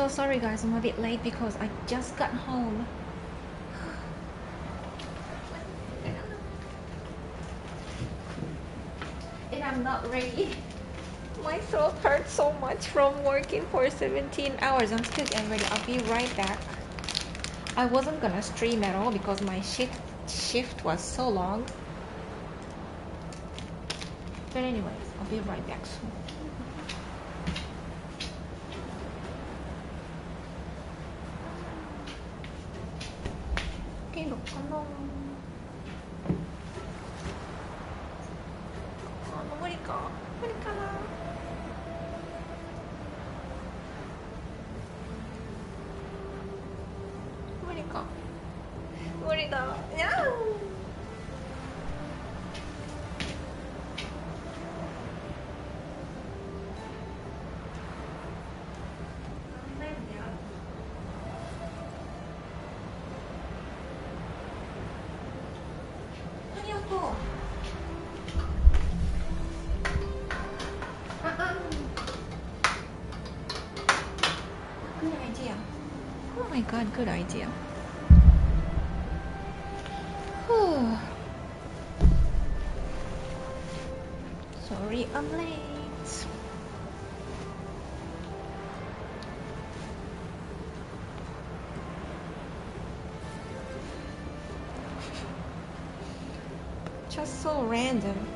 so sorry guys, I'm a bit late because I just got home. And I'm not ready. My throat hurts so much from working for 17 hours. I'm still getting ready. I'll be right back. I wasn't gonna stream at all because my shift was so long. But anyways, I'll be right back soon. Okay, look, come on. Where'd it go? Where'd it go? Where'd it go? Where'd it go? No! Good idea. Whew. Sorry, I'm late. Just so random.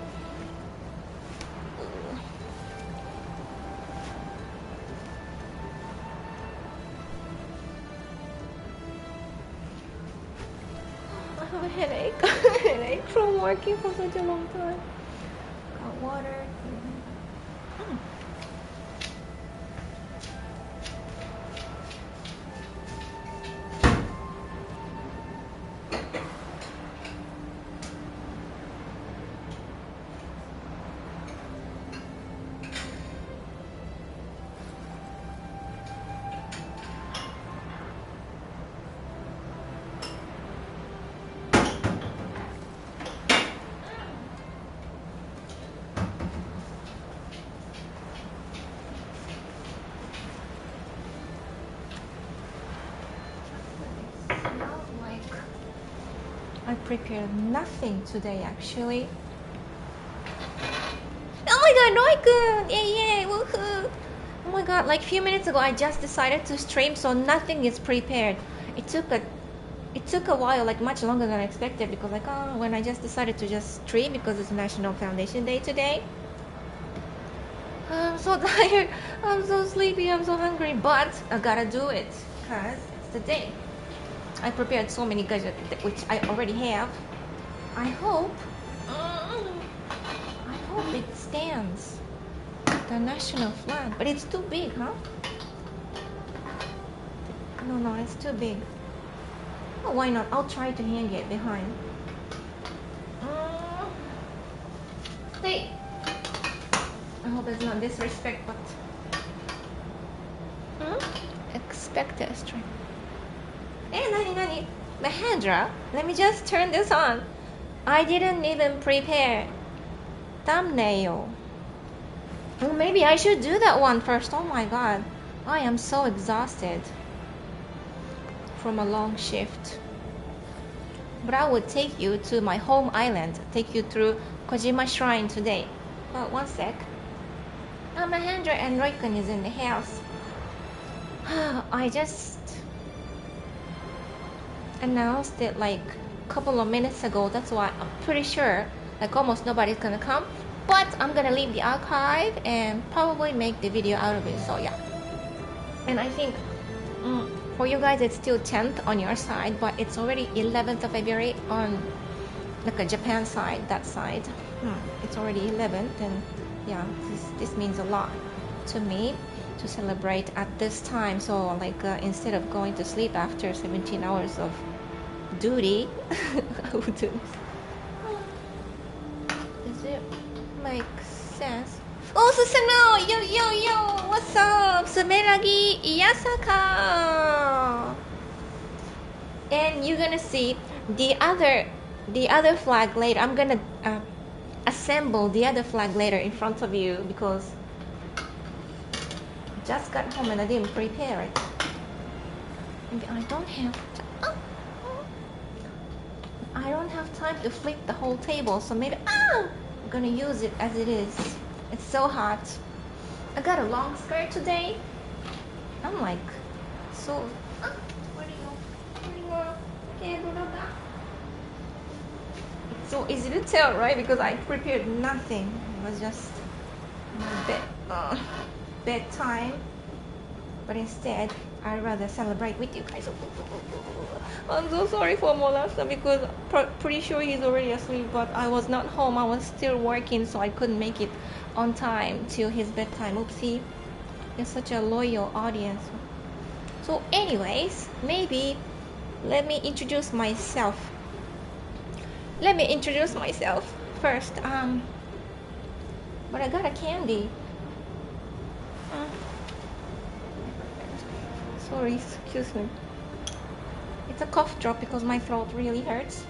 Headache from working for such a long time. Got water. I prepared nothing today actually. Oh my god, Roy-kun! Yay, woohoo! Oh my god, like a few minutes ago I just decided to stream, so nothing is prepared. It took a while, like much longer than I expected, because like when I just decided to just stream because it's National Foundation Day today. I'm so tired, I'm so sleepy, I'm so hungry, but I gotta do it because it's the day. I prepared so many gadgets which I already have. I hope it stands the national flag, but it's too big, huh? No, it's too big. Oh, why not? I'll try to hang it behind. Hey, I hope it's not disrespect, but expect a string. Hey, Nani, Mahendra, let me just turn this on. I didn't even prepare thumbnail. Well, maybe I should do that one first. Oh my god, I am so exhausted from a long shift. But I would take you to my home island, take you through Kojima Shrine today. But one sec. Mahendra and Roy-kun is in the house. I just announced it like a couple of minutes ago. That's why I'm pretty sure like almost nobody's gonna come. But I'm gonna leave the archive and probably make the video out of it. So yeah. And I think for you guys it's still 10th on your side, but it's already 11th of February on like a Japan side, that side. It's already 11th, and yeah, this means a lot to me to celebrate at this time. So like instead of going to sleep after 17 hours of duty, I would do this. Does it make sense? Oh, Susano! Yo! What's up? Sume Ragi iya Saka! And you're gonna see the other flag later. I'm gonna assemble the other flag later in front of you because I just got home and I didn't prepare it. maybe I don't have time to flip the whole table, so maybe I'm gonna use it as it is. It's so hot. I got a long skirt today. I'm like so where do you go? Okay, go back. It's so easy to tell, right? Because I prepared nothing. It was just my bedtime. But instead, I'd rather celebrate with you guys. I'm so sorry for Molasta because pretty sure he's already asleep, but I was not home. I was still working, so I couldn't make it on time till his bedtime. Oopsie. You're such a loyal audience. So anyways, maybe let me introduce myself. First. But I got a candy. Sorry, excuse me. It's a cough drop because my throat really hurts.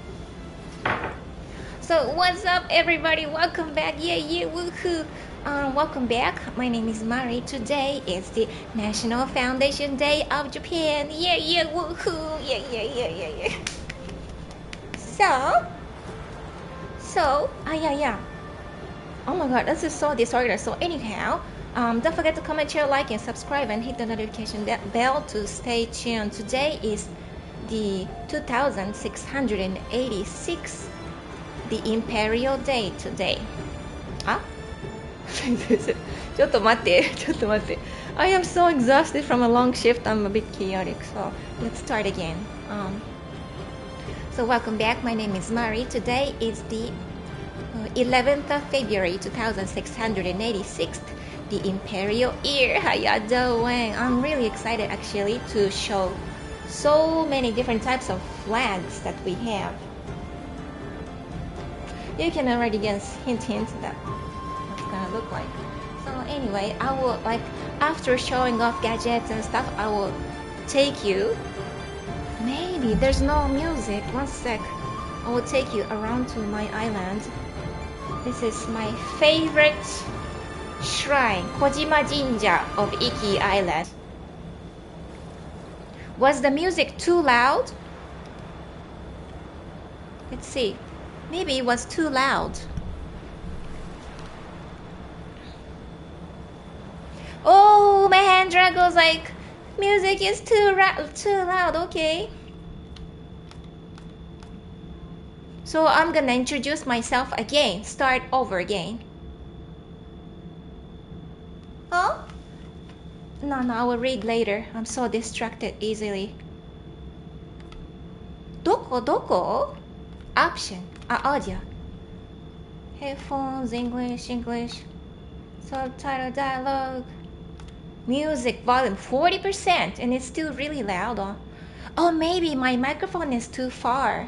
So what's up, everybody? Welcome back. Yeah, woohoo. Welcome back. My name is Mari. Today is the National Foundation Day of Japan. Yeah, woohoo. Yeah. So, yeah. Oh my god, this is so disordered. So anyhow, don't forget to comment, share, like, and subscribe, and hit the notification bell to stay tuned. Today is the 2686, the imperial day today. Huh? ちょっと待って。I am so exhausted from a long shift. I'm a bit chaotic. So let's start again. So welcome back. My name is Mari. Today is the 11th of February 2686, the imperial year. How y'all doing? I'm really excited actually to show so many different types of flags that we have. You can already guess, hint that what's gonna look like. So anyway, I will, like, after showing off gadgets and stuff, I will take you, maybe there's no music, one sec, I will take you around to my island. This is my favorite shrine, Kojima Jinja of Iki Island. Was the music too loud? Let's see. Maybe it was too loud. Oh, Mahendra goes like, music is too loud, okay. So I'm gonna introduce myself again, start over again. Oh? No, I will read later. I'm so distracted easily. Doko? Option. Audio. Headphones, English. Subtitle dialogue. Music volume 40%, and it's still really loud. Oh, maybe my microphone is too far.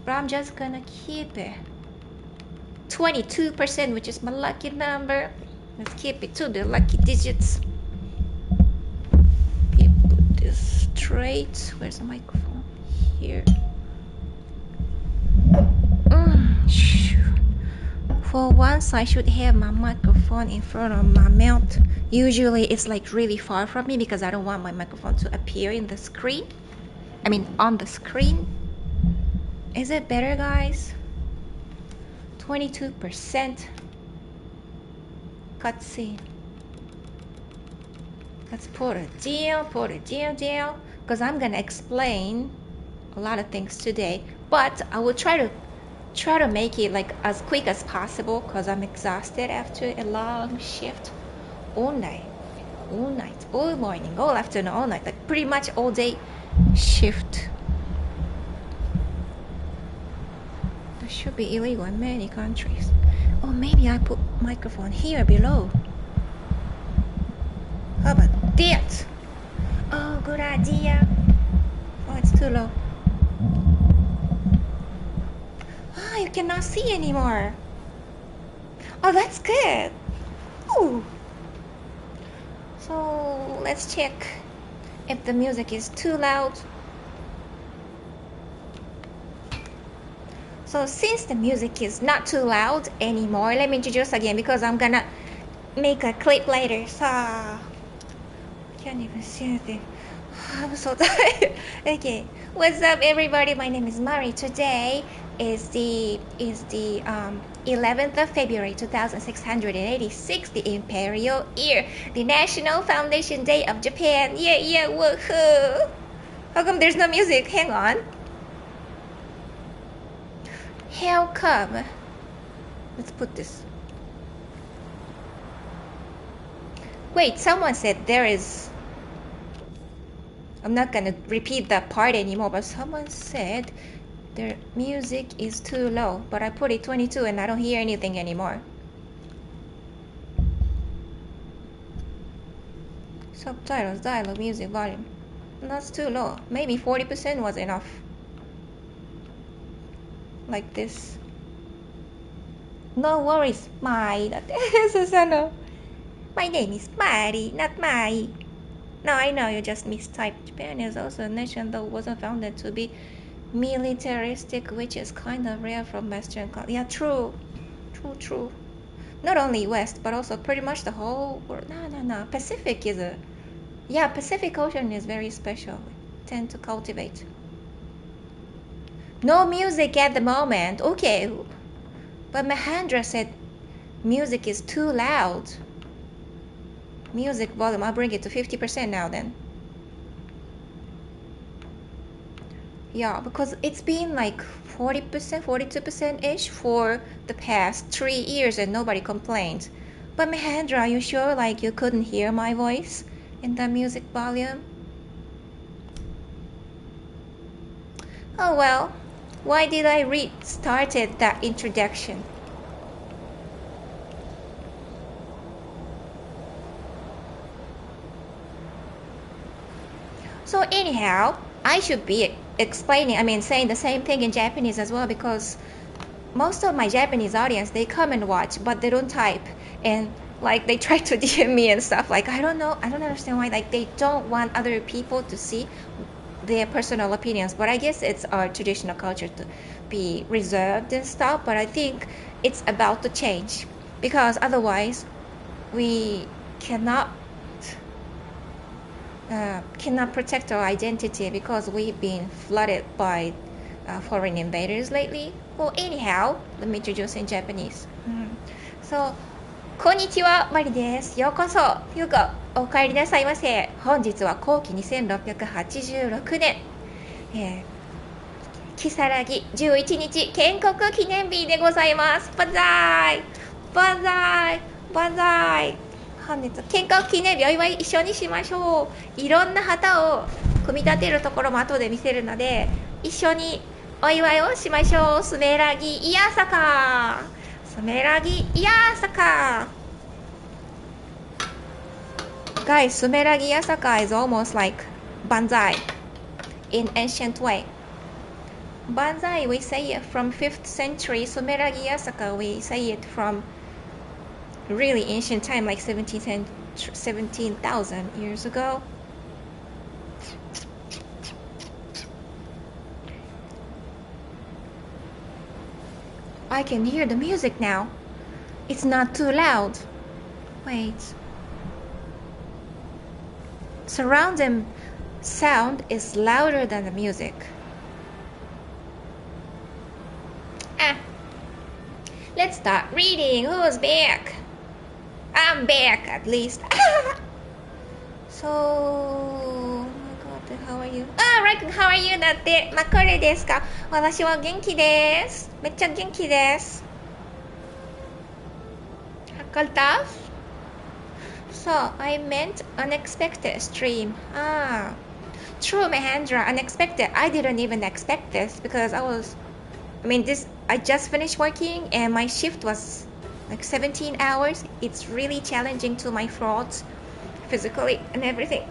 But I'm just gonna keep it 22%, which is my lucky number. Let's keep it to the lucky digits. Put this straight. Where's the microphone? Here. For once, I should have my microphone in front of my mouth. Usually it's like really far from me because I don't want my microphone to appear in the screen. On the screen. Is it better, guys? 22%. Cutscene. Let's put a deal. Because I'm gonna explain a lot of things today. But I will try to make it like as quick as possible because I'm exhausted after a long shift. All night, all morning, all afternoon, all night. Like pretty much all day shift. Should be illegal in many countries. Or maybe I put microphone here below. How about that? Oh, good idea. Oh, it's too low. Oh, you cannot see anymore. Oh, that's good. Ooh. So let's check if the music is too loud. So since the music is not too loud anymore, let me introduce again because I'm gonna make a clip later. So I can't even see anything. I'm so tired. Okay, what's up, everybody? My name is Mari. Today is the 11th of February 2686, the imperial year, the National Foundation Day of Japan. Yeah, woohoo! How come there's no music? Hang on. How come? Let's put this. Wait, someone said there is. I'm not gonna repeat that part anymore, but someone said their music is too low, but I put it 22 and I don't hear anything anymore. Subtitles, dialogue, music, volume. That's too low. Maybe 40% was enough. Like this. No worries, Mai. Susano. My name is Mari, not Mai. No, I know you just mistyped. Japan is also a nation that wasn't founded to be militaristic, which is kind of rare from Western countries. Yeah, true. Not only West, but also pretty much the whole world. No. Pacific is a... Yeah, Pacific Ocean is very special. We tend to cultivate. No music at the moment. Okay. But Mahendra said music is too loud. Music volume, I'll bring it to 50% now then. Yeah, because it's been like 40%, 42%-ish for the past 3 years and nobody complained. But Mahendra, are you sure like you couldn't hear my voice in the music volume? Oh well, why did I restarted that introduction? So anyhow, I should be saying the same thing in Japanese as well, because most of my Japanese audience, they come and watch, but they don't type, and like they try to DM me and stuff. Like I don't understand why. Like they don't want other people to see their personal opinions, but I guess it's our traditional culture to be reserved and stuff. But I think it's about to change, because otherwise we cannot protect our identity, because we've been flooded by foreign invaders lately. Well, anyhow, let me introduce in Japanese. So, こんにちは、マリです。ようこそ。ゆうこ、お帰りなさいませ。本日は後期2686年、如月11日建国記念日でございます。バンザイバンザイバンザイ。本日建国記念日お祝い一緒にしましょう。いろんな旗を組み立てるところも後で見せるので、一緒にお祝いをしましょう。すめらぎいやさか、すめらぎいやさか。Guys, すめらぎいやさか is almost like banzai in ancient way. Banzai, we say it from 5th century. すめらぎいやさか, we say it from really ancient time, like 17,000 years ago. I can hear the music now. It's not too loud. Wait. Surrounding sound is louder than the music. Let's start reading. Who's back? I'm back, at least. So, oh my god, how are you? Right, how are you? だって、これですか？私は元気です。めっちゃ元気です。Hakalta? So, I meant unexpected stream. True, Mahendra, unexpected. I didn't even expect this, because I just finished working and my shift was like 17 hours. It's really challenging to my throat, physically and everything.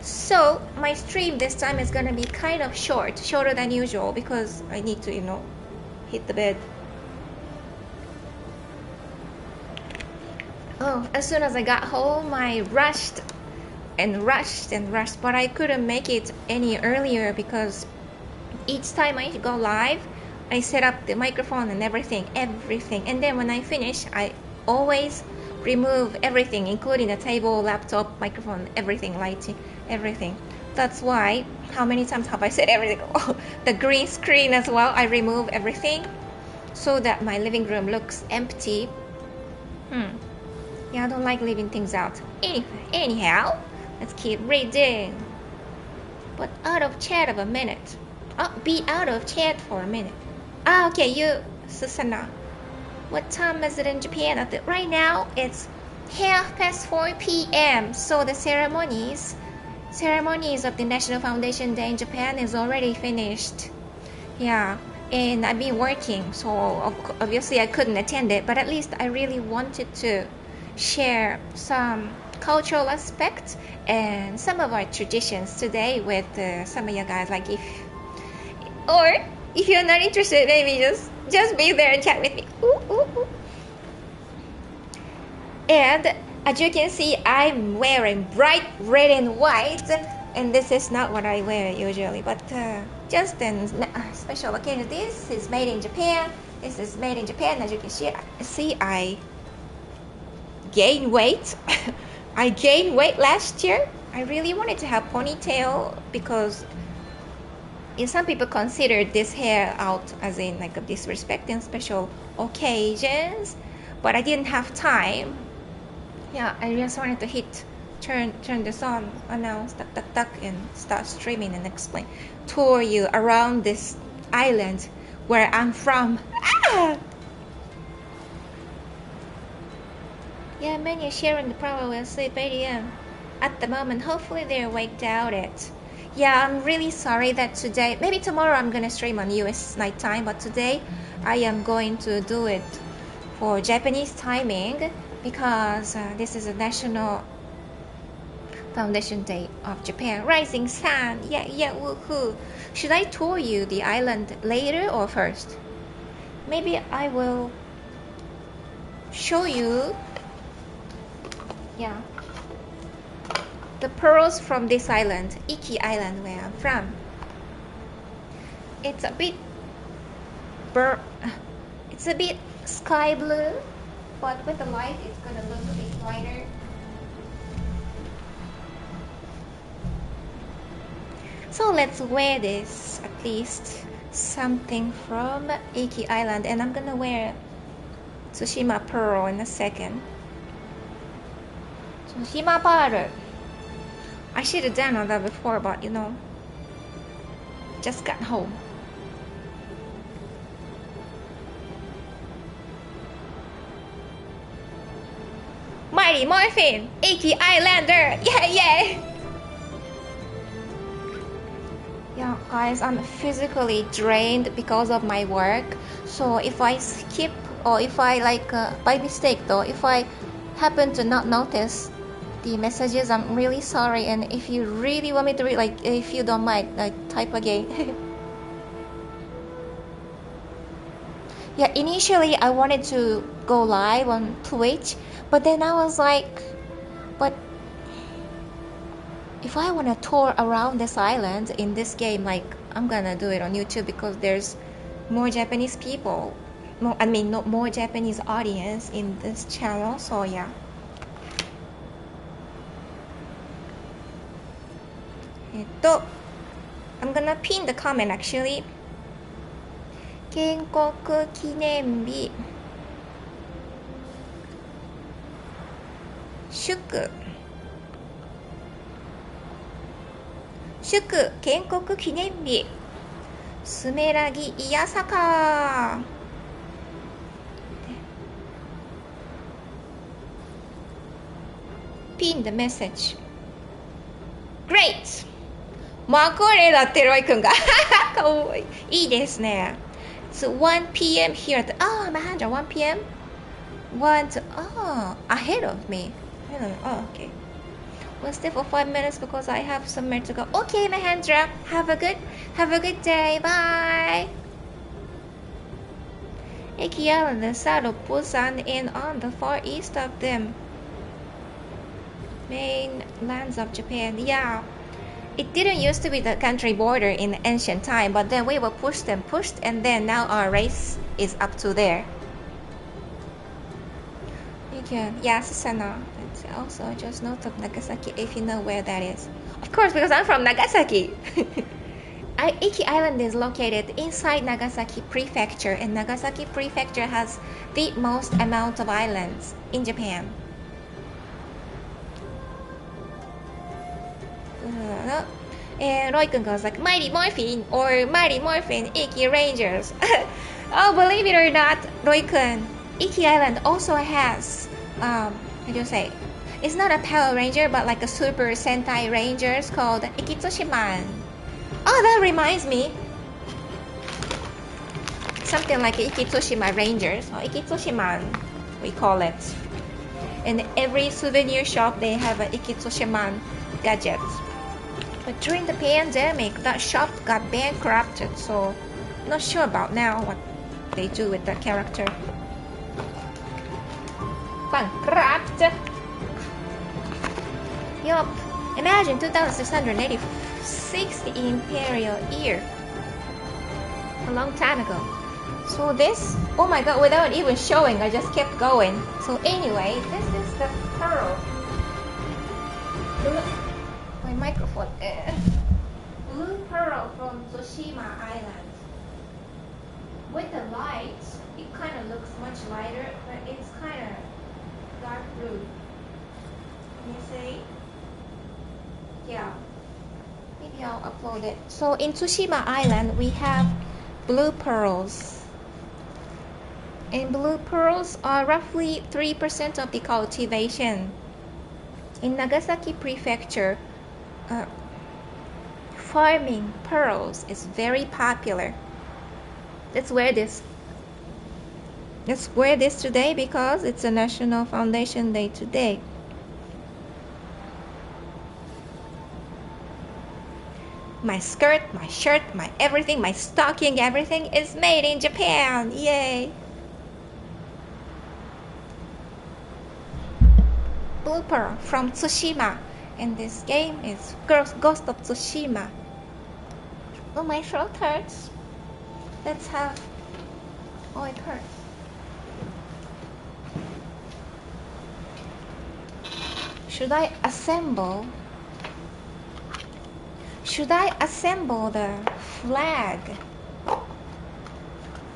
So my stream this time is gonna be kind of shorter than usual, because I need to, hit the bed. As soon as I got home, I rushed, but I couldn't make it any earlier, because each time I go live, I set up the microphone and everything, and then when I finish, I always remove everything, including the table, laptop, microphone, everything, lighting, everything. That's why, how many times have I said everything? The green screen as well, I remove everything so that my living room looks empty. Yeah, I don't like leaving things out. Anyhow, let's keep reading. But out of chat of a minute. Be out of chat for a minute. Okay, you, Susanna. What time is it in Japan? Right now, it's 4:30 p.m. So the ceremonies of the National Foundation Day in Japan is already finished. Yeah, and I've been working, so obviously I couldn't attend it, but at least I really wanted to share some cultural aspects and some of our traditions today with some of you guys. Like if you're not interested, maybe just be there and chat with me. Ooh. And as you can see, I'm wearing bright red and white, and this is not what I wear usually, but just in special occasion. This is made in Japan. This is made in Japan. As you can see, I gained weight. I gained weight last year. I really wanted to have ponytail because some people consider this hair out as in like a disrespect in special occasions, but I didn't have time. Yeah, I just wanted to turn this on, announce, tuck, and start streaming and explain, tour you around this island where I'm from. Yeah, many are sharing the probably will sleep 8 a.m. at the moment. Hopefully they're waked out it. Yeah, I'm really sorry that today, maybe tomorrow I'm gonna stream on US nighttime, but today I am going to do it for Japanese timing because this is a National Foundation Day of Japan. Rising sun, yeah, woohoo. Should I tour you the island later or first? Maybe I will show you, yeah, the pearls from this island, Iki Island, where I'm from. It's a bit sky blue, but with the light it's gonna look a bit brighter. So let's wear this, at least something from Iki Island, and I'm gonna wear Tsushima Pearl in a second. Tsushima Pearl. I should have done all that before, but just got home. Mighty Morphin, Iki Islander, yeah. Yeah, guys, I'm physically drained because of my work. So if I skip or if I by mistake though, if I happen to not notice the messages, I'm really sorry. And if you really want me to read, if you don't mind, type again. Yeah, initially I wanted to go live on Twitch, but then I was like, but if I want to tour around this island in this game, I'm gonna do it on YouTube because there's more Japanese people, more Japanese audience in this channel. So yeah. I'm gonna pin the comment actually. 建国記念日祝建国記念日すめらぎいやさか Pin the message. Great! まあこれだってロイくんがかわいい。いいですね。It's 1 p.m. here. Mahendra, 1 p.m. Ahead of me. I don't know. Oh, okay. We'll stay for 5 minutes because I have somewhere to go. Okay, Mahendra. Have a good day. Bye. Iki Island is south of Busan and on the far east of them. Main lands of Japan. Yeah. It didn't used to be the country border in ancient time, but then we were pushed, and then now our race is up to there. Roikun, yeah, Susano. It's also just north of Nagasaki, if you know where that is. Of course, because I'm from Nagasaki. Iki Island is located inside Nagasaki Prefecture, and Nagasaki Prefecture has the most amount of islands in Japan. And Roikun goes like, Mighty Morphin or Mighty Morphin Iki Rangers. Oh, believe it or not, Roikun, Iki Island also has, how do you say? It's not a Power Ranger, but like a Super Sentai Rangers called Ikitsushiman. Oh, that reminds me. Something like Ikitsushima Rangers, or Ikitsushiman, we call it. In every souvenir shop, they have an Ikitsushiman gadget. But during the pandemic, that shop got bankrupted, so not sure about now what they do with that character. Bankrupt! Yup. Imagine 2686, the imperial year. A long time ago. So this, oh my god, without even showing, I just kept going. So anyway, this is the pearl. My microphone. Blue pearl from Tsushima Island. With the lights, it kind of looks much lighter, but it's kind of dark blue. Can you see? Yeah. Maybe I'll upload it. So in Tsushima Island, we have blue pearls. And blue pearls are roughly 3% of the cultivation. In Nagasaki Prefecture, farming pearls is very popular. Let's wear this today because it's a National Foundation Day today. My skirt, my shirt, my everything, my stocking, everything is made in Japan. Yay! Blue pearl from Tsushima. And this game is Ghost of Tsushima. Oh, my throat hurts. Let's have... Oh, it hurts. Should I assemble the flag?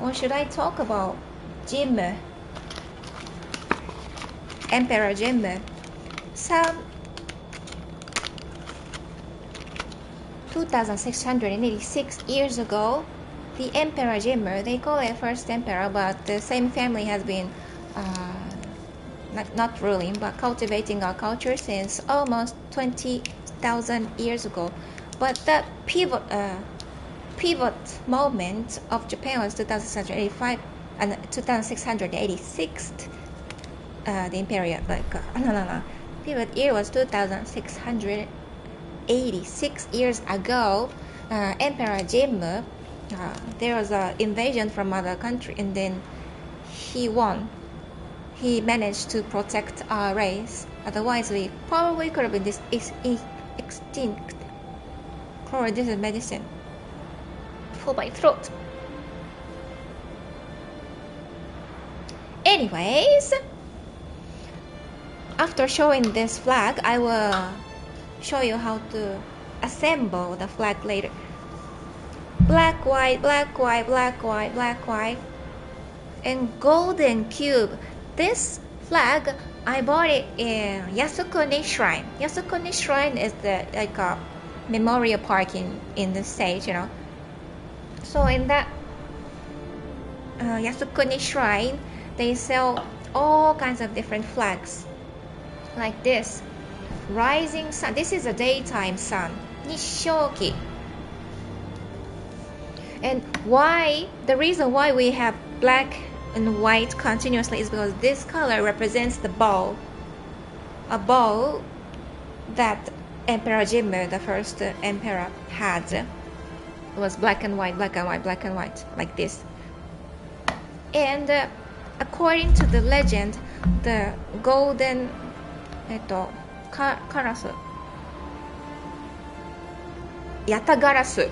Or should I talk about Jim? Emperor Jim? Some 2,686 years ago, the Emperor Jimmu, they call it first emperor, but the same family has been not ruling, but cultivating our culture since almost 20,000 years ago. But the pivot moment of Japan was 2685 and 2686. The imperial, pivot year was 2686 years ago. Emperor Jimmu, there was an invasion from other country, and then he won. He managed to protect our race. Otherwise, we probably could have been extinct. Or this is medicine for my throat. Anyways, after showing this flag, I will show you how to assemble the flag later. Black, white, black, white, black, white, black, white, and golden cube. This flag, I bought it in Yasukuni Shrine. Yasukuni Shrine is like a memorial park in the state, you know. So in that Yasukuni Shrine, they sell all kinds of different flags, like this. Rising sun. This is a daytime sun. Nishouki. And why? The reason why we have black and white continuously is because this color represents the bow. A bow that Emperor Jimmu, the first emperor, had. It was black and white, black and white, black and white, like this. And according to the legend, the golden Yatagarasu,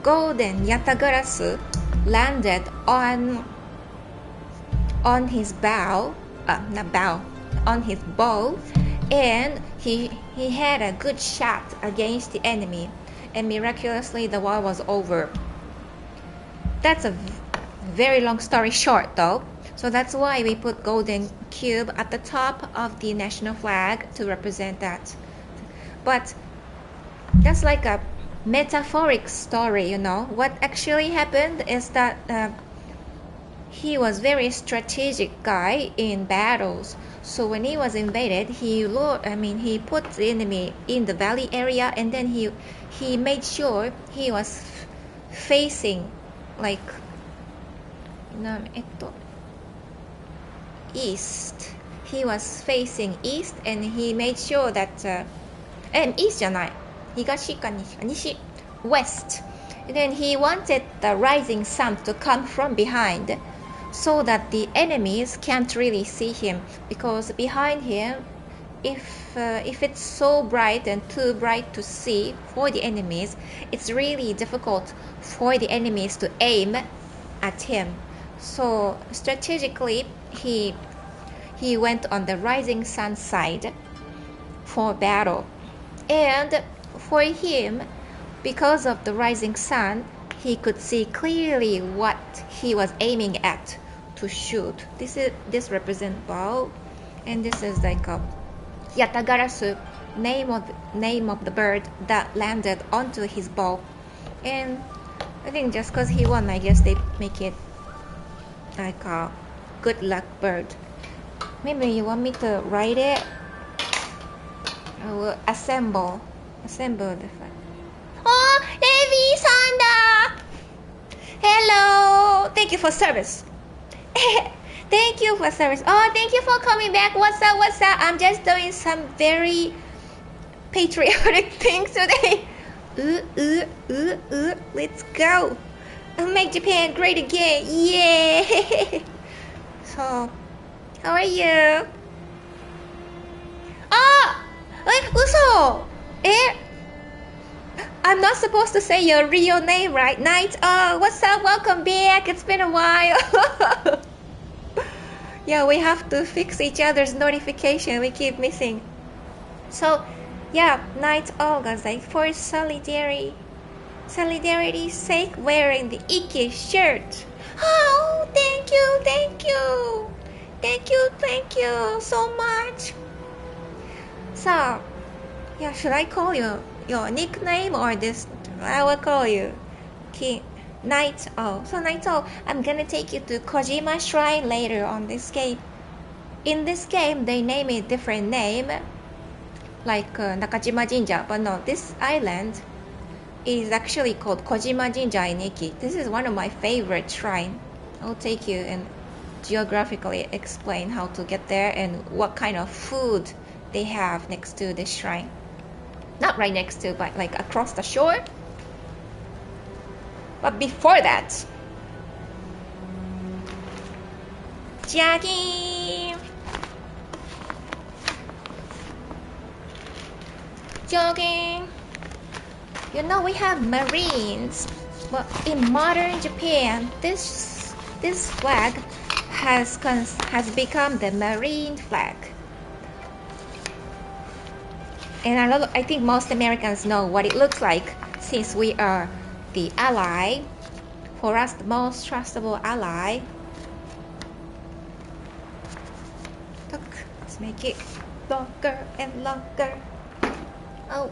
golden Yatagarasu landed on his bow, on his bow, and he had a good shot against the enemy, and miraculously the war was over. That's a very long story short though, so that's why we put golden cube at the top of the national flag to represent that. But that's like a metaphoric story, you know. What actually happened is that he was very strategic guy in battles. So when he was invaded, he put the enemy in the valley area, and then he made sure he was facing like east. He was facing east, and he made sure that east じゃない、東か西、west. And then he wanted the rising sun to come from behind, so that the enemies can't really see him, because behind him, if it's so bright and too bright to see for the enemies, it's really difficult for the enemies to aim at him. So strategically, he went on the rising sun side for battle. And for him, because of the rising sun, he could see clearly what he was aiming at to shoot. This represents bow, and this is like a yatagarasu, name of the bird that landed onto his bow. And I think just because he won, I guess they make it like a good luck bird. Maybe you want me to write it? I will assemble the flag. Oh, Levi Sanda! Hello! Thank you for service. Thank you for service. Oh, thank you for coming back. What's up? I'm just doing some very patriotic things today. Let's go. I'll make Japan great again. Yay! So, how are you? Oh! Uso! I'm not supposed to say your real name, right? Night. Oh, what's up? Welcome back. It's been a while. Yeah, we have to fix each other's notification. We keep missing. So, yeah, Night August, like for solidarity's sake, wearing the Ike shirt. Oh, thank you so much. So, yeah, should I call you your nickname or this? I will call you King Night O. So Night O, I'm gonna take you to Kojima Shrine later on this game. In this game, they name it different name, like Nakajima Jinja, but no, this island is actually called Kojima Jinja in Iki. This is one of my favorite shrine. I'll take you and geographically explain how to get there and what kind of food they have next to the shrine. Not right next to, but like across the shore. But before that, jogging. You know, we have Marines, but in modern Japan, this flag has become the Marine flag. And I think most Americans know what it looks like, since we are the ally. For us, the most trustable ally. Look, let's make it longer and longer. Oh.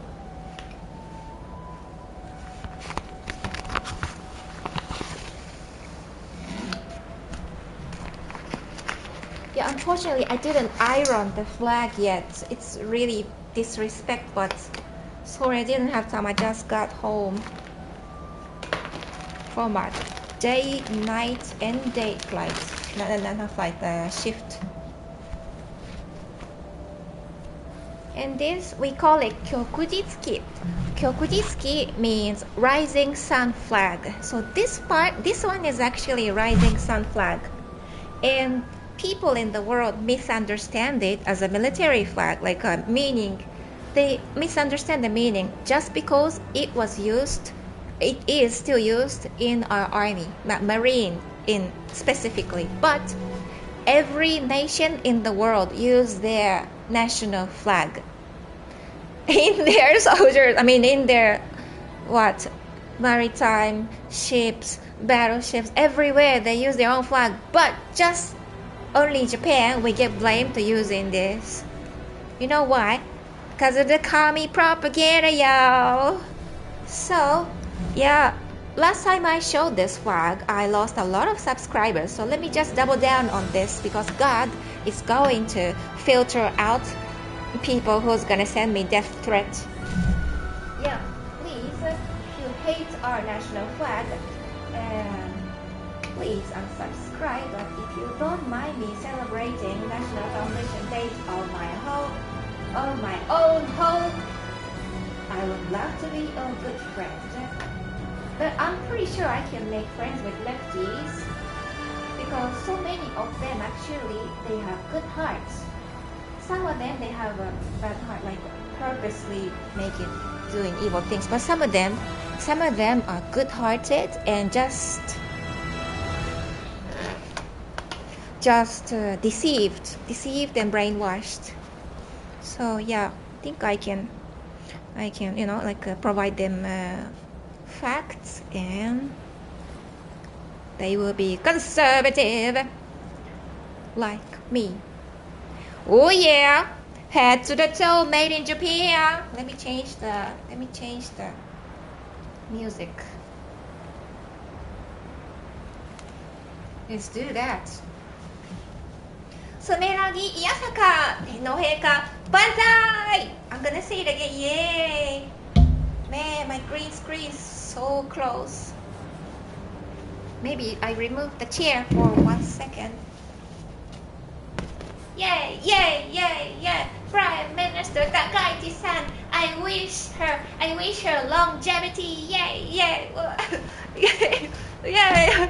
Yeah, unfortunately, I didn't iron the flag yet. It's really disrespect, but sorry, I didn't have time. I just got home from a day, night, and day flight. Not flight, shift. And this, we call it Kyokujitsuki. Kyokujitsuki means rising sun flag. So this one is actually rising sun flag. And people in the world misunderstand it as a military flag, like a meaning. They misunderstand the meaning just because it is still used in our army, not Marine in specifically. But every nation in the world use their national flag in their soldiers. I mean, in their what, maritime ships, battleships, everywhere they use their own flag. But just only Japan we get blamed to using this. You know why? Because of the commie propaganda, y'all. So, yeah. Last time I showed this flag, I lost a lot of subscribers. So let me just double down on this, because God is going to filter out people who's gonna send me death threats. Yeah, please, if you hate our national flag, please unsubscribe. But if you don't mind me celebrating National Foundation Day on my own home, I would love to be a good friend. But I'm pretty sure I can make friends with lefties, because so many of them actually, they have good hearts. Some of them, they have a bad heart, like purposely doing evil things. But some of them are good-hearted and just deceived and brainwashed. So yeah, I think I can, provide them facts, and they will be conservative like me. Oh yeah, head to the toe, made in Japan. Let me change the music. Let's do that. すめらぎいやさか天皇陛下万歳! I'm gonna say it again. Yay! Man, my green screen is so close. Maybe I remove the chair for 1 second. Yay, yay, yay, yay! Prime Minister Takaichi-san, I wish her longevity. Yay, yay, yay, yay!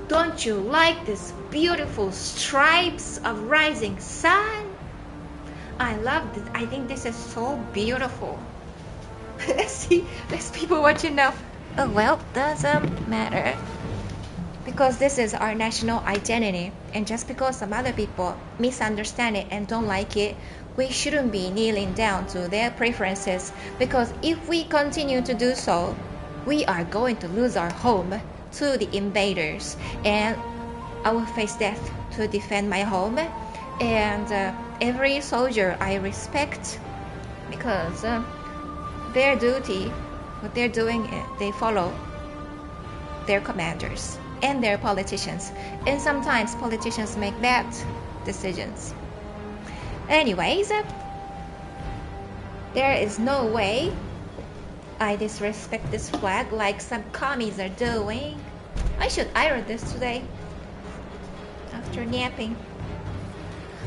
Don't you like this beautiful stripes of rising sun? I love this. I think this is so beautiful. Let's see, there's people watching now. Oh well, doesn't matter, because this is our national identity, and just because some other people misunderstand it and don't like it, we shouldn't be kneeling down to their preferences, because if we continue to do so, we are going to lose our home to the invaders, and I will face death to defend my home. And every soldier I respect, because their duty, what they're doing, they follow their commanders and their politicians, and sometimes politicians make bad decisions. Anyways, there is no way I disrespect this flag like some commies are doing. I should iron this today after napping.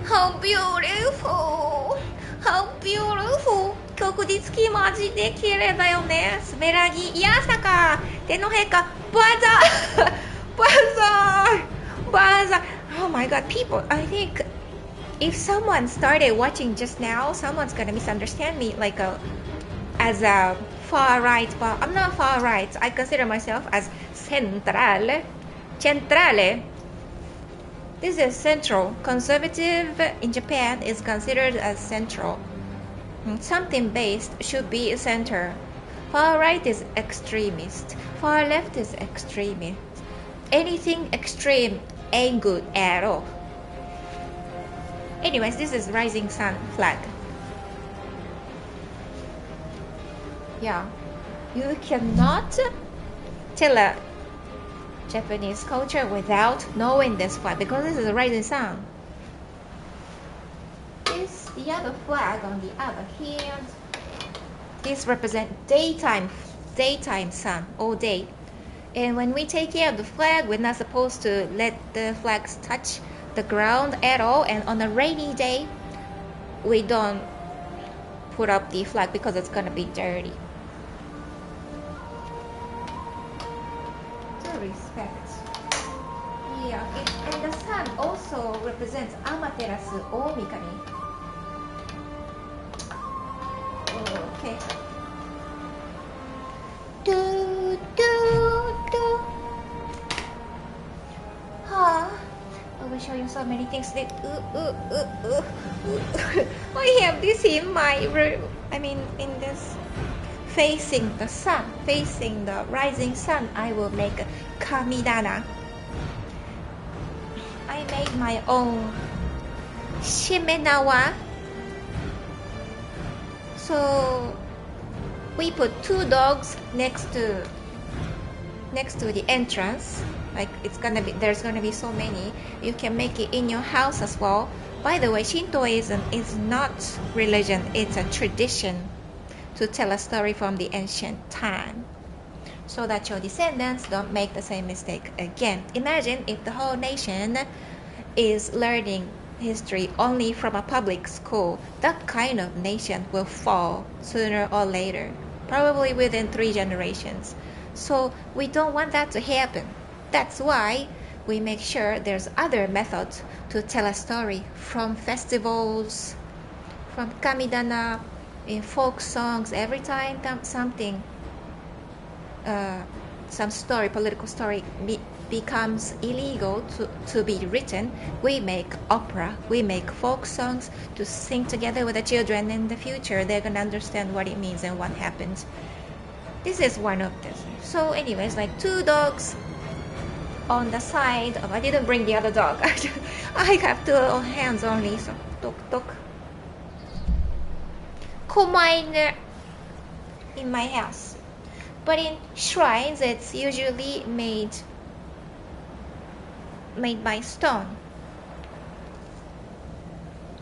How beautiful! How beautiful! 旭日旗マジで綺麗だよね。すめらぎいやさか天皇陛下万歳万歳万歳 Oh my god, people, I think if someone started watching just now, someone's gonna misunderstand me like as a far right, but I'm not far right. I consider myself as centrale. This is central. Conservative in Japan is considered as central. Something based should be center. Far right is extremist. Far left is extremist. Anything extreme ain't good at all. Anyways, this is rising sun flag. Yeah, you cannot tell a Japanese culture without knowing this flag, because this is a rising sun. The other flag on the other hand, this represents daytime sun all day. And when we take care of the flag, we're not supposed to let the flags touch the ground at all. And on a rainy day, we don't put up the flag because it's gonna be dirty. To respect. Yeah, and the sun also represents Amaterasu Oomikami. Okay. show you so many things that I have this in my room. I mean, in this facing the sun, facing the rising sun, I will make a kamidana. I made my own shimenawa. So we put 2 dogs next to the entrance. Like there's gonna be so many. You can make it in your house as well. By the way, Shintoism is not religion, it's a tradition to tell a story from the ancient time, so that your descendants don't make the same mistake again. Imagine if the whole nation is learning history only from a public school. That kind of nation will fall sooner or later, probably within 3 generations. So we don't want that to happen. That's why we make sure there's other methods to tell a story, from festivals, from kamidana, in folk songs. Every time something, some story, political story becomes illegal to be written, we make opera, we make folk songs to sing together with the children. In the future, they're gonna understand what it means and what happens. This is one of them. So anyways, like 2 dogs on the side of, I didn't bring the other dog. I have 2 hands only, so tok. Komainu in my house. But in shrines, it's usually made by stone.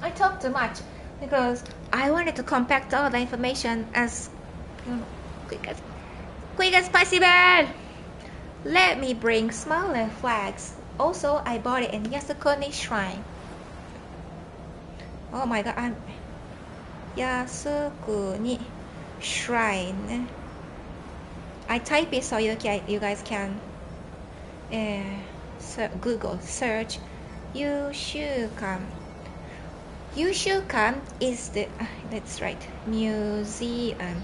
I talk too much because I wanted to compact all the information as quick as possible. Let me bring smaller flags. Also, I bought it in Yasukuni Shrine. Oh my god, Yasukuni Shrine. I type it so you guys can Google search Yushukan. Yushukan is the that's right, museum.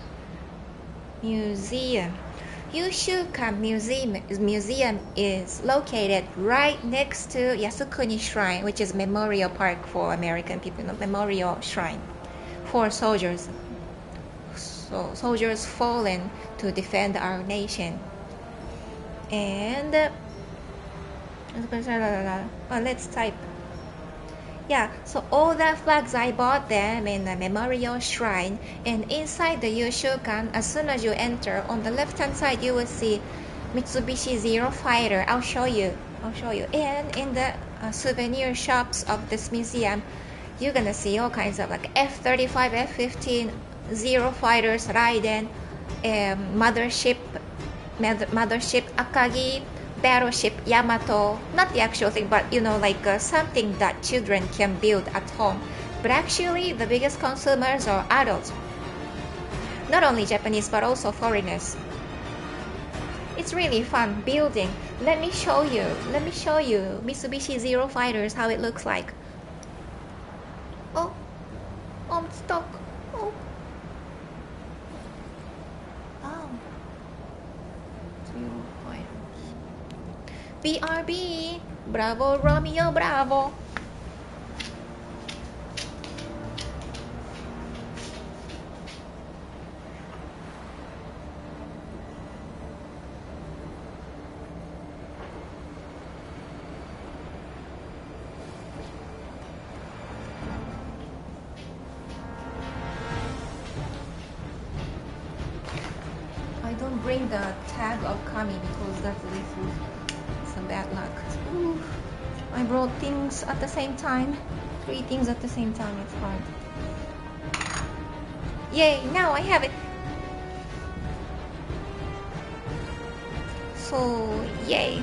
Yushukan Museum is located right next to Yasukuni Shrine, which is Memorial Park for American people, Memorial Shrine for soldiers. So soldiers fallen to defend our nation. And let's type. Yeah, so all the flags, I bought them in the Memorial Shrine, and inside the Yushukan, as soon as you enter, on the left hand side you will see Mitsubishi Zero Fighter. I'll show you. And in the souvenir shops of this museum, you're gonna see all kinds of like F-35, F-15 Zero Fighters, Raiden, mothership Akagi, battleship Yamato. Not the actual thing, but like something that children can build at home. But actually, the biggest consumers are adults. Not only Japanese, but also foreigners. It's really fun building. Let me show you Mitsubishi Zero Fighters, how it looks like. Oh, I'm stuck. Oh. Zero Fighters. BRB, Bravo Romeo Bravo. I don't bring the tag of Kami because that's some bad luck. Ooh, I brought things at the same time. 3 things at the same time, it's hard. Yay, now I have it. So, yay.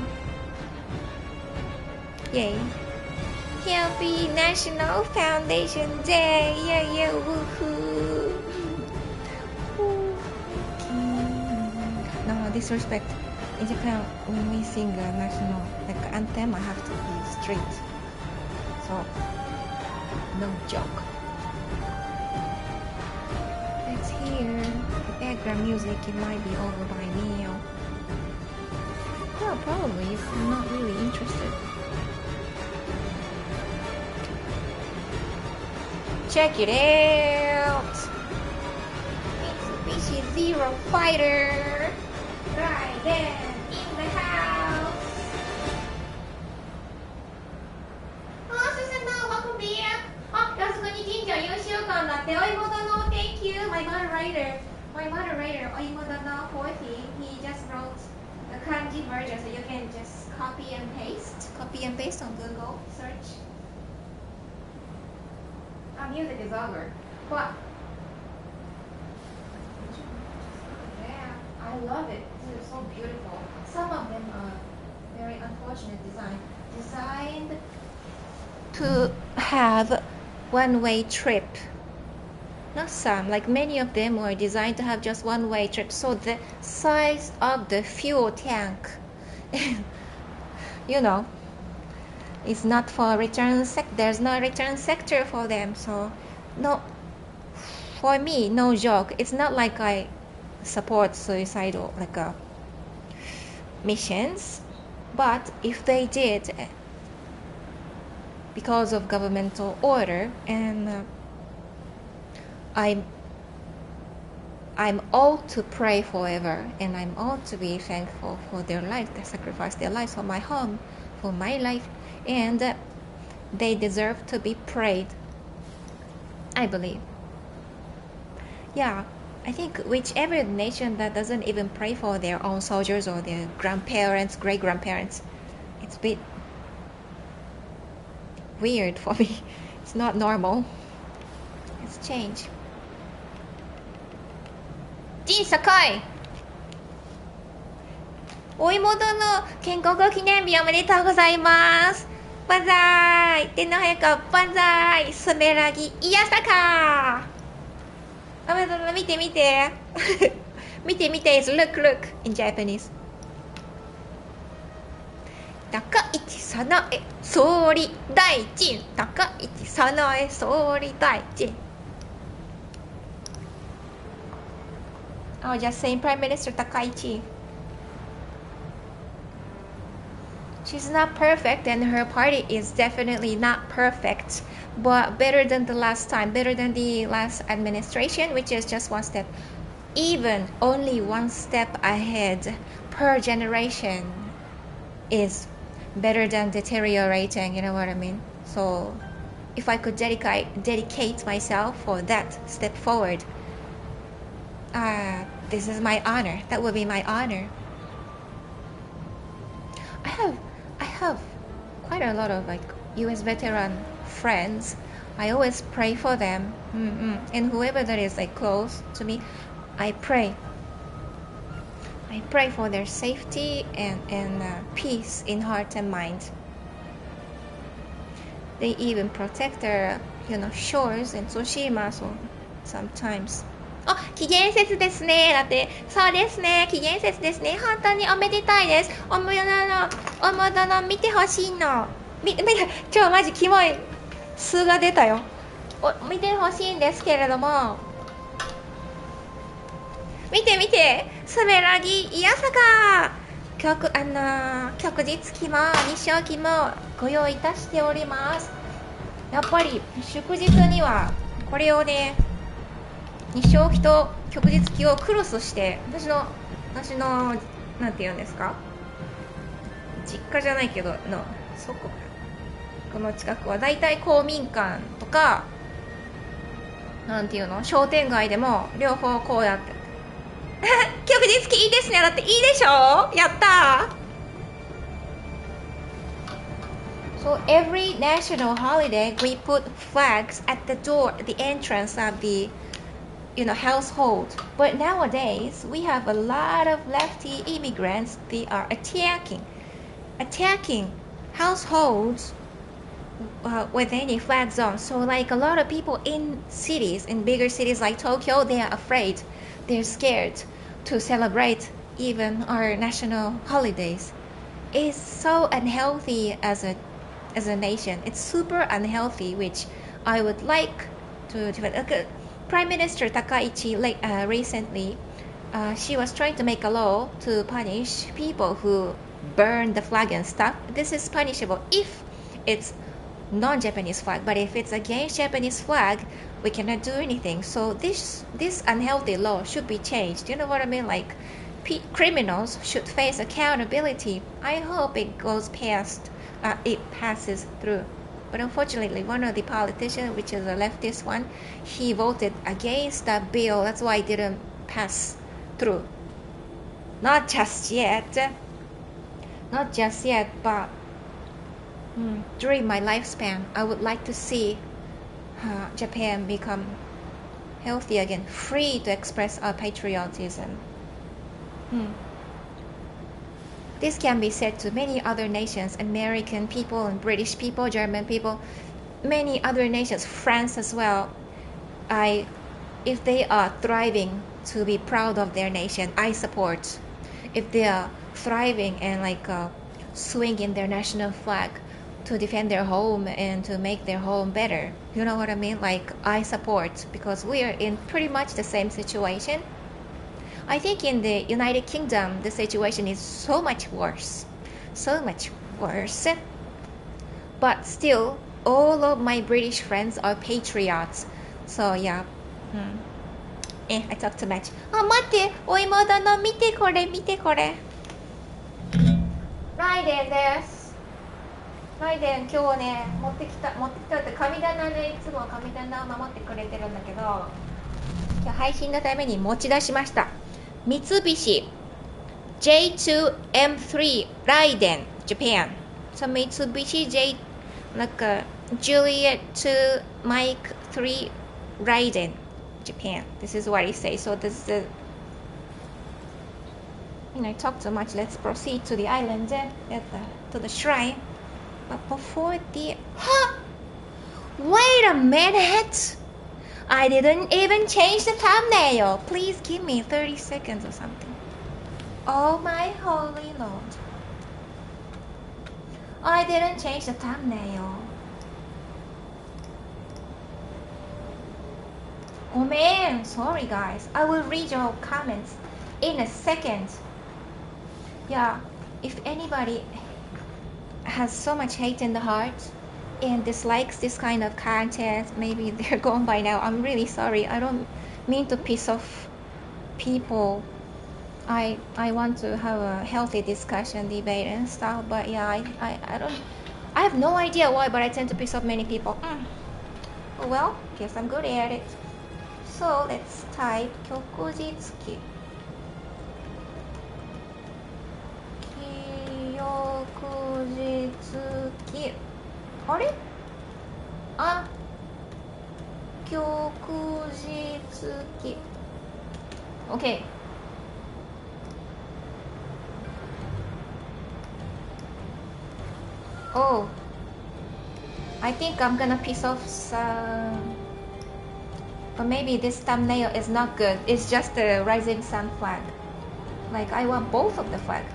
Happy National Foundation Day. Yeah, woohoo. No disrespect. In Japan, when we sing a national anthem, I have to be straight. So, no joke. Let's hear the background music. It might be over by me. Well, probably if you're not really interested. Check it out. Mitsubishi Zero Fighter. Right then, in the house. Oh, Susanna, welcome back. Oh, 安国神社優秀館だって。お芋殿 thank you. My moderator,お芋殿for he just wrote the kanji version, so you can just copy and paste on Google search. Music is over, but yeah, I love it. It's so beautiful. Some of them are very unfortunate designed to have one-way trip. Not some, like many of them were designed to have just one-way trip. So the size of the fuel tank, you know, it's not for there's no return sector for them. So no, for me, no joke, it's not like I support suicidal missions, but if they did because of governmental order, and I'm all to pray forever, and I'm all to be thankful for their life. They sacrificed their lives for my home, for my life, and they deserve to be prayed, I believe. Yeah, I think whichever nation that doesn't even pray for their own soldiers or their grandparents, great-grandparents, it's a bit weird for me. It's not normal. It's change. ジンサカイお芋殿建国記念日おめでとうございます。バンザーイ天皇陛下バンザーイすめらぎいやさかおめでとう見て見て見て見て is look in Japanese 高市早苗総理大臣高市早苗総理大臣Oh, just saying Prime Minister Takaichi. She's not perfect and her party is definitely not perfect, but better than the last time, better than the last administration, which is just one step, even only one step ahead per generation is better than deteriorating, you know what I mean? So if I could dedicate myself for that step forward, this is my honor. That would be my honor. I have quite a lot of US veteran friends. I always pray for them, and whoever that is close to me, I pray for their safety and peace in heart and mind. They even protect their shores in Tsushima, so sometimes. 紀元節ですね。だってそうですね。紀元節ですね。本当におめでたいです。おもどの見てほしいの。マジキモい数が出たよ。見てほしいんですけれども。見てすめらぎいやさか旭日旗も日照旗もご用意いたしております。やっぱり祝日にはこれをね。日照旗と旭日旗をクロスして私のなんて言うんですか実家じゃないけどこの近くはだいたい公民館とかなんていうの商店街でも両方こうやって旭日旗いいですねだっていいでしょやったー So every national holiday we put flags at the door the entrance of the household. But nowadays, we have a lot of lefty immigrants. They are attacking households with any flag zone. So a lot of people in bigger cities like Tokyo, they are afraid. They're scared to celebrate even our national holidays. It's so unhealthy as a nation. It's super unhealthy, which I would like to develop. Prime Minister Takaichi recently, she was trying to make a law to punish people who burn the flag and stuff. This is punishable if it's non-Japanese flag. But if it's against Japanese flag, we cannot do anything. So this unhealthy law should be changed. You know what I mean? Like criminals should face accountability. I hope it goes past. It passes through. But unfortunately, one of the politicians, which is a leftist one, he voted against that bill. That's why it didn't pass through. Not just yet. Not just yet, but during my lifespan, I would like to see Japan become healthy again, free to express our patriotism. This can be said to many other nations, American people and British people, German people, many other nations, France as well. If they are thriving to be proud of their nation, I support. If they are thriving and swinging their national flag to defend their home and to make their home better, you know what I mean? I support, because we are in pretty much the same situation. I think in the United Kingdom, the situation is so much worse. But still, all of my British friends are patriots. So yeah. I talk too much. 待って、お芋殿、見てこれ。ライデンです。ライデン、今日ね、持ってきたって神棚でいつも神棚を守ってくれてるんだけど、今日配信のために持ち出しました。三菱 J2M3 ライデン Japan. So Mitsubishi J Juliet 2 Mike 3 Raiden Japan. This is what it says. So this is the I talk too much. Let's proceed to the island to the shrine. But before wait a minute! I didn't even change the thumbnail. Please give me 30 seconds or something. Oh my holy Lord. I didn't change the thumbnail. Oh man, sorry guys. I will read your comments in a second. Yeah, if anybody has so much hate in the heart and dislikes this kind of content, maybe they're gone by now. I'm really sorry. I don't mean to piss off people. I want to have a healthy discussion, debate and stuff, but yeah, I have no idea why, but I tend to piss off many people. Oh well, guess I'm good at it. So let's type 旭日旗 旭日旗 あれあ旭日旗 OK. Oh, I think I'm gonna piss off some, but maybe this thumbnail is not good. It's just the rising sun flag. I want both of the flag.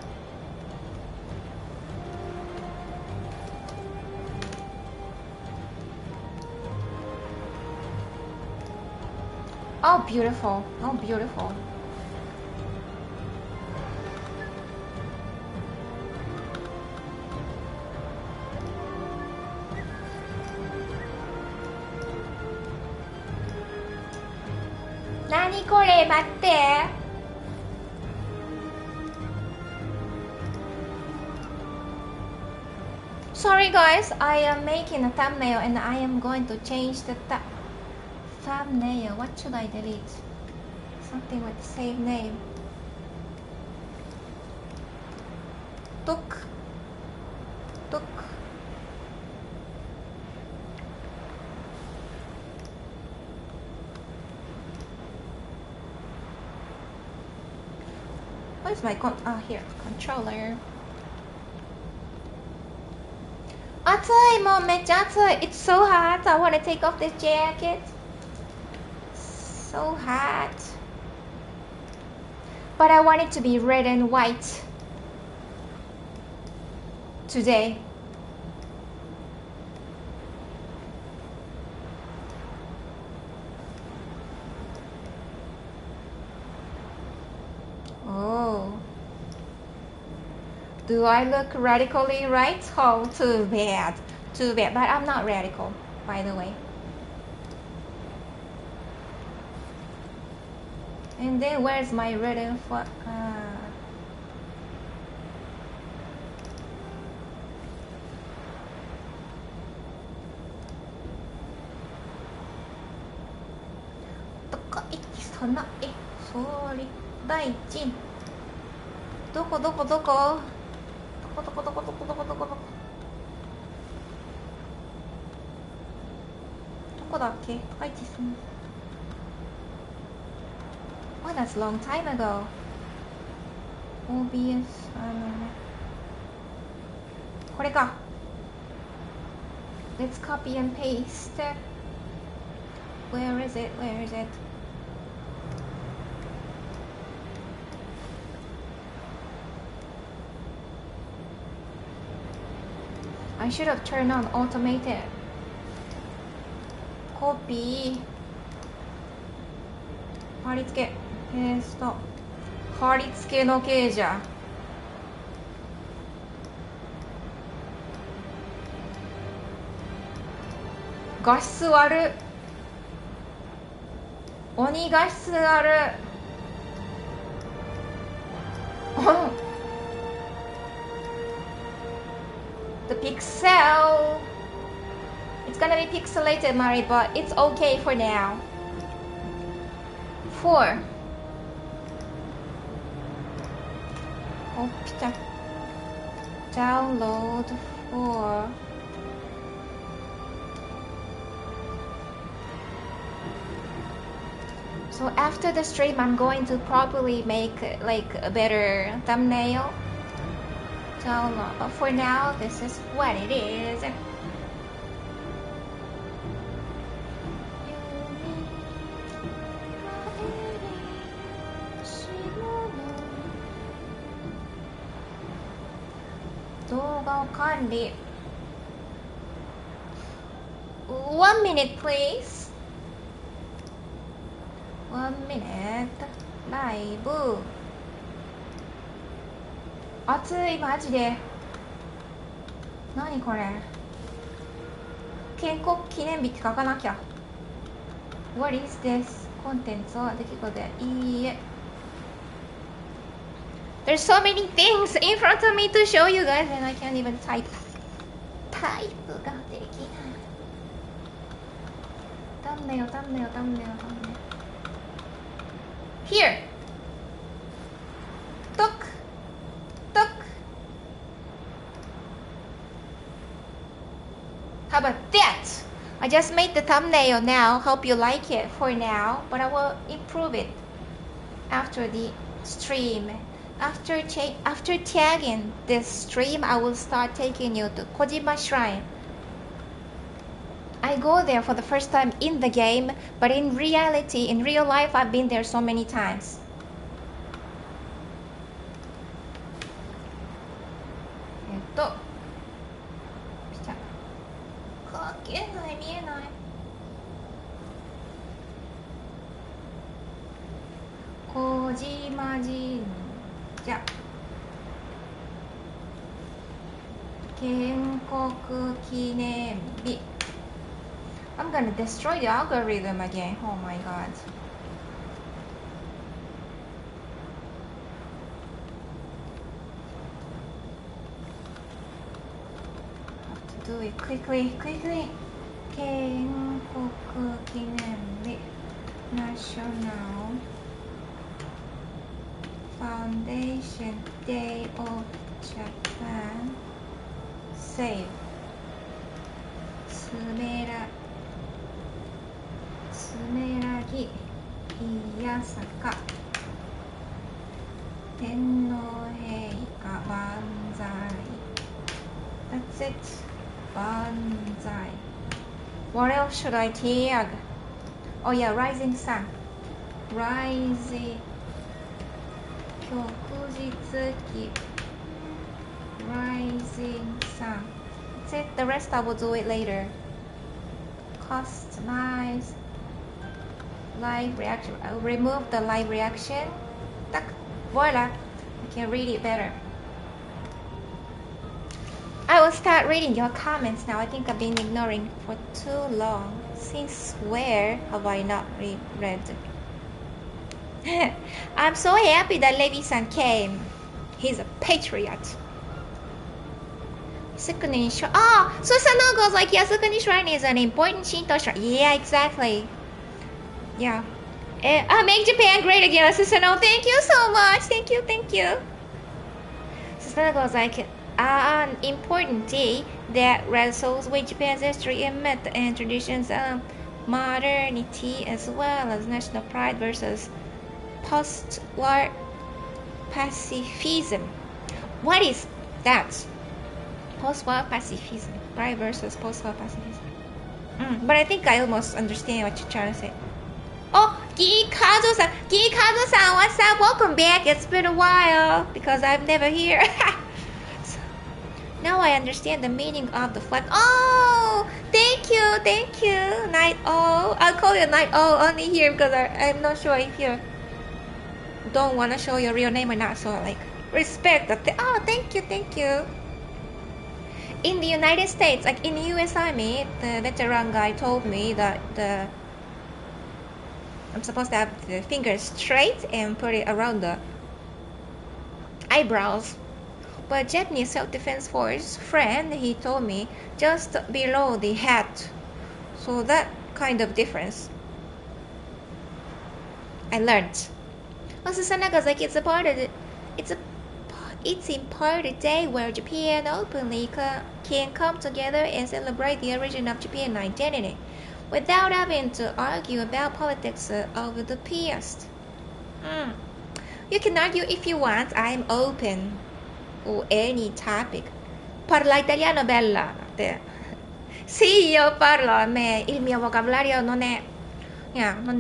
Oh, beautiful. Oh, beautiful. Nani kore? Matte. Sorry guys, I am making a thumbnail and I am going to change the thumbnail. What should I delete? Something with the same name. Tuk. Where's my here, controller. 暑い、もうめっちゃ暑い。It's so hot. I want to take off this jacket. So hot. But I want it to be red and white today. Oh. Do I look radically right? Oh, too bad. too bad, but I'm not radical, by the way. And then where's my written for? Sorry, 第一どこどこどこどこどこどこどこどこどこどこどこだっけ第一すん Oh, that's a long time ago. OBS これか Let's copy and paste. Where is it? Where is it? I should have turned on automated. Copy. 貼り付け。ペースト。貼り付けの系じゃ。画質悪。鬼画質ある。The pixel. It's gonna be pixelated, Mari, but it's okay for now. 4. Oh, download 4. So after the stream, I'm going to probably make like a better thumbnail. Download. But for now, this is what it is. Candy. 1 minute, please. 1 minute. ライブ。暑いマジで。何これ。建国記念日って書かなきゃ。What is this? コンテンツは出来事で。いいえ。There's so many things in front of me to show you guys and I can't even type. タイプができない。ダメよダメよダメよダメ。Here. Tok. Tok. How about that? I just made the thumbnail now. Hope you like it for now, but I will improve it after the stream. After tagging this stream, I will start taking you to Kojima Shrine. I go there for the first time in the game, but in reality, in real life, I've been there so many times. Kojima Jinja. 建国記念日 I'm gonna destroy the algorithm again. Oh my god. Have to do it quickly. 建国記念日 National Foundation Day of Japan. Save. すめらぎいやさか天皇陛下万歳 That's it. 万歳 What else should I tag? Oh yeah, rising sun. Rising 旭日旗 Rising sun. That's it. The rest I will do it later. Customize live reaction. I'll remove the live reaction. Tac. Voila. I can read it better. I will start reading your comments now. I think I've been ignoring for too long. Since where have I not read? I'm so happy that Levi-san came. He's a patriot. Yasukuni Shrine. Oh, Susano goes like Yasukuni Shrine is an important Shinto shrine. Yeah, exactly. Yeah. Make Japan great again, Susano. Thank you so much. Thank you. Susano goes like an important day that wrestles with Japan's history and myth and traditions of modernity as well as national pride versus post-war pacifism. What is that? Post-war pacifism. Pride versus post-war pacifism. But I think I almost understand what you're trying to say. Oh, Gikazu-san, what's up? Welcome back. It's been a while because I'm never here. Now I understand the meaning of the flag. Oh, thank you, Night O. I'll call you Night O only here because I'm not sure if you don't want to show your real name or not. So like respect that. Oh, thank you. In the United States, like in the U.S. Army, the veteran guy told me that I'm supposed to have the fingers straight and put it around the eyebrows. But Japanese self-defense force friend, he told me just below the hat. So that kind of difference I learned. Also, Sanaga's like it's important day where Japan openly can come together and celebrate the origin of Japan identity without having to argue about politics over the past. You can argue if you want. I'm open. O any topic. Parla italiano, bella. Sì, io parlo, a me il mio vocabolario non è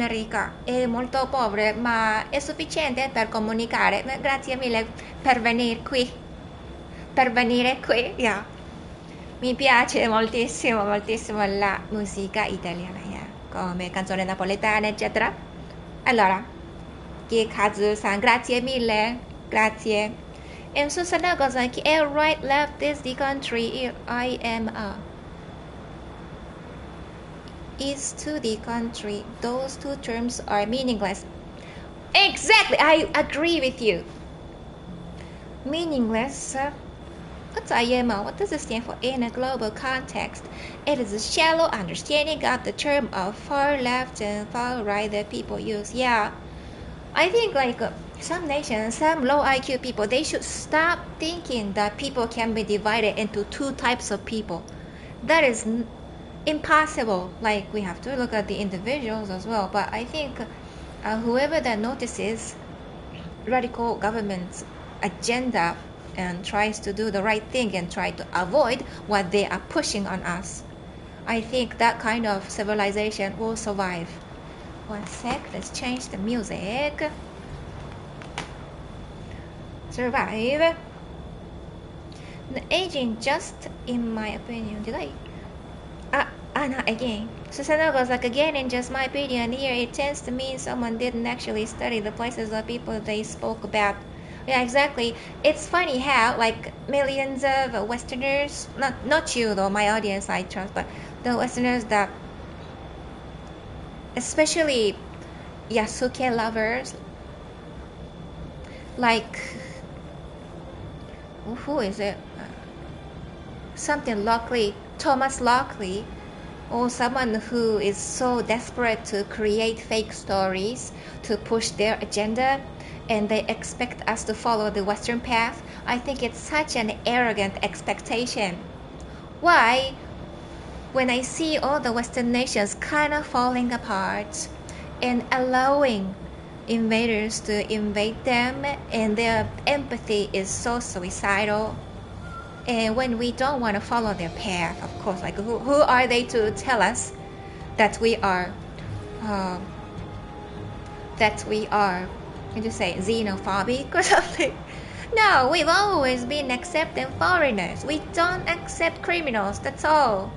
ricca, è molto povero, ma è sufficiente per comunicare. Grazie mille per venire qui. Yeah. Mi piace moltissimo la musica italiana, come canzone napoletana, eccetera. Allora, Gikazu-san, grazie mille, grazie. And Susana goes like, right, left is the country, I am is to the country. Those two terms are meaningless. Exactly, I agree with you. Meaningless. What's IMO? What does it stand for in a global context? It is a shallow understanding of the term of far left and far right that people use. Yeah, I think like some nations, some low IQ people, they should stop thinking that people can be divided into two types of people. That is impossible. Like we have to look at the individuals as well. But I think whoever that notices radical government's agenda and tries to do the right thing and try to avoid what they are pushing on us, I think that kind of civilization will survive. One sec, let's change the music. Survive. The aging, just in my opinion, did I? No, again. Susano goes like, again, in just my opinion, here it tends to mean someone didn't actually study the places of people they spoke about. Yeah, exactly. It's funny how, like, millions of Westerners, not you though, my audience I trust, but the Westerners that, especially Yasuke lovers, like, who is it? Something Lockley, Thomas Lockley, or someone who is so desperate to create fake stories to push their agenda, and they expect us to follow the Western path. I think it's such an arrogant expectation. Why, when I see all the Western nations kind of falling apart and allowing invaders to invade them, and their empathy is so suicidal, and when we don't want to follow their path, of course, like who are they to tell us that we are you just say xenophobic or something? No, we've always been accepting foreigners. We don't accept criminals, that's all.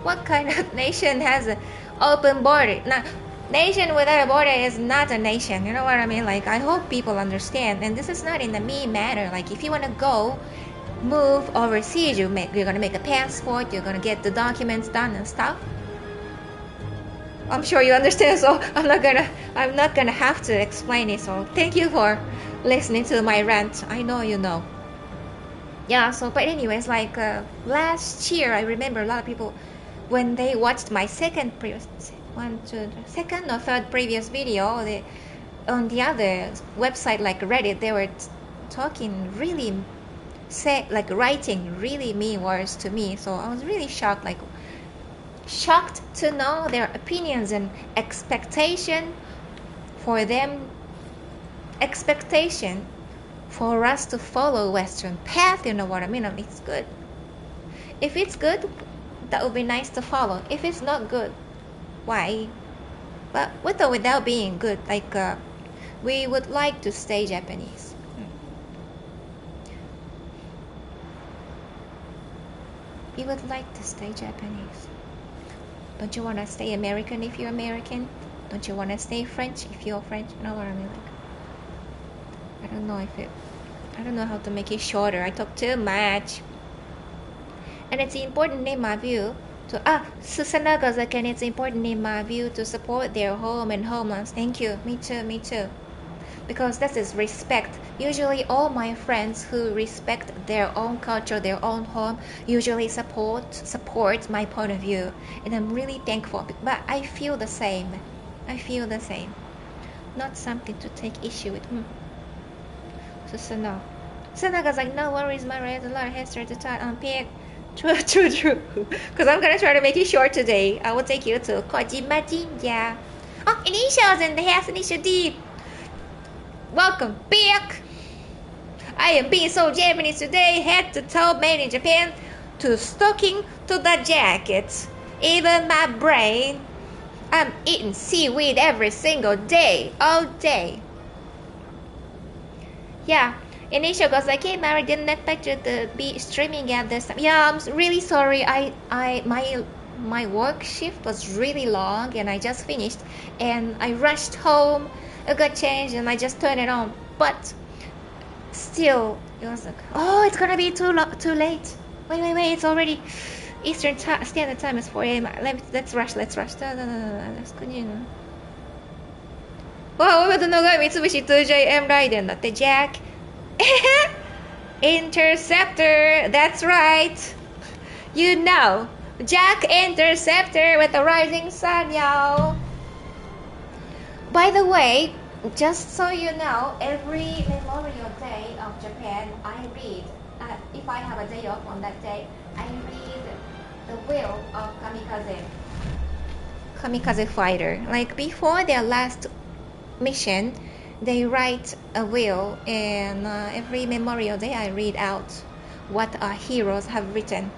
What kind of nation has an open border? Now, nation without a border is not a nation, you know what I mean? Like, I hope people understand, and this is not in a mean manner. Like, if you want to go move overseas, you're gonna make a passport, you're gonna get the documents done and stuff. I'm sure you understand, so I'm not gonna have to explain it. So thank you for listening to my rant. I know you know. Yeah. So, but anyways, like last year, I remember a lot of people when they watched my second or third previous video, on the other website like Reddit, they were talking really, writing really mean words to me. So I was really shocked to know their opinions and expectation for us to follow Western path. You know what I mean? It's good. If it's good, that would be nice to follow. If it's not good, why? But with or without being good, we would like to stay Japanese. We would like to stay Japanese. Don't you want to stay American if you're American? Don't you want to stay French if you're French? You know what I mean? I don't know how to make it shorter. I talk too much. And it's important in my view Susanagas again, it's important in my view to support their home and homelands. Thank you. Me too. Because that is respect. Usually all my friends who respect their own culture, their own home, usually support my point of view. And I'm really thankful. But I feel the same. Not something to take issue with. Susanagas like, no worries, my there's a lot of history to unpack. True. Because I'm going to try to make it short today. I will take you to Kojima Jinja. Oh, initials in the house, initial D. Welcome back. I am being so Japanese today. Head to toe, made in Japan. To stocking to the jacket. Even my brain. I'm eating seaweed every single day. All day. Yeah. Initial goes like, hey Mary, didn't expect you to be streaming at this time. Yeah, I'm really sorry. My work shift was really long and I just finished and I rushed home. I got changed and I just turned it on. But still, it was like, oh, it's gonna be too late. Wait, it's already Eastern Standard Time is 4 a.m. Let's rush. Let's continue. わあ、俺と長い三菱 2JM ライデンだって、Jack. Interceptor, that's right. You know, Jack Interceptor with the rising sun, y'all. By the way, just so you know, every Memorial Day of Japan, I read, if I have a day off on that day, I read the will of Kamikaze fighter. Like before their last mission, they write a will, and every Memorial Day I read out what our heroes have written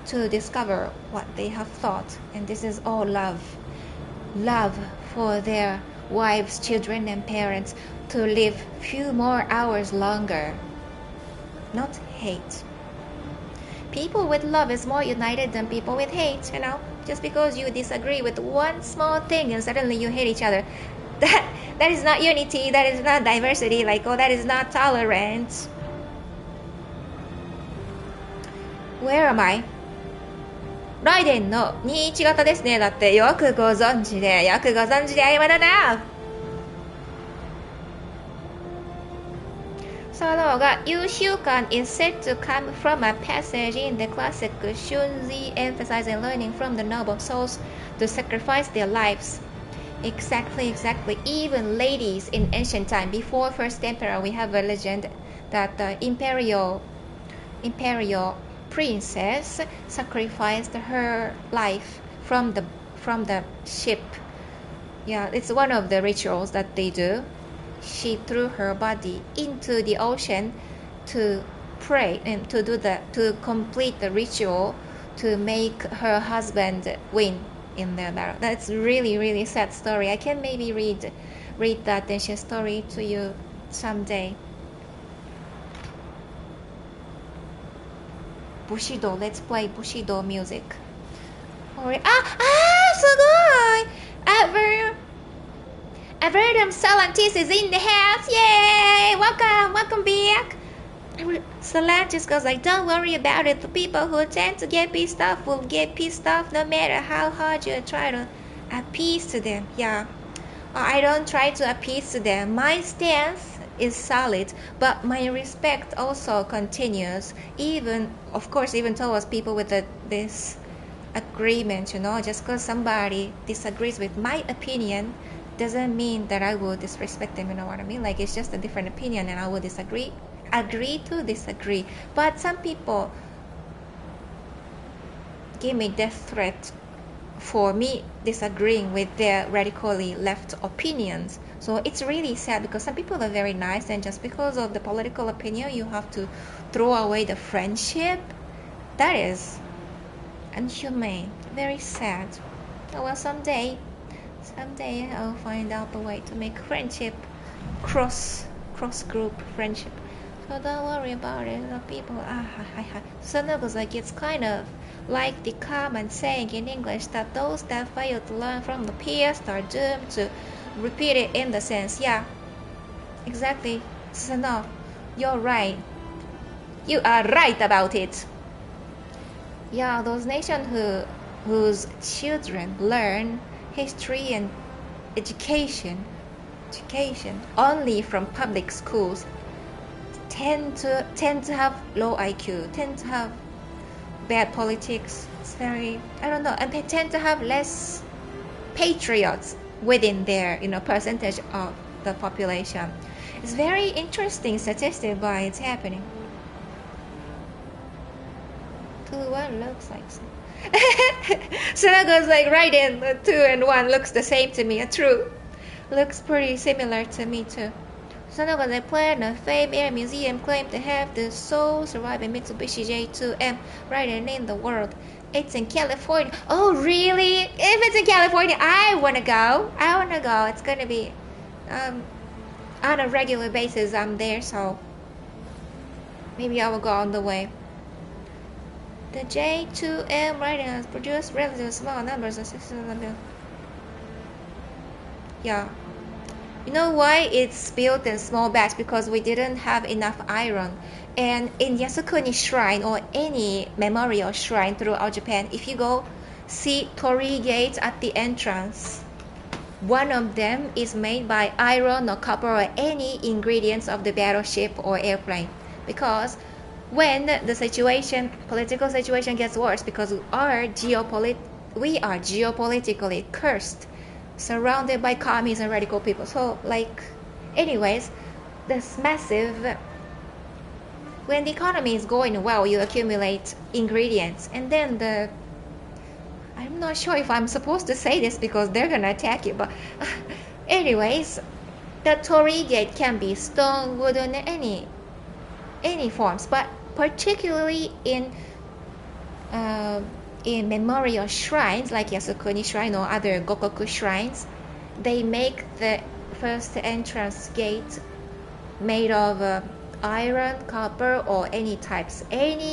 to discover what they have thought. And this is all love for their wives, children, and parents to live few more hours longer, not hate. People with love is more united than people with hate, you know. Just because you disagree with one small thing and suddenly you hate each other, that is not unity, that is not diversity, that is not tolerance. Where am I? ライデンの21型ですね。だってよくご存知であまだな。そのが優秀感 is said to come from a passage in the classic Shunzi emphasizing learning from the noble souls to sacrifice their lives. Exactly. Even ladies in ancient time, before First Emperor, we have a legend that the imperial princess sacrificed her life from the ship. Yeah, it's one of the rituals that they do. She threw her body into the ocean to pray and to complete the ritual to make her husband win in the battle. That's really sad story. I can maybe read that ancient story to you someday. Bushido, let's play Bushido music. Alright. すごい! Averdum Salantis is in the house. Yay! Welcome back. Solange just goes like, don't worry about it. The people who tend to get pissed off will get pissed off no matter how hard you try to appease to them. Yeah, I don't try to appease to them. My stance is solid, but my respect also continues, even, of course, even towards people with this agreement, you know. Just because somebody disagrees with my opinion doesn't mean that I will disrespect them, you know what I mean? Like, it's just a different opinion and I will agree to disagree. But some people give me death threat for me disagreeing with their radically left opinions. So it's really sad because some people are very nice, and just because of the political opinion you have to throw away the friendship. That is inhumane, very sad. Oh, well, someday I'll find out the way to make friendship cross group friendship. So don't worry about it, the people. So that was like, it's kind of like the common saying in English that those that fail to learn from the past are doomed to repeat it in the sense. Yeah, exactly. It's enough. You're right. You are right about it. Yeah, those nations whose children learn history and education only from public schools tend to have low IQ, tend to have bad politics. It's very, I don't know, and they tend to have less patriots within their, you know, percentage of the population. It's very interesting statistic why it's happening. 2-1 looks like so. So that goes like right in. 2 and 1 looks the same to me. True, looks pretty similar to me too. So now they plan a famed air museum claimed to have the sole surviving Mitsubishi J2M riding in the world. It's in California. Oh really? If it's in California, I wanna go. It's gonna be on a regular basis. I'm there, so maybe I will go on the way. The J2M riding has produced relatively small numbers of 600. Yeah. You know why it's built in small batch? Because we didn't have enough iron. And in Yasukuni Shrine or any memorial shrine throughout Japan, if you go see torii gates at the entrance, one of them is made by iron or copper or any ingredients of the battleship or airplane. Because when the political situation gets worse, because we are geopolitically cursed, surrounded by commies and radical people. So like, anyways, this massive, when the economy is going well, you accumulate ingredients, and then I'm not sure if I'm supposed to say this because they're gonna attack you, but anyways, the torii gate can be stone, wooden, any forms, but particularly in memorial shrines like Yasukuni Shrine or other Gokoku shrines, they make the first entrance gate made of iron, copper, or any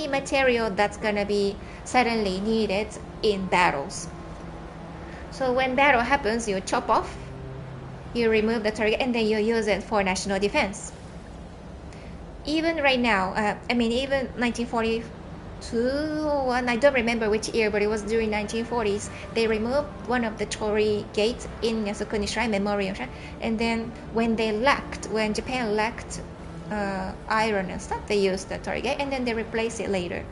material that's gonna be suddenly needed in battles. So when battle happens, you chop off, you remove the target, and then you use it for national defense. Even right now, even 1942, and I don't remember which year, but it was during 1940s, they removed one of the torii gates in Yasukuni Shrine, Memorial Shrine, and then when Japan lacked iron and stuff, they used the torii gate, and then they replaced it later.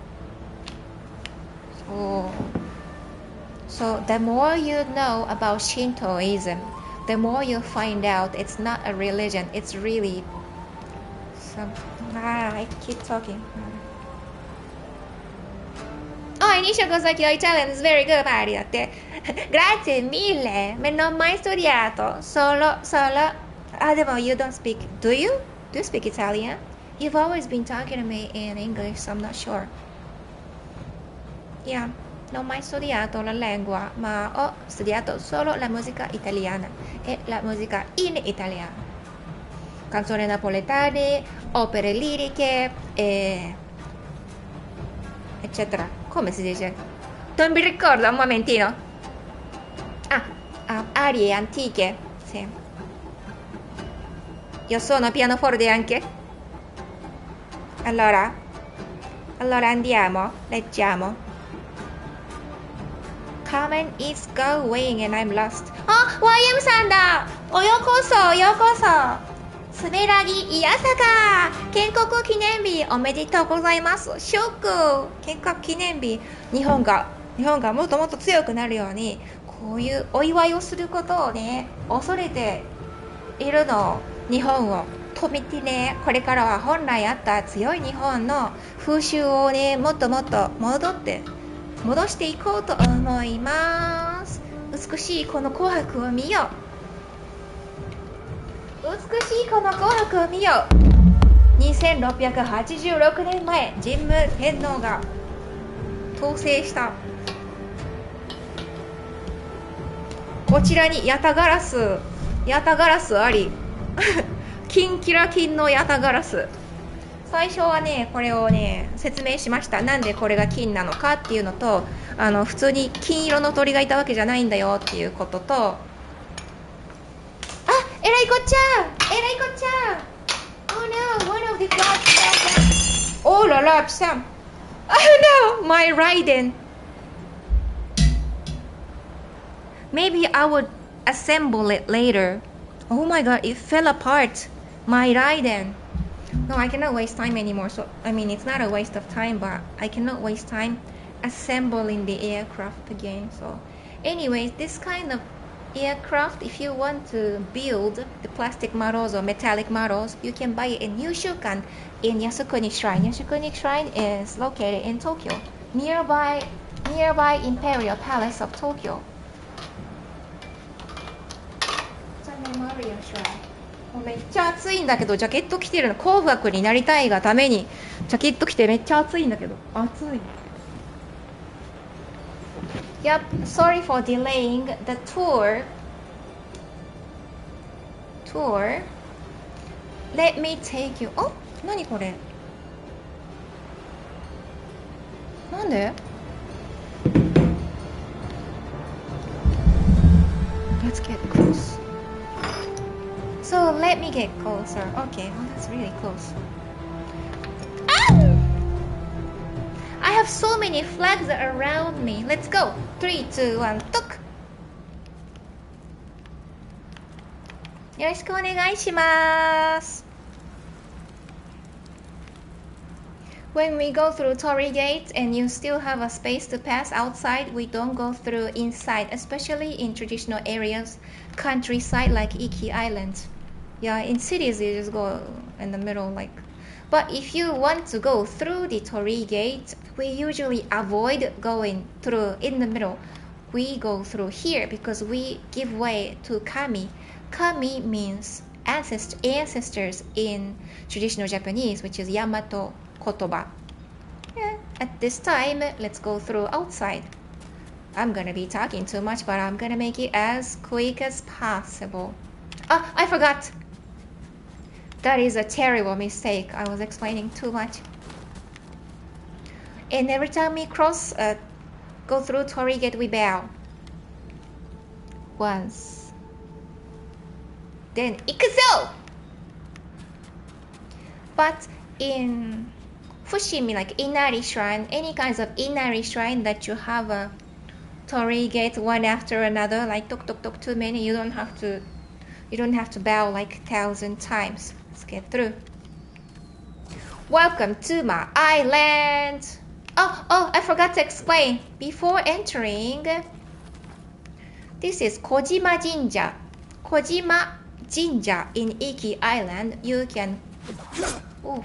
So the more you know about Shintoism, the more you find out it's not a religion, it's really I keep talking. Oh, Anisha goes like, your Italian is very good, Mario. Grazie mille. Ma non ho mai studiato. Solo. You don't speak. Do you? Do you speak Italian? You've always been talking to me in English, so I'm not sure. Yeah. Non ho mai studiato la lingua, ma ho studiato solo la musica italiana e la musica in italiano. Canzoni napoletane, opere liriche, eccetera. Come si dice? Non mi ricordo, un momentino. Arie antiche. Sì. Io sono pianoforte anche. Allora, Allora andiamo, leggiamo. Carmen is going and I'm lost. あ、YM さんだ。おようこそ、ようこそ。すめらぎいやさか。建国記念日おめでとうございます。ショック。建国記念日、日本がもっともっと強くなるように、こういうお祝いをすることをね、恐れているの。日本を止めてね、これからは本来あった強い日本の風習をね、もっともっと戻していこうと思います。美しいこの紅白を見よう。美しいこの紅白を見よう。2686年前、神武天皇が統制した。こちらにヤタガラスあり金キラ金のヤタガラス。最初はね、これをね説明しました。なんでこれが金なのかっていうのと、普通に金色の鳥がいたわけじゃないんだよっていうことと、あ、えらいこっちゃ Oh no, one of the gods. Oh la la, Sam. Oh no, my Raiden. Maybe I would assemble it later. Oh my god, it fell apart. My Raiden. No, I cannot waste time anymore. So, I mean, it's not a waste of time, but I cannot waste time assembling the aircraft again. So, anyways, this kind of aircraft, if you want to build the plastic models or metallic models, you can buy it in Yushukan in Yasukuni Shrine. Yasukuni Shrine is located in Tokyo, nearby Imperial Palace of Tokyo. It's a memorial shrine. めっちゃ暑いんだけど、ジャケット着てるの。紅白になりたいがためにジャケット着てめっちゃ暑いんだけど、暑い。Yep, sorry for delaying the tour. Let me take you. あ、何これ。なんで？ Let's get close.So let me get closer. Okay, well, that's really close. Ah! I have so many flags around me. Let's go. 3, 2, 1, トク。よろしくお願いします。When we go through Torii Gate and you still have a space to pass outside, we don't go through inside, especially in traditional areas, countryside like Iki Island. Yeah, in cities you just go in the middle like. But if you want to go through the Torii Gate, we usually avoid going through in the middle. We go through here because we give way to Kami. Kami means ancestors in traditional Japanese, which is Yamato Kotoba. Yeah, at this time, let's go through outside. I'm gonna be talking too much, but I'm gonna make it as quick as possible. Ah, I forgot! That is a terrible mistake. I was explaining too much. And every time we go through Torii Gate, we bow. Once. Then, ikuzo! But in Fushimi, like Inari Shrine, any kinds of Inari Shrine that you have a Torii Gate one after another, like tok too many, you don't have to bow like 1,000 times. Let's get through. Welcome to my island. Oh, I forgot to explain. Before entering, this is Kojima Jinja. Kojima Jinja in Iki Island. You can... Oh,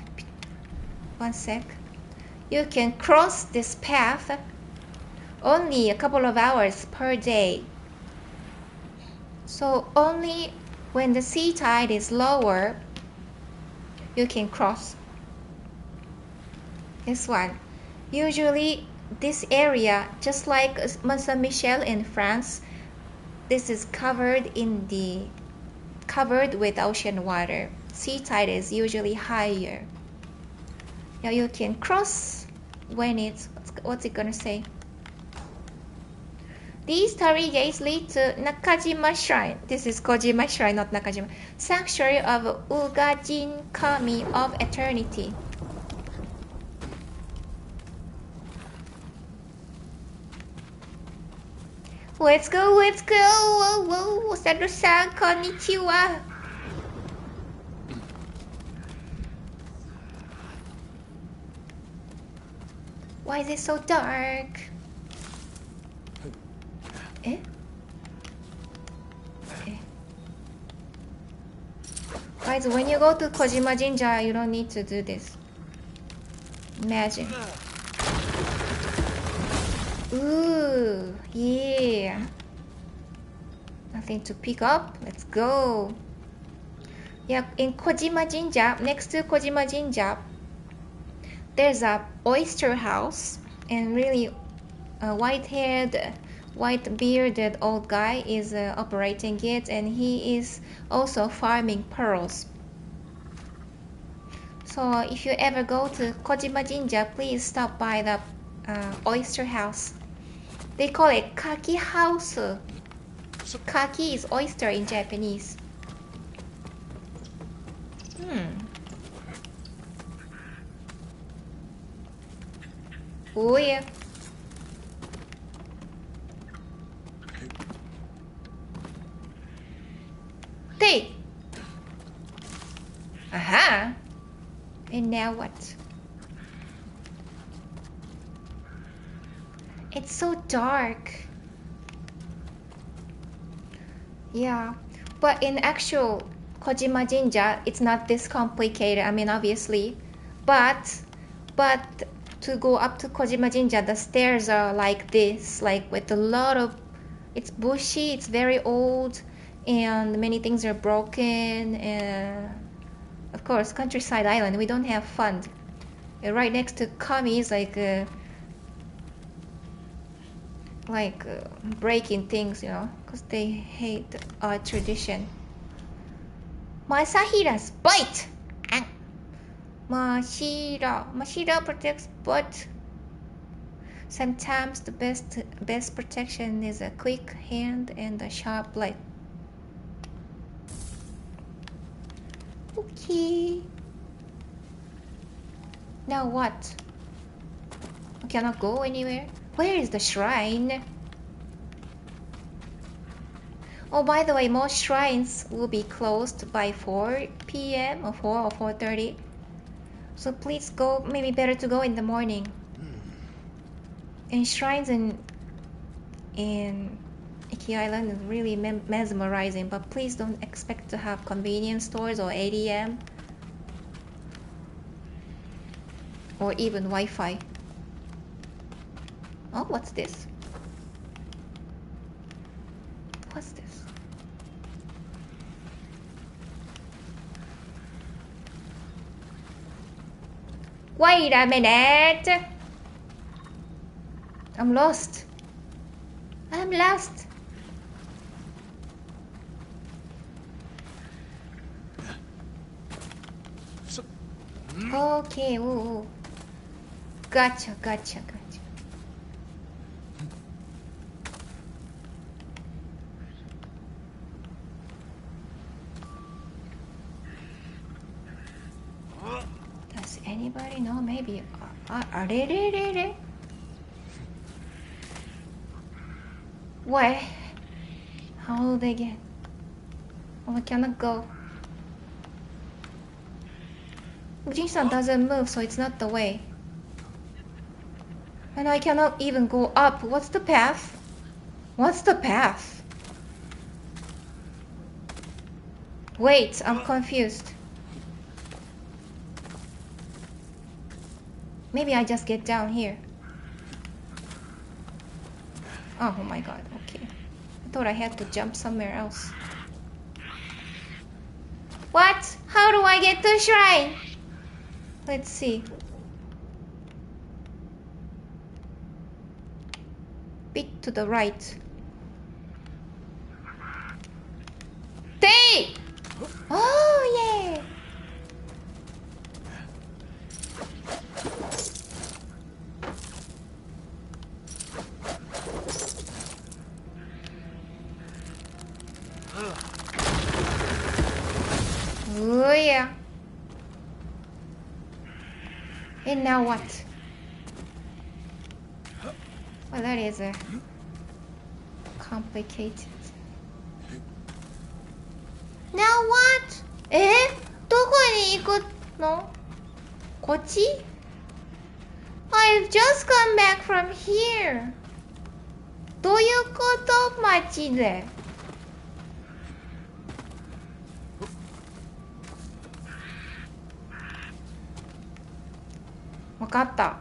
one sec. You can cross this path only a couple of hours per day. So only when the sea tide is lower, you can cross. This one. Usually this area, just like Mont Saint-Michel in France, this is covered with ocean water. Sea tide is usually higher. Now you can cross when it's, what's it gonna say? These Torii gates lead to Nakajima Shrine. This is Kojima Shrine, not Nakajima. Sanctuary of Ugajin Kami of Eternity. Let's go, let's go! Whoa, whoa, Sato-san, konnichiwa! Why is it so dark? Eh? Guys, when you go to Kojima Jinja, you don't need to do this. Imagine. Ooh, yeah. Nothing to pick up. Let's go. Yeah, in Kojima Jinja, next to Kojima Jinja, there's a oyster house, and really a white-haired, white-bearded old guy is operating it, and he is also farming pearls. So if you ever go to Kojima Jinja, please stop by the oyster house. They call it kaki house. Kaki is oyster in Japanese. Oh yeah. Hey. Aha. And now what? It's so dark. Yeah, but in actual Kojima Jinja, it's not this complicated. I mean, obviously, but to go up to Kojima Jinja, the stairs are like this, like with a lot of. It's bushy. It's very old, and many things are broken. And of course, countryside island. We don't have fun. And right next to Kami is like breaking things, you know, because they hate our tradition. Masahira's bite! Mashira protects, but sometimes the best protection is a quick hand and a sharp blade. Okay. Now what? I cannot go anywhere. Where is the shrine? Oh, by the way, most shrines will be closed by 4 p.m. or 4 or 4:30. So please go, maybe better to go in the morning. And shrines in Iki Island is really mesmerizing, but please don't expect to have convenience stores or ATM. Or even Wi-Fi. Oh, what's this? What's this? Wait a minute! I'm lost. I'm lost. Okay, ooh. Gotcha. Does anybody know? Maybe. What? How will they get? Oh, I cannot go. Ujin-san doesn't move, so it's not the way. And I cannot even go up. What's the path? What's the path? Wait, I'm confused. Maybe I just get down here. Oh my god, okay. I thought I had to jump somewhere else. What? How do I get to the shrine? Let's see. Bit to the right. Hey! Oh yeah! Oh yeah. And now what? Well, that is a complicated. Now what? どこに行くの？こっち？ I've just come back from here. どういうこと？マジで。わかった。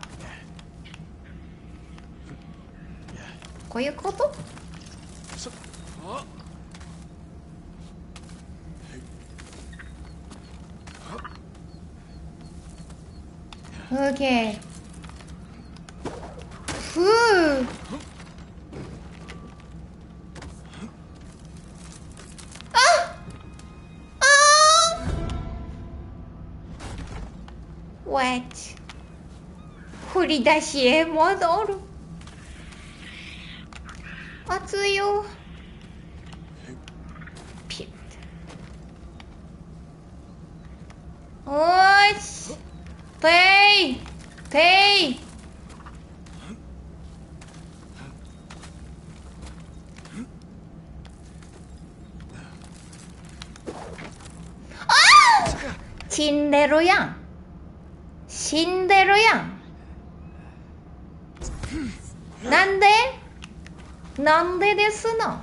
こういうこと？Okay. ふう。What? 振り出しへ戻る。熱いよ。ピッ。おーし。てい。てい。死んでるやん。死んでるやん。なんで？なんでですの？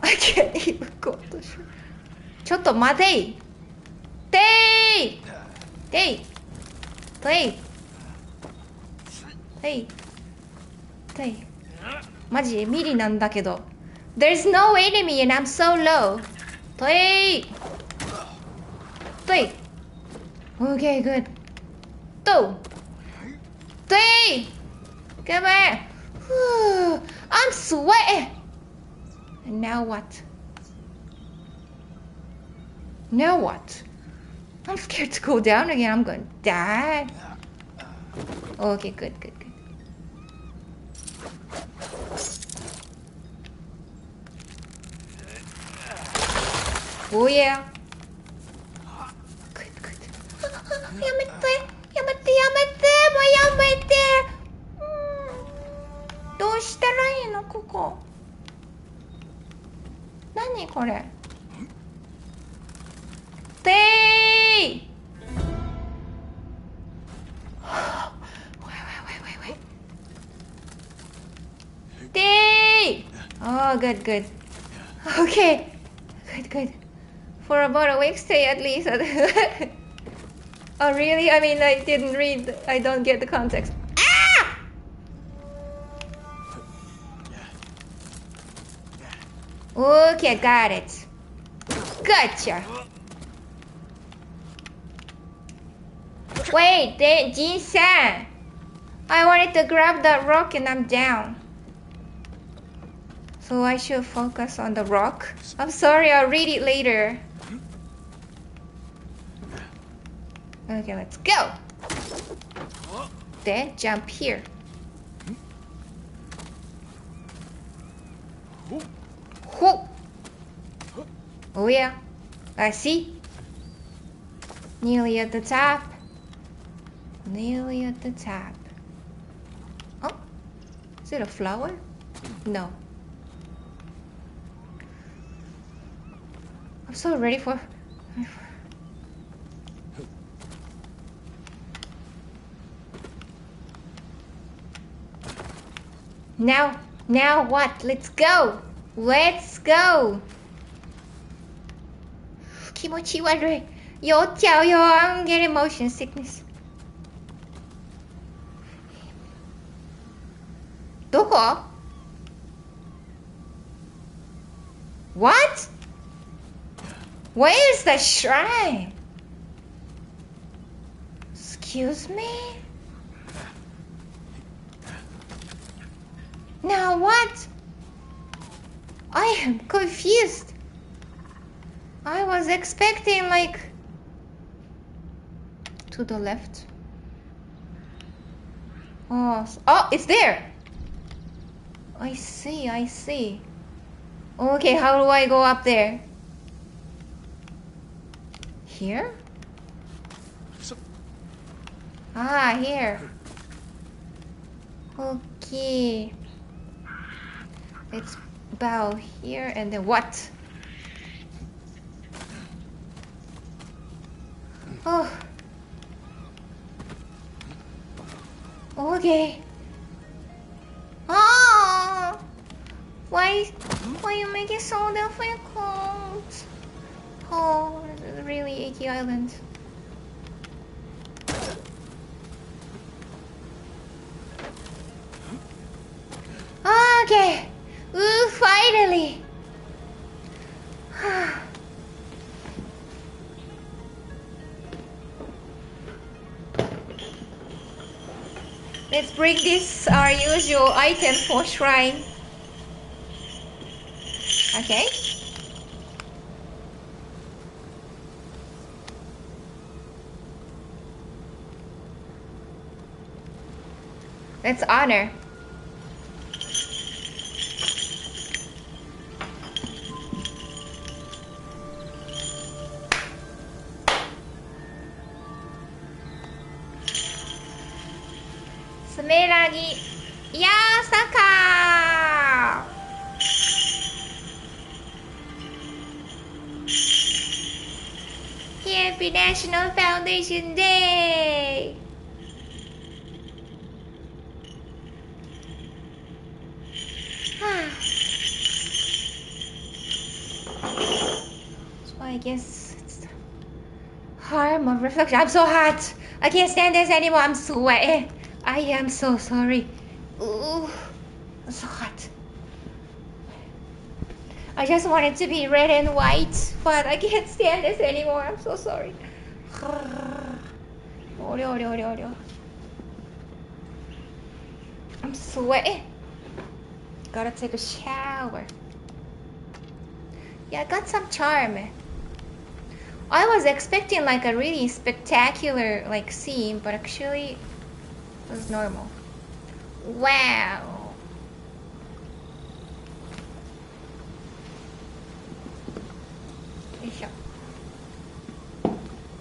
I can't even go to shoot. ちょっと待てい。てい。てい。てい。てい。てい。マジミリなんだけど。There's no enemy and I'm so low. てい。てい。Okay, good. Two. Three. Come on. I'm sweating. And now what? Now what? I'm scared to go down again. I'm gonna die. Okay, good, good, good. Oh yeah. Good, good. やめて、やめて、やめて、もうやめて。どうしたらいいのここ？何これ？てーい。てーい。Oh, good, good. Okay, good, good. For about a week stay at least. Oh, really? I mean, I didn't read. I don't get the context. Ah! Okay, got it. Gotcha. Wait, Jin-san. I wanted to grab that rock and I'm down. So I should focus on the rock? I'm sorry, I'll read it later. Okay, let's go. Then jump here. Oh yeah, I see. Nearly at the top. Nearly at the top. Oh, is it a flower? No. I'm so ready for... Now what? Let's go! Let's go! 気持ち悪い。酔っちゃうよ。I'm getting motion sickness. どこ？ What? Where is the shrine? Excuse me? Now what? I am confused. I was expecting like to the left. Oh, it's there. I see, I see. Okay, how do I go up there? Here? Ah, here. Okay. Let's bow here and then what? Oh. Okay. Oh. Why you make it so difficult? Oh, this is really achy island. Okay. Ooh, finally. Let's bring this our usual item for shrine. Okay. Let's honor.すめらぎいやさか。Happy National Foundation Day! So I guess it's the harm of reflection. I'm so hot! I can't stand this anymore. I'm sweating. I am so sorry. Ooh, it's so hot. I just want it to be red and white, but I can't stand this anymore. I'm so sorry. I'm sweating. Gotta take a shower. Yeah, I got some charm. I was expecting like a really spectacular like scene, but actually it was normal. Wow.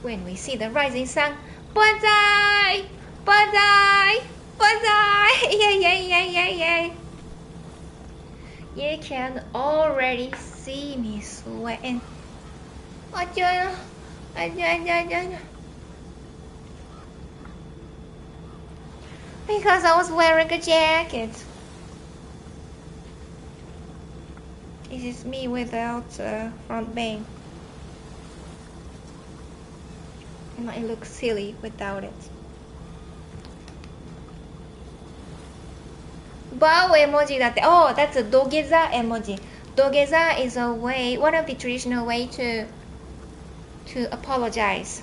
When we see the rising sun, banzai, banzai, banzai, yay. You can already see me sweating. Because I was wearing a jacket. This is me without front bang. And I look silly without it. Bow emoji だって。Oh, that's a dogeza emoji. Dogeza is a way, one of the traditional way to apologize.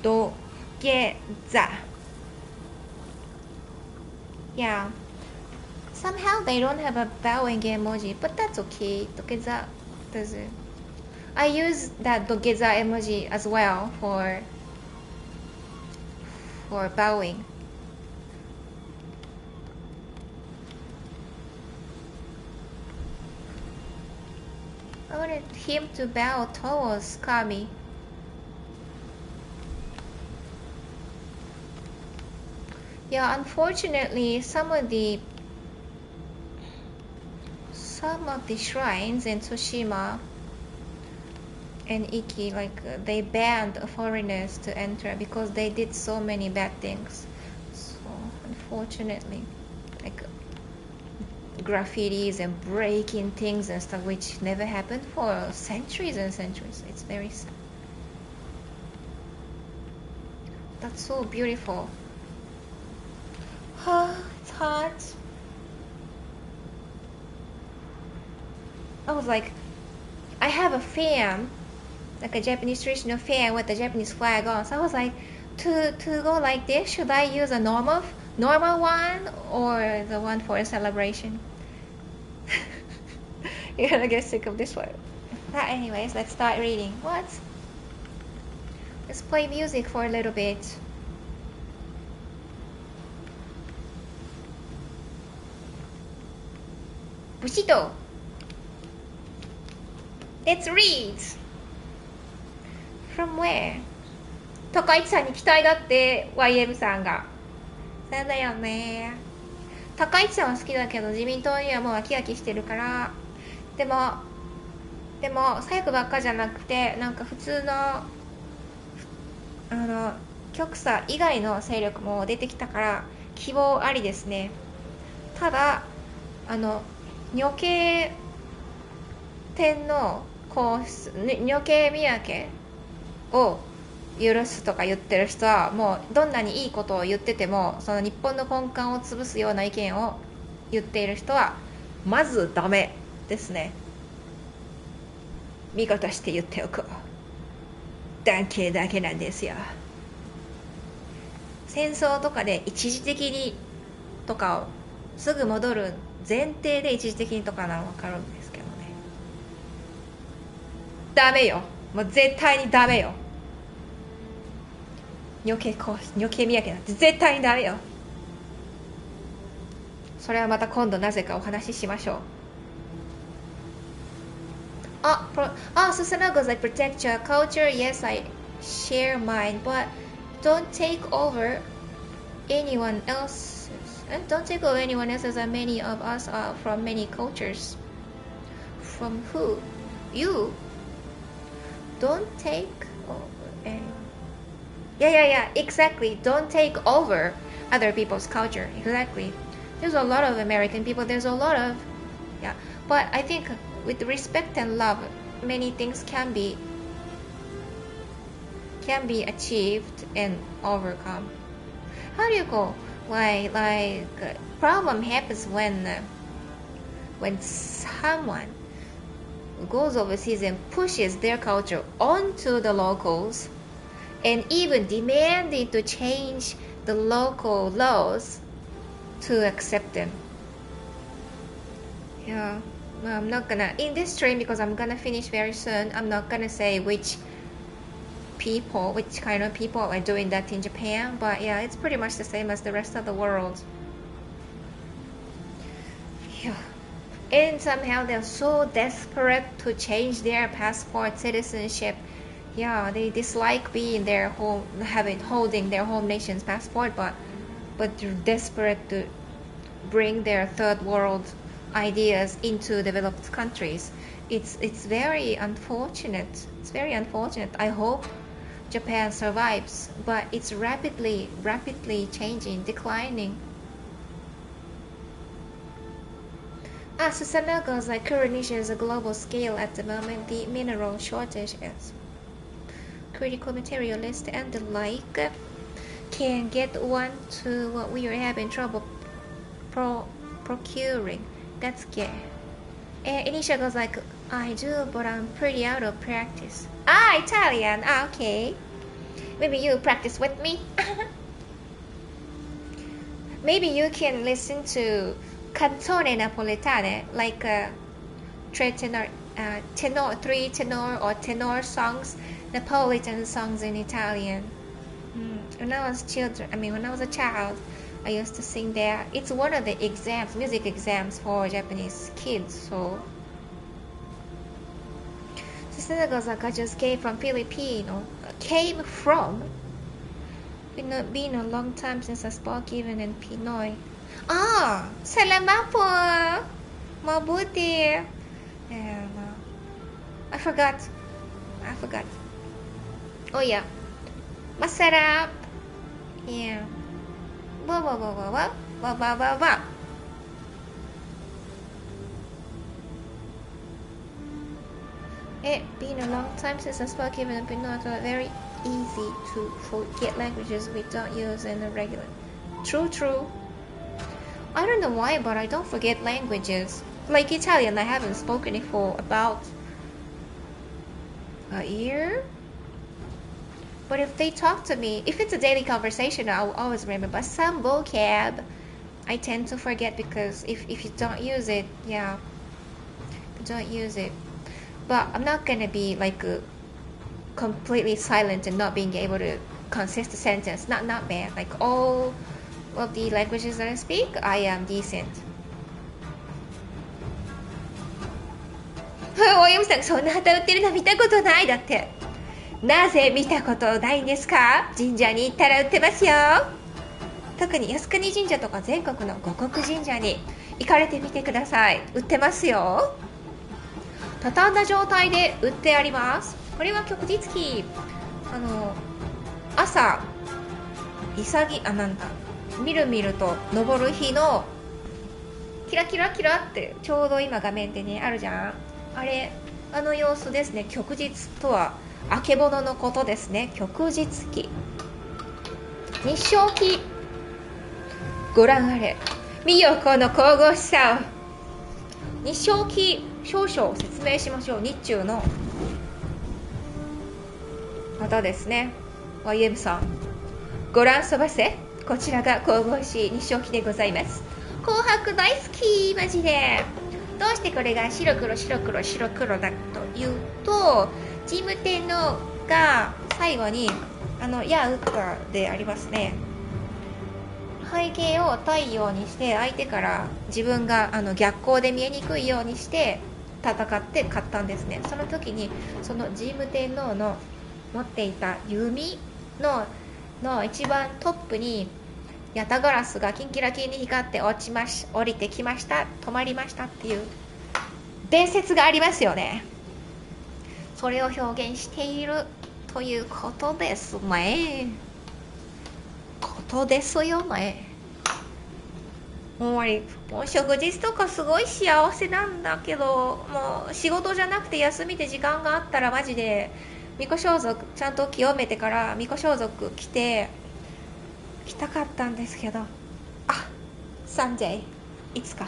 Dogeza. Yeah. Somehow they don't have a bowing emoji, but that's okay. Dogeza does it. I use that dogeza emoji as well for bowing. I wanted him to bow towards Kami. Yeah, unfortunately, some of the shrines in Tsushima and Iki, like they banned foreigners to enter because they did so many bad things. So unfortunately, like graffitis and breaking things and stuff, which never happened for centuries and centuries. It's very sad. That's so beautiful. It's hot. I was like, I have a fan, like a Japanese traditional fan with the Japanese flag on. So I was like, to go like this, should I use a normal one or the one for a celebration? You're gonna get sick of this one. But anyways, let's start reading. What? Let's play music for a little bit. Bushido. Let's read. From where? 高市さんに期待だって YM さんが。そうだよね。高市さんは好きだけど自民党にはもう飽き飽きしてるから。でも左翼ばっかじゃなくて、なんか普通の極左以外の勢力も出てきたから希望ありですね。ただ女系天皇皇室、女系宮家を許すとか言ってる人は、もうどんなにいいことを言ってても、その日本の根幹を潰すような意見を言っている人はまずダメですね。見事して言っておく。男系だけなんですよ。戦争とかで一時的にとかをすぐ戻る前提で一時的にとかなの分かるんですけどね。ダメよ、もう絶対にダメよ。女系宮家なんて絶対にダメよ。それはまた今度なぜかお話ししましょう。Susana goes like, protect your culture. Yes, I share mine, but don't take over anyone else's. Don't take over anyone else's, and many of us are from many cultures. From who? You? Don't take over anyone. Yeah, exactly. Don't take over other people's culture. Exactly. There's a lot of American people. There's a lot of, yeah. But I think with respect and love, many things can be achieved and overcome. How do you go? Like problem happens when someone goes overseas and pushes their culture onto the locals, and even demanding to change the local laws to accept them. Yeah. Well, I'm not gonna, in this stream, because I'm gonna finish very soon, I'm not gonna say which kind of people are doing that in Japan, but yeah, it's pretty much the same as the rest of the world. Yeah. And somehow they're so desperate to change their passport citizenship. Yeah, they dislike being their home, holding their home nation's passport, but they're desperate to bring their third world ideas into developed countries. It's very unfortunate. It's very unfortunate. I hope Japan survives, but it's rapidly changing, declining. Susana goes like, current issue is a global scale at the moment. The mineral shortage is critical materialist and the like can get one to what we are having trouble procuring. That's gay. Inisha goes like, I do, but I'm pretty out of practice. Italian. Okay. Maybe you practice with me. Maybe you can listen to cantone napoletane, like three tenor or tenor songs, Napolitan songs in Italian. When I was a child, I used to sing there. It's one of the exams, music exams for Japanese kids. So Susana goes like, I just came from Filipino. Came from? It's been a long time since I spoke even in Pinoy. Salamat po. Mabuti. And I forgot. Oh yeah. Masarap. Yeah. Wow. It's been a long time since I spoke even in Pinoy, so very easy to forget languages we don't use in the regular. True. I don't know why, but I don't forget languages. Like Italian, I haven't spoken it for about a year. But if they talk to me, if it's a daily conversation, I'll always remember. But some vocab, I tend to forget because if you don't use it, yeah, don't use it. But I'm not gonna be like completely silent and not being able to consist a sentence. Not bad. Like all of the languages that I speak, I am decent. おやみさん、そんな旗売ってるの見たことないだって。なぜ見たことないんですか？神社に行ったら売ってますよ。特に靖国神社とか全国の護国神社に行かれてみてください。売ってますよ。畳んだ状態で売ってあります。これは旭日旗、朝なんかみるみると昇る日のキラキラキラってちょうど今画面でねあるじゃん。あの様子ですね。旭日とはあけぼののことですね。旭日旗、日章旗、ご覧あれ、見よこの神々しさを。日章旗、少々説明しましょう。日中のまたですね。YM さん、ご覧そばせ。こちらが神々しい日章旗でございます。紅白大好き、マジで。どうしてこれが白黒だというと、神武天皇が最後にヤウッカでありますね、背景を太陽にして相手から自分が逆光で見えにくいようにして戦って勝ったんですね。その時にその神武天皇の持っていた弓の一番トップにヤタガラスがキンキラキンに光って降りてきました、止まりましたっていう伝説がありますよね。それを表現しているということですね。ですよね。もう食事とかすごい幸せなんだけど、もう仕事じゃなくて休みで時間があったらマジで巫女装束ちゃんと清めてから巫女装束着たかったんですけど、someday いつか。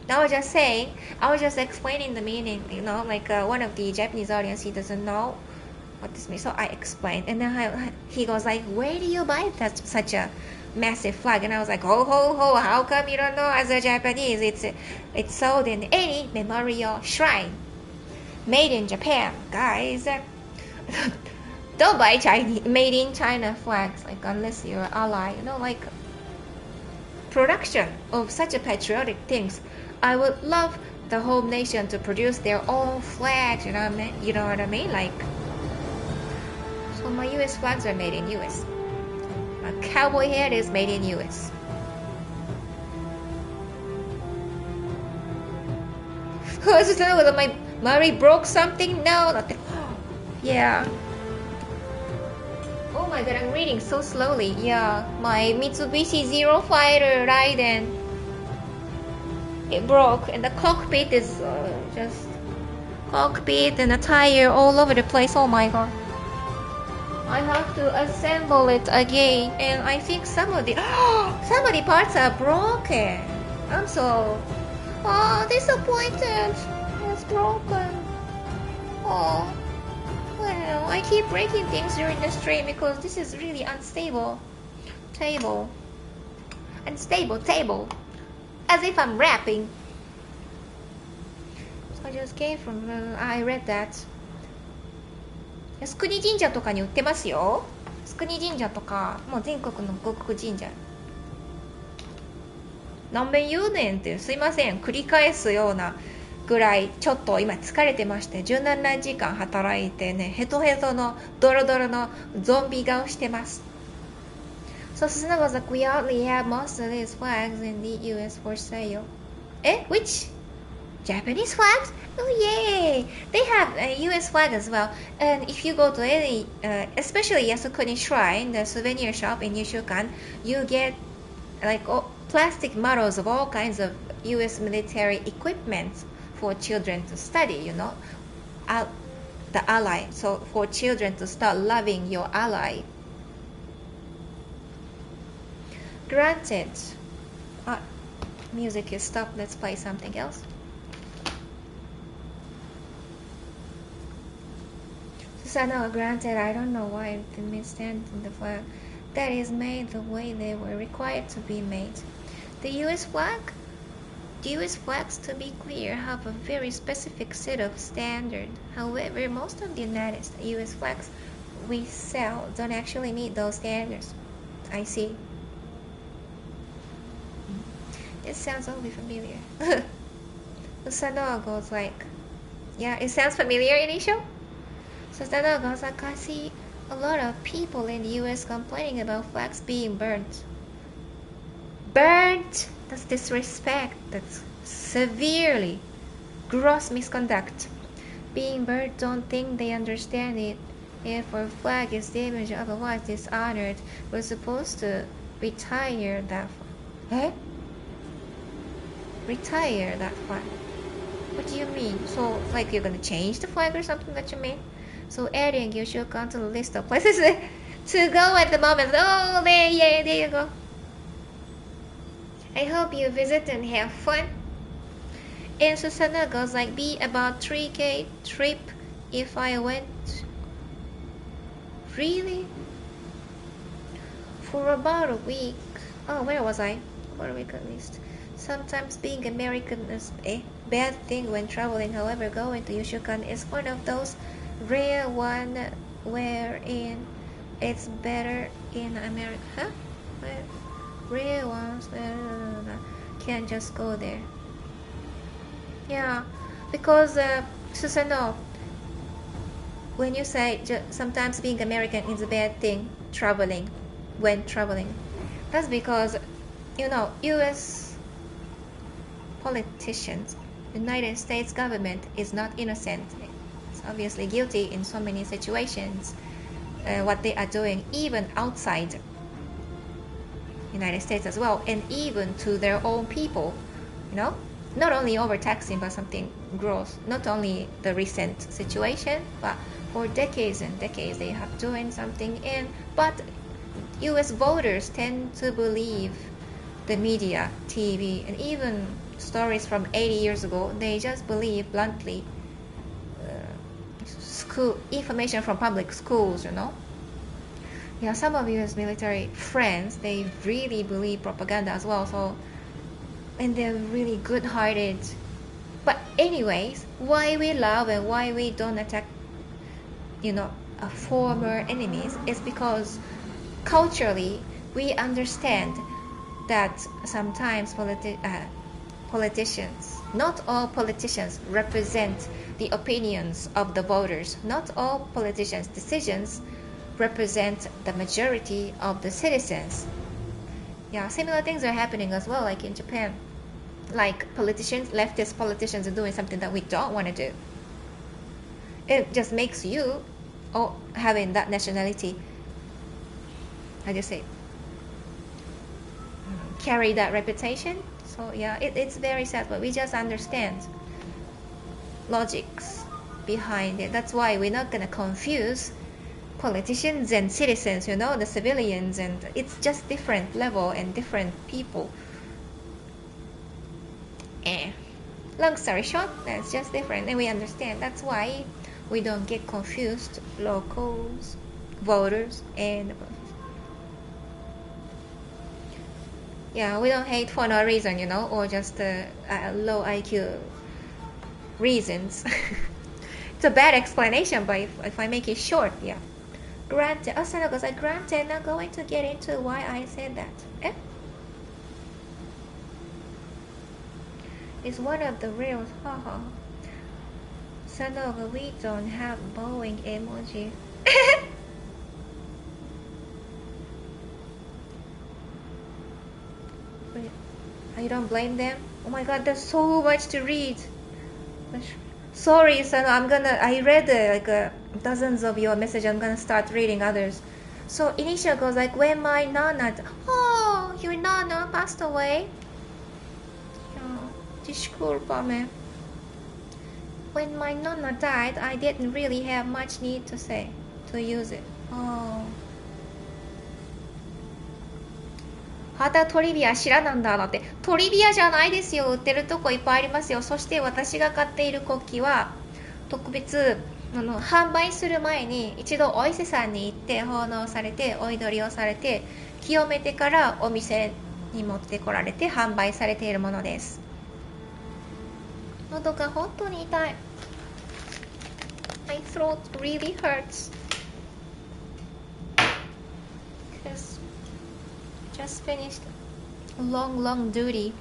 I was just explaining the meaning, like one of the Japanese audience, he doesn't know what this means, so I explained, and then he goes like, where do you buy such a massive flag? And I was like, ho, how come you don't know? As a Japanese, it's sold in any memorial shrine, made in Japan, guys. Don't buy made in China flags, like unless you're an ally, like production of such a patriotic things. I would love the whole nation to produce their own flags, you know what I mean? Like, so my US flags are made in US. My cowboy hat is made in US. I was just telling whether my Mary broke something? No, nothing. Yeah. Oh my god, I'm reading so slowly. Yeah, my Mitsubishi Zero Fighter Raiden, it broke, and the cockpit is just cockpit and the tire all over the place. Oh my god, I have to assemble it again, and I think some of the parts are broken. I'm so disappointed. It's broken. Oh well, I keep breaking things during the stream because this is really unstable table, as if I'm rapping. So I just came from I read that. 靖国神社とかに売ってますよ。靖国神社とかもう全国の護国神社。何遍言うねんって、すいません、繰り返すようなぐらいちょっと今疲れてまして、17時間働いてね、ヘトヘトのドロドロのゾンビ顔してます。So Susana was like, we only have most of these flags in the US for sale. Which? Japanese flags? Oh yay! They have a US flag as well. And if you go to any, especially Yasukuni Shrine, the souvenir shop in Yushukan, you get like plastic models of all kinds of US military equipment for children to study, the ally. So for children to start loving your ally. Granted. Music is stopped. Let's play something else. Susano, granted, I don't know why it didn't stand in the flag that is made the way they were required to be made. The US flags, to be clear, have a very specific set of standards. However, most of the United States US flags we sell don't actually meet those standards. I see. It sounds only familiar. Susano goes like, yeah, it sounds familiar, Initial? Susano goes like, I see a lot of people in the US complaining about flags being burnt. burnt. That's disrespect. That's severely gross misconduct. Being burnt, don't think they understand it. If our flag is damaged, otherwise dishonored, we're supposed to retire that flag. Retire that flag. What do you mean? So, like you're gonna change the flag or something that you mean? So, adding you should come to the list of places to go at the moment. Oh, there you go. I hope you visit and have fun. And Susanna goes like, be about 3K trip if I went. Really? For about a week. Oh, where was I? For a week at least. Sometimes being American is a bad thing when traveling. However, going to Yushukan is one of those rare ones wherein it's better in America. Huh? Rare ones can't just go there. Yeah, because Susanoo, when you say sometimes being American is a bad thing when traveling, that's because, you know, U.S. politicians, United States government is not innocent. It's obviously guilty in so many situations. What they are doing, even outside United States as well, and even to their own people, you know, not only overtaxing, but something gross. Not only the recent situation, but for decades and decades they have doing something. But U.S. voters tend to believe the media, TV, and even stories from 80 years ago. They just believe bluntly school information from public schools, you know. Yeah, some of U.S. military friends, they really believe propaganda as well. So, and they're really good-hearted. But anyways, why we love and why we don't attack, you know, former enemies is because culturally we understand that sometimes politicians, not all politicians represent the opinions of the voters. Not all politicians' decisions represent the majority of the citizens. Yeah, similar things are happening as well, like in Japan. Like politicians, leftist politicians are doing something that we don't want to do. It just makes you, having that nationality, how do you say, carry that reputation. So yeah, it's very sad, but we just understand logics behind it. That's why we're not gonna confuse politicians and citizens, you know, the civilians, and it's just different level and different people. Long story short, that's just different, and we understand. That's why we don't get confused, locals, voters, and yeah, we don't hate for no reason, you know, or just low IQ reasons. It's a bad explanation, but if I make it short, yeah. Granted, Asana goes like, granted, not going to get into why I said that. It's one of the reals, haha. Sanoga, we don't have bowing emoji. Wait, I don't blame them. Oh my god, there's so much to read. Sorry, Sano, I read dozens of your messages. I'm gonna start reading others. So Initial goes like, when my nana, your nana passed away. Disculpa me. When my nana died, I didn't really have much need to say, to use it. ハタトリビア知らなんだ。だってトリビアじゃないですよ。売ってるとこいっぱいありますよ。そして私が買っている国旗は特別販売する前に一度お伊勢さんに行って奉納されてお祈りをされて清めてからお店に持ってこられて販売されているものです。喉が本当に痛い。My throat really hurts. Just finished a long duty.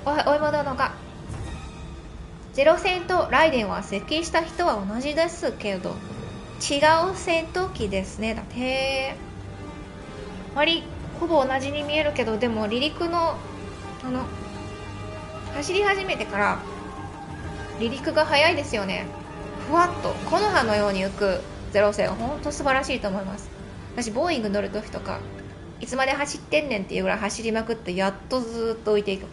お芋殿がゼロ戦とライデンは設計した人は同じですけど違う戦闘機ですね。だって、ほぼ同じに見えるけど、でも離陸の走り始めてから離陸が早いですよね。ふわっと木の葉のように浮くゼロ戦、本当素晴らしいと思います。私ボーイング乗る時とかいつまで走ってんねんっていうぐらい走りまくって、やっとずっと浮いていく。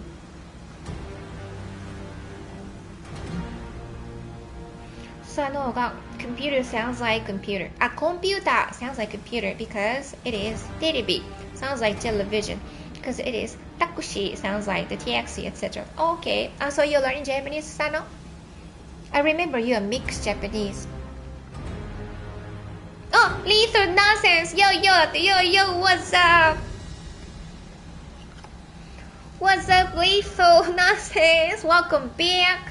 さあのが computer sounds like computer. Computer sounds like computer because it is TV. Sounds like television because it is taxi. Sounds like the taxi, etc. Okay. So you're learning Japanese, Sano? I remember you are mixed Japanese. Oh, lethal nonsense. Yo, what's up? What's up, lethal nonsense? Welcome back.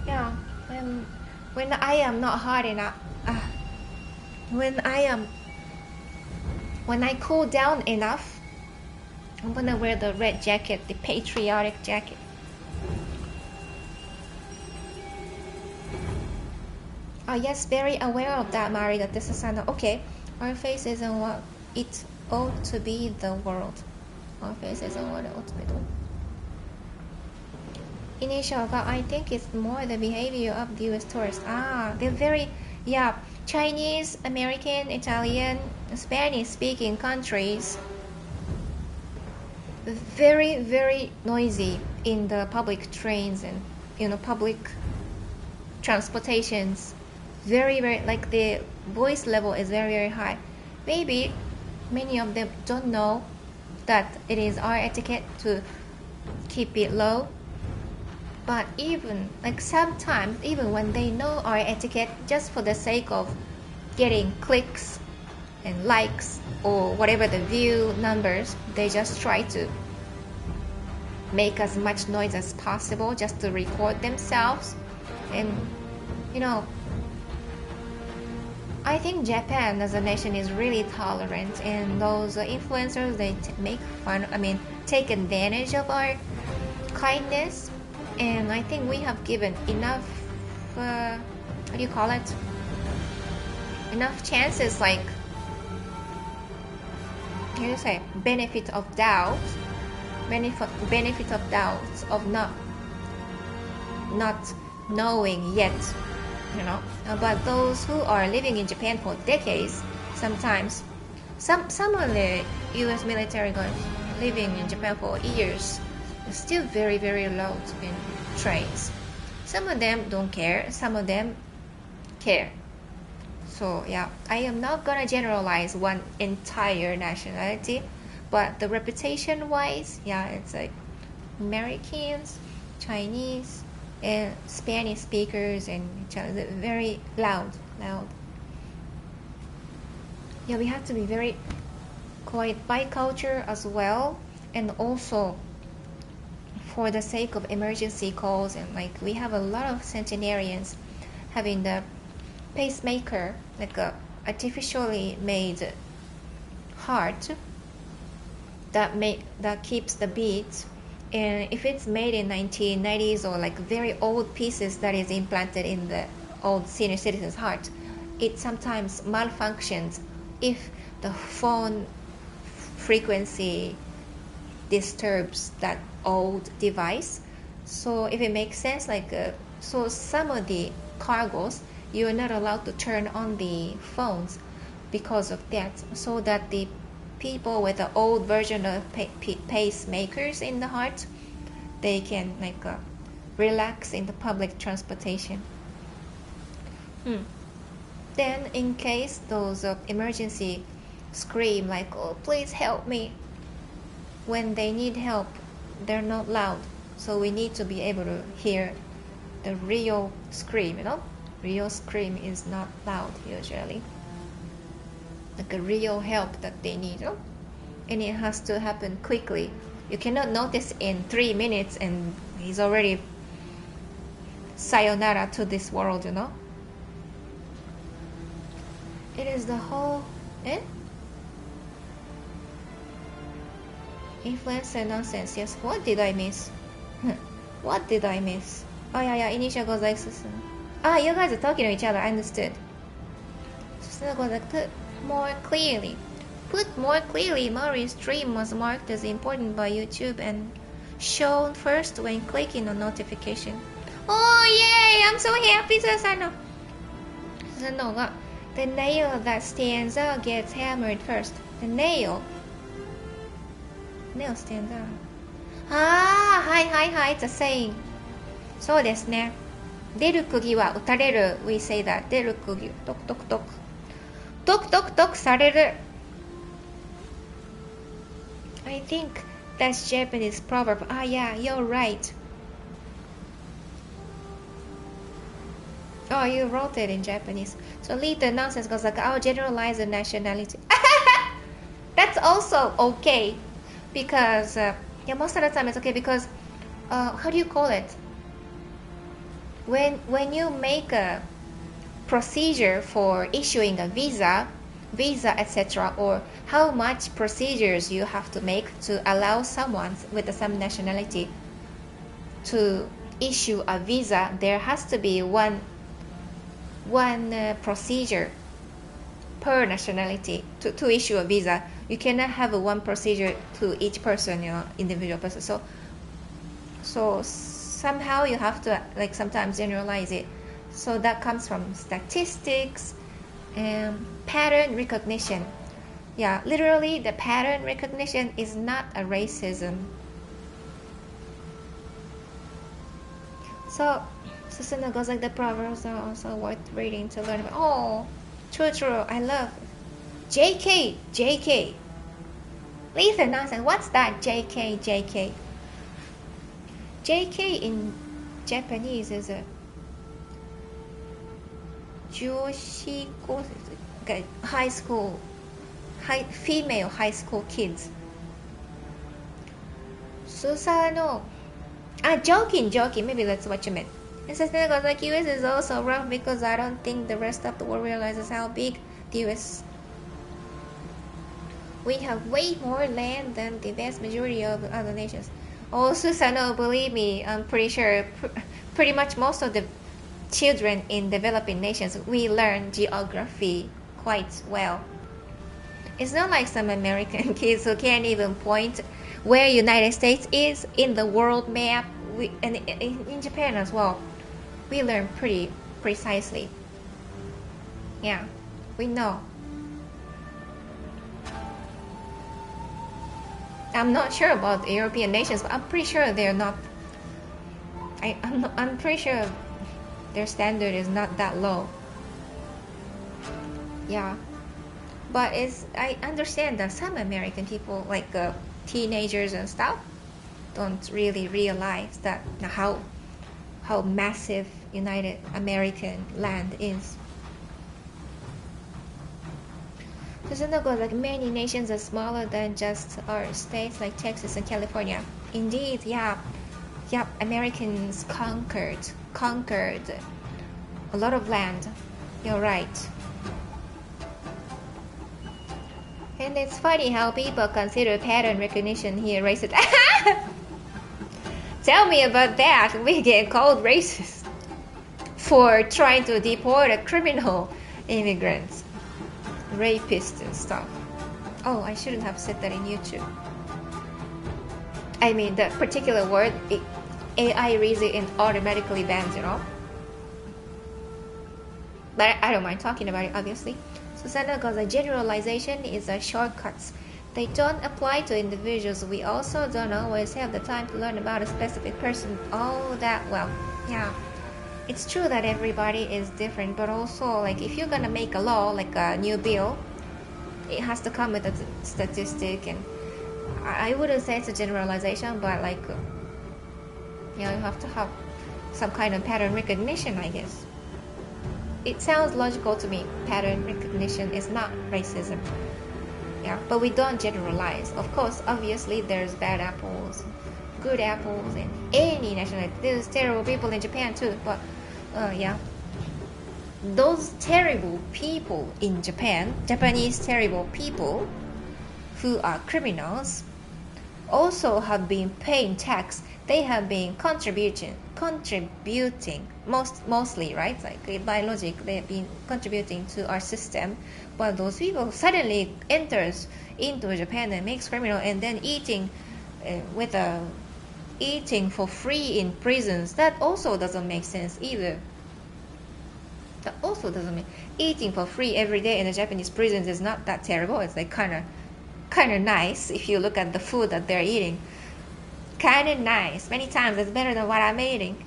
Yeah, when I am not hot enough, when I cool down enough, I'm gonna wear the red jacket, the patriotic jacket. Yes, very aware of that, Mari. That this is okay. Our face isn't what it ought to be. The world. Our face isn't what it ought to be. Initial, but I think it's more the behavior of the US tourists. They're very, Chinese, American, Italian, Spanish speaking countries, very, very noisy in the public trains and public transportations. Very, very, like the voice level is very, very high. Maybe many of them don't know that it is our etiquette to keep it low. But sometimes, even when they know our etiquette, just for the sake of getting clicks and likes or whatever the view numbers, they just try to make as much noise as possible just to record themselves. And I think Japan as a nation is really tolerant, and those influencers, they take advantage of our kindness. And I think we have given enough, enough chances, benefit of doubt of not knowing yet, but those who are living in Japan for decades, sometimes some of the US military guys living in Japan for years, still very, very loud in trains. Some of them don't care, some of them care. So I am not gonna generalize one entire nationality, but the reputation wise, it's like Americans, Chinese, and Spanish speakers and very loud. We have to be very quite bicultural as well, and also for the sake of emergency calls, and we have a lot of centenarians having the pacemaker, a artificially made heart that keeps the beats. And if it's made in 1990s or very old pieces that is implanted in the old senior citizen's heart, it sometimes malfunctions if the phone frequency disturbs that old device. So if it makes sense, so some of the cargos, you are not allowed to turn on the phones because of that, so that the people with the old version of pacemakers in the heart, they can relax in the public transportation. Then in case those emergency scream oh, please help me, when they need help, they're not loud, so we need to be able to hear the real scream. Real scream is not loud usually, a real help that they need, and it has to happen quickly. You cannot notice in 3 minutes and he's already sayonara to this world. It is the whole influencer nonsense. Yes, what did I miss? What did I miss? Initial goes like this. Ah, you guys are talking to each other. I understood. So put more clearly. Put more clearly, Maury's stream was marked as important by YouTube and shown first when clicking on notification. Oh, yay! I'm so happy, Susano. Susanoが The nail that stands out gets hammered first. The nail stands out. ああ、はいはいはい、it's a saying. そうですね。出る釘は打たれる。We say that. 出る釘、トクトクトク。トクトクトクされる。I think that's Japanese proverb. Ah, yeah, you're right. Oh, you wrote it in Japanese. So leave the nonsense because like I'll generalize the nationality. That's also okay because yeah, most of the time it's okay because how do you call it? When you make a procedure for issuing a visa, etc., or how much procedures you have to make to allow someone with some nationality to issue a visa, there has to be one procedure per nationality to issue a visa. You cannot have one procedure to each person, individual person. So somehow you have to like sometimes generalize it. So that comes from statistics and pattern recognition. Yeah, literally the pattern recognition is not a racism. So Susana goes like the proverbs are also worth reading to learn about. Oh, true. I love JK. Listen, nonsense. What's that? JK. JK in Japanese is a Joshi high school, female high school kids. Susano. Joking. Maybe that's what you meant. And Susano goes like US is also rough because I don't think the rest of the world realizes how big the US. We have way more land than the vast majority of other nations. Oh, Susano, believe me, I'm pretty sure pretty much most of the children in developing nations, we learn geography quite well. It's not like some American kids who can't even point where United States is in the world map. And in Japan as well, we learn pretty precisely. Yeah, we know. I'm not sure about the European nations, but I'm pretty sure they're not. I'm pretty sure their standard is not that low. Yeah, but I understand that some American people, like teenagers and stuff, don't really realize that how massive United American land is. Like many nations are smaller than just our states like Texas and California. Indeed, yeah, Americans conquered a lot of land. You're right. And it's funny how people consider pattern recognition here racist. Tell me about that. We get called racist for trying to deport a criminal immigrants, rapists and stuff. Oh, I shouldn't have said that in YouTube. I mean, the particular word, AI reads it and automatically bans, But I don't mind talking about it, obviously. Susanna goes, a generalization is a shortcuts. They don't apply to individuals. We also don't always have the time to learn about a specific person all that well. Yeah, it's true that everybody is different, but also, like, if you're gonna make a law, like a new bill, it has to come with a statistic, and I wouldn't say it's a generalization, but like, you have to have some kind of pattern recognition, I guess. It sounds logical to me. Pattern recognition is not racism. Yeah, but we don't generalize. Of course, obviously, there's bad apples, good apples, and any nationality. There's terrible people in Japan too, but yeah. Those terrible people in Japan, Japanese terrible people who are criminals, also have been paying tax they have been contributing mostly, right? Like by logic, they have been contributing to our system. But those people suddenly enters into Japan and makes criminal and then eating for free in prisons. That also doesn't make sense either. That also doesn't make eating for free every day in the Japanese prisons is not that terrible. It's like kind of nice if you look at the food that they're eating. Kind of nice. Many times it's better than what I'm eating.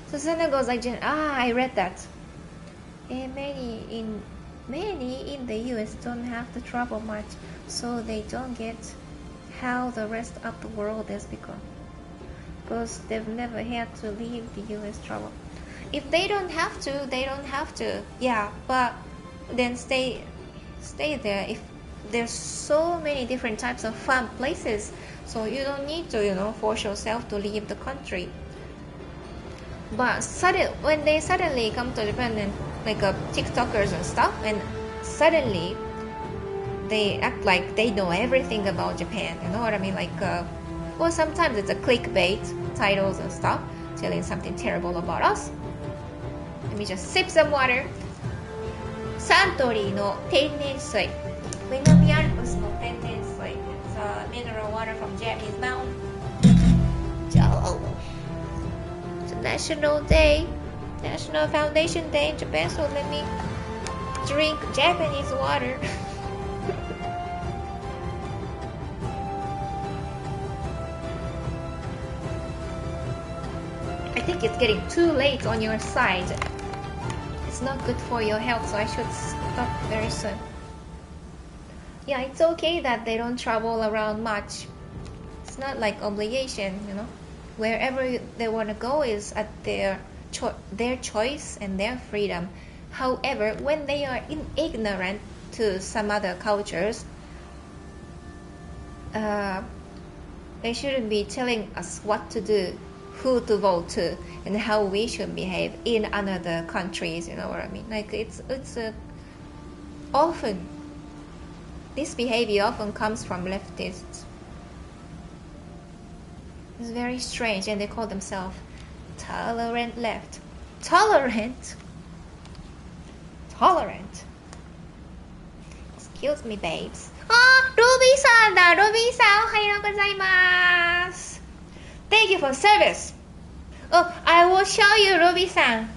So Senna goes like, I read that. And many in the US don't have to travel much, so they don't get how the rest of the world has become. Because they've never had to leave the US travel. If they don't have to, they don't have to. Yeah, but then stay there. If there's so many different types of fun places, so you don't need to, force yourself to leave the country. But when they suddenly come to Japan and like TikTokers and stuff, and suddenly they act like they know everything about Japan. You know what I mean? Like, well, sometimes it's a clickbait titles and stuff, telling something terrible about us. Let me just sip some water. サントリーの天然水。南アルプスの天然水。It's a mineral water from Japanese mountain. It's a national day, National Foundation Day in Japan, so let me drink Japanese water. I think it's getting too late on your side. It's not good for your health, so I should stop very soon. Yeah, it's okay that they don't travel around much. It's not like obligation, Wherever they want to go is at their choice and their freedom. However, when they are ignorant to some other cultures, they shouldn't be telling us what to do, who to vote to, and how we should behave in another countries. You know what I mean? Like it's often this behavior often comes from leftists. It's very strange, and they call themselves tolerant left. Tolerant. Excuse me, babes. Ruby さんだ。Ruby さん、おはようございます。Thank you for service. Oh, I will show you, Ruby さん.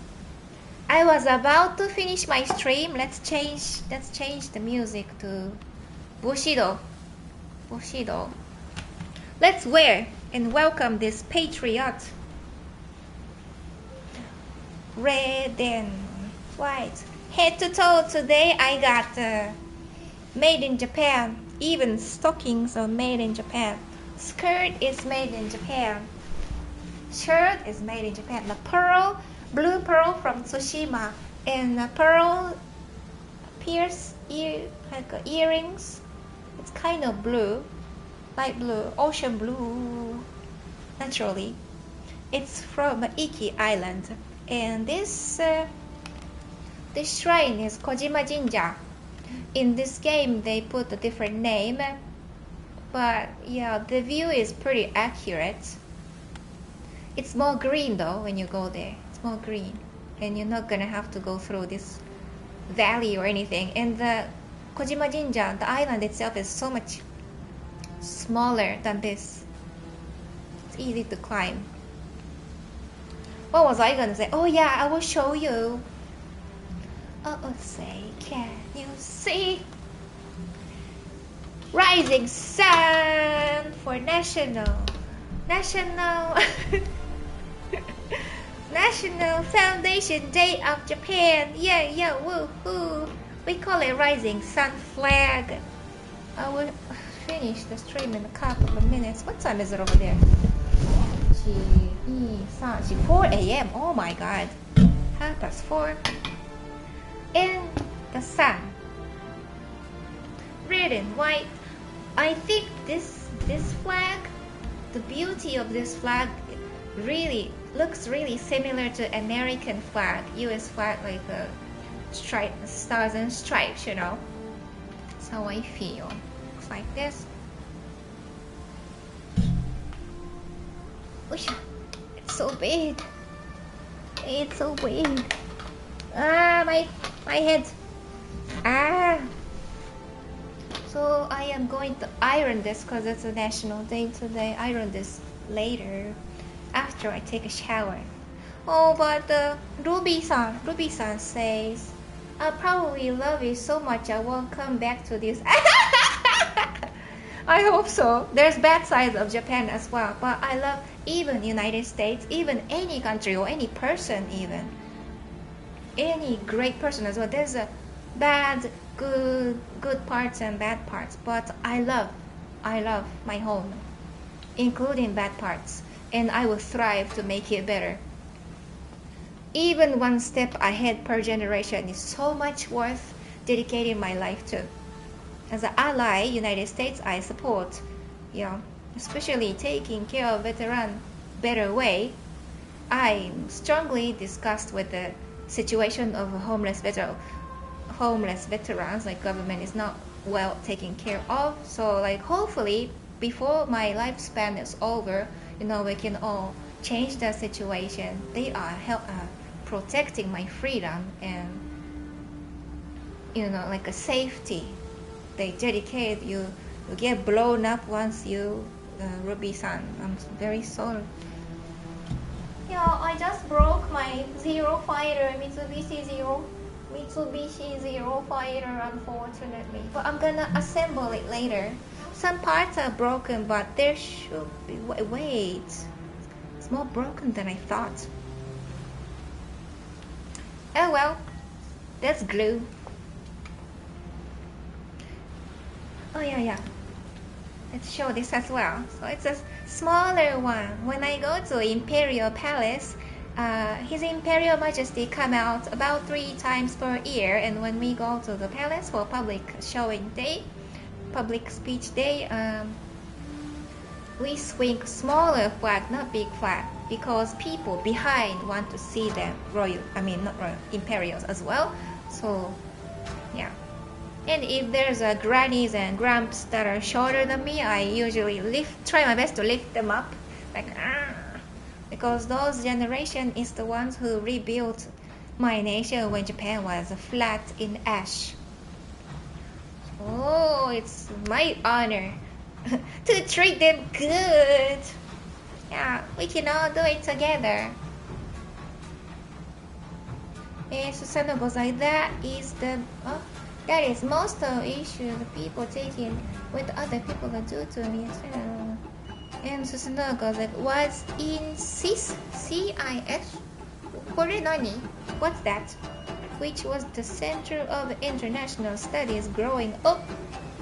I was about to finish my stream. Let's change the music to Bushido. Let's wear and welcome this patriot. Red and white. Head to toe today I got made in Japan. Even stockings are made in Japan. Skirt is made in Japan. Shirt is made in Japan. The blue pearl from Tsushima, and the pearl earrings. It's kind of blue, light blue, ocean blue. Naturally, it's from Iki Island, and this shrine is Kojima Jinja. In this game, they put a different name, but yeah, the view is pretty accurate. It's more green though when you go there. It's more green, and you're not gonna have to go through this valley or anything. And the Kojima Jinja, the island itself, is so much smaller than this. It's easy to climb. What was I gonna say? Oh yeah, I will show you. Say, can you see? Rising sun for National Foundation Day of Japan. Yeah, woohoo. We call it Rising Sun Flag. I will finish the stream in a couple of minutes. What time is it over there? 4 a.m. Oh my god. 4:30. And the sun. Red and white. I think this flag, the beauty of this flag really looks really similar to American flag, US flag, like stars and stripes, That's how I feel. looks like this. It's so big. It's so big. My head. So I am going to iron this because it's a national day today. Iron this later after I take a shower. Oh, but Ruby-san says, I probably love you so much I won't come back to this. I hope so. There's bad sides of Japan as well, but I love even United States, even any country or any person, even any great person as well. There's a bad, good parts and bad parts, but I love my home, including bad parts, and I will strive to make it better. Even one step ahead per generation is so much worth dedicating my life to. As an ally, United States, I support, especially taking care of veteran better way. I'm strongly disgusted with the situation of homeless veterans. Like government is not well taken care of. So like hopefully before my lifespan is over, we can all change the situation. They are protecting my freedom and like a safety. They dedicate you get blown up once you Ruby-san. I'm very sorry. I just broke my Zero Fighter, Mitsubishi Zero Fighter, unfortunately. But I'm gonna assemble it later. Some parts are broken, but there should be. Wait, it's more broken than I thought. Oh well, that's glue. Oh yeah. Let's show this as well. So it's a smaller one. When I go to Imperial Palace, His Imperial Majesty come out about 3 times per year, and when we go to the palace for public showing day, public speech day, we swing smaller flag, not big flag, because people behind want to see them Imperials as well. So yeah. And if there's grannies and gramps that are shorter than me, I usually try my best to lift them up, because those generation is the ones who rebuilt my nation when Japan was flat in ash. Oh, it's my honor to treat them good. Yeah, we can all do it together. Susanoo goes like that is the that is most of the issue the people taking with other people that do to me. And Susanoo goes like, what's in CIS? C-I-S? What's that? Which was the center of international studies growing up.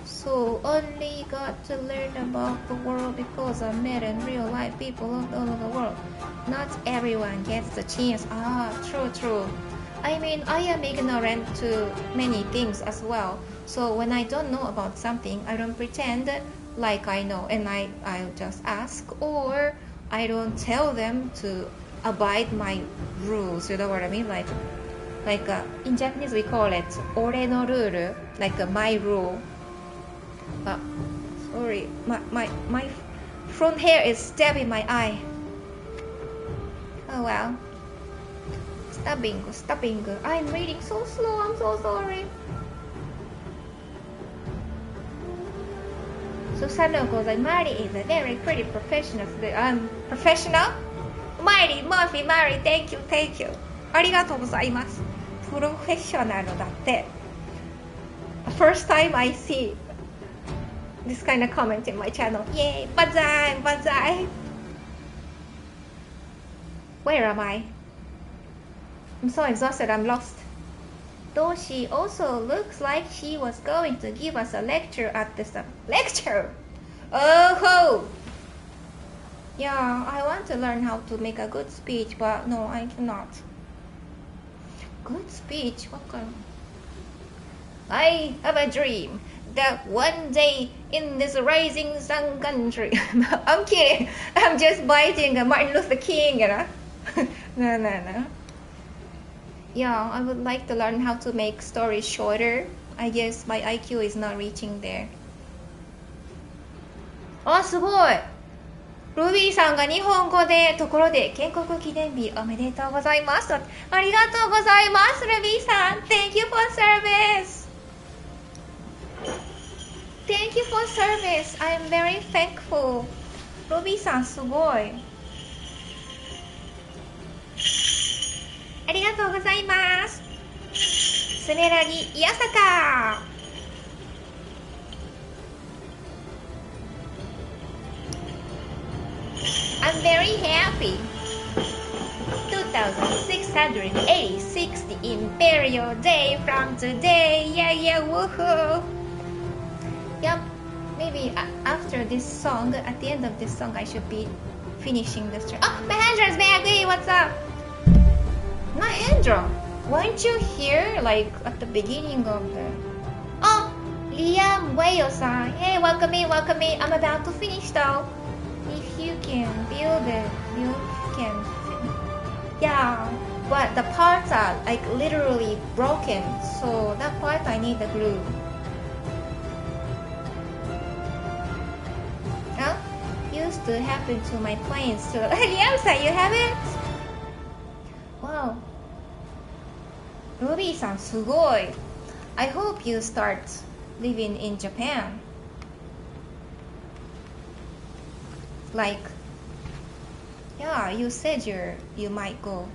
So only got to learn about the world because I met in real life people all over the world. Not everyone gets the chance. True. I mean, I am ignorant to many things as well. So when I don't know about something, I don't pretend like I know, and I'll just ask, or I don't tell them to abide my rules. You know what I mean? Like in Japanese we call it ore no rule, like my rule. Sorry, my front hair is stabbing my eye. Oh well. Stabbing. I'm reading so slow, I'm so sorry. Susanoo goes like, Mari is a very pretty professional. Professional? Mari, thank you. ありがとうございます。プロフェッショナルだって。First time I see this kind of comment in my channel. Yay, banzai. Where am I? I'm so exhausted, I'm lost. Though she also looks like she was going to give us a lecture at this lecture. Oh ho! Yeah, I want to learn how to make a good speech, but no, I cannot. Good speech? What kind? I have a dream that one day in this rising sun country. I'm kidding. I'm just biting Martin Luther King, No. Yeah, I would like to learn how to make stories shorter. I guess my IQ is not reaching there. あ、すごい。ルビーさんが日本語でところで建国記念日おめでとうございます。ありがとうございます、ルビーさん。Thank you for service. Thank you for service. I am very thankful. ルビーさんすごい。ありがとうございます。すめらぎいやさか。I'm very happy. 2686, the imperial day from today. Yeah, woohoo. Yep, maybe after this song, at the end of this song, I should be finishing the stream. Oh, Mahendra's back. Hey, what's up? Mahendra, weren't you here like at the beginning of the... Oh, Liam Wayo-san. Hey, welcome in. I'm about to finish though. If you can build it, you can... Yeah, but the parts are like literally broken, so that part I need the glue. Huh? Used to happen to my planes too. Liam-san, you have it? Wow. Ruby-san, すごい. I hope you start living in Japan. Like, yeah, you said you might go.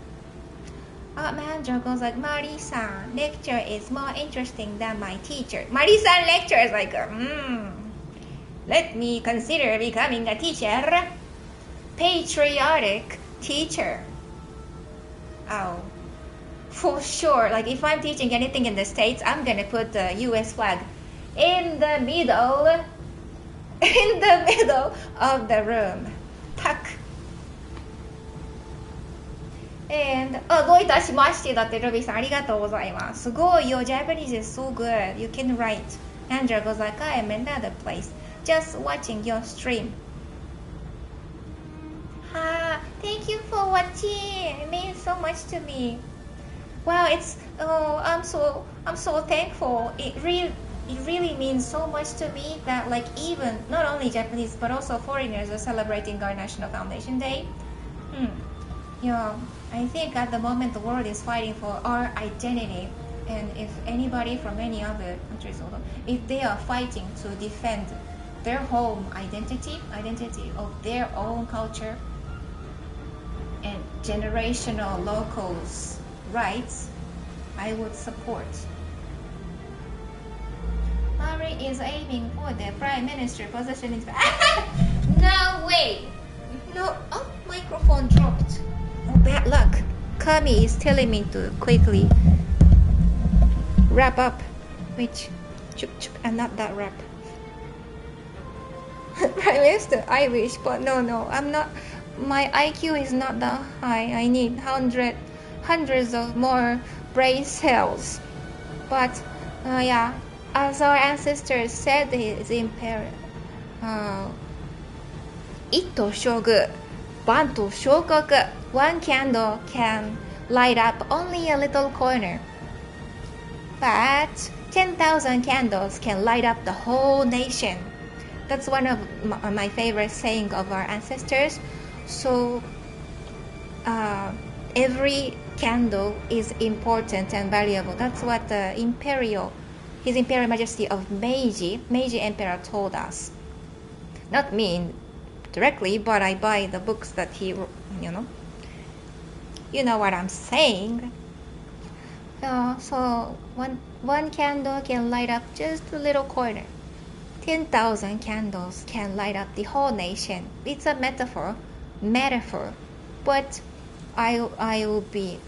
Mahendra goes like, Mari-san, lecture is more interesting than my teacher. Mari-san lecture is like, let me consider becoming a teacher. Patriotic teacher. Oh, for sure. Like if I'm teaching anything in the States, I'm gonna put the US flag in the middle of the room. Tuck. And どういたしましてだってルビーさんありがとうございます。すごい Your Japanese is so good. You can write. Andrea goes like, I am in another place. Just watching your stream. Thank you for watching. It means so much to me. Wow, I'm so thankful. It really means so much to me that like even not only Japanese but also foreigners are celebrating our National Foundation Day. Yeah, I think at the moment the world is fighting for our identity, and if anybody from any other countries, if they are fighting to defend their home identity of their own culture and generational locals' rights, I would support. Mari is aiming for the prime minister position in No way! No, microphone dropped. Oh, bad luck. Kami is telling me to quickly wrap up, which and not that wrap. Prime Minister, I wish, but no, I'm not. My IQ is not that high. I need hundreds of more brain cells. But yeah, as our ancestors said, it's imperial. Ito shogu, banto shokaku. One candle can light up only a little corner, but 10,000 candles can light up the whole nation. That's one of my favorite saying of our ancestors. So every candle is important and valuable. That's what His Imperial Majesty of Meiji Emperor told us. Not me directly, but I buy the books that he wrote, You know what I'm saying. So one candle can light up just a little corner. 10,000 candles can light up the whole nation. It's a metaphor, but I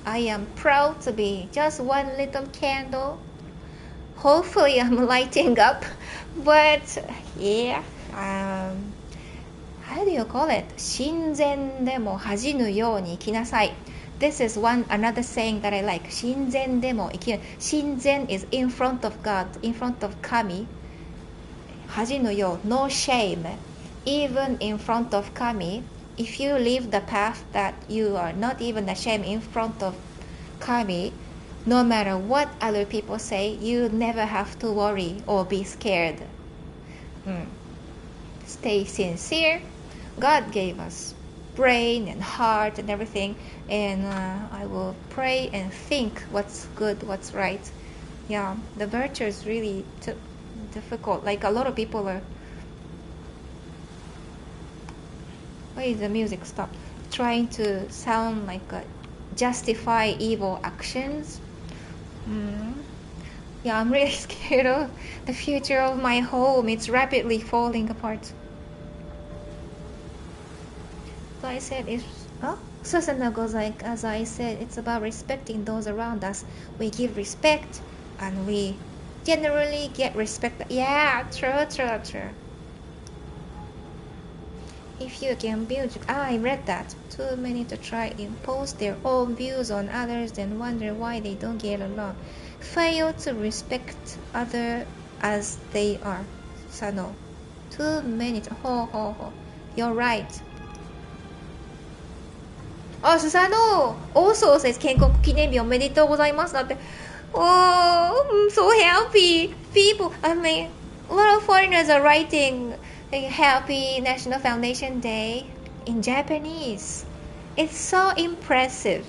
am proud to be just one little candle. Hopefully I'm lighting up, but yeah, how do you call it? 神前でも恥じぬように生きなさい. This is another saying that I like. 神前でも生きぬ. 神前 is in front of God, in front of Kami. 恥じぬよう, no shame. Even in front of Kami, if you leave the path that you are not even ashamed in front of Kami, no matter what other people say, you never have to worry or be scared. stay sincere. God gave us brain and heart and everything, and I will pray and think what's good, what's right. Yeah, the virtue is really difficult. Like a lot of people are. Why is the music stopped? Trying to sound like justify evil actions. Yeah, I'm really scared of the future of my home. It's rapidly falling apart. So I said, Susanna goes like, as I said, it's about respecting those around us. We give respect, and we generally get respect. Yeah, true. If you can build, I read that. Too many to try impose their own views on others and wonder why they don't get along. Fail to respect others as they are. Sano. Too many to You're right. Oh, Susano also says 建国記念日おめでとうございますだって。Oh, I'm so happy. People, I mean, a lot of foreigners are writing Happy National Foundation Day in Japanese. It's so impressive.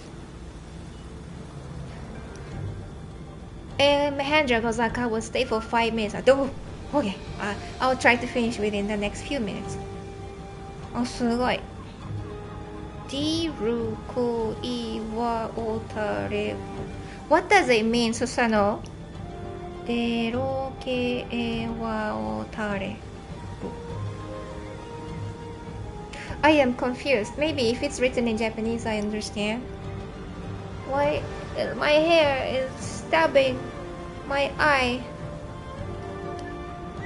And Mahendra goes like, I will stay for 5 minutes. Okay. I'll try to finish within the next few minutes. Oh, すごい。What does it mean, Susano? I am confused. Maybe if it's written in Japanese, I understand. Why my hair is stabbing my eye?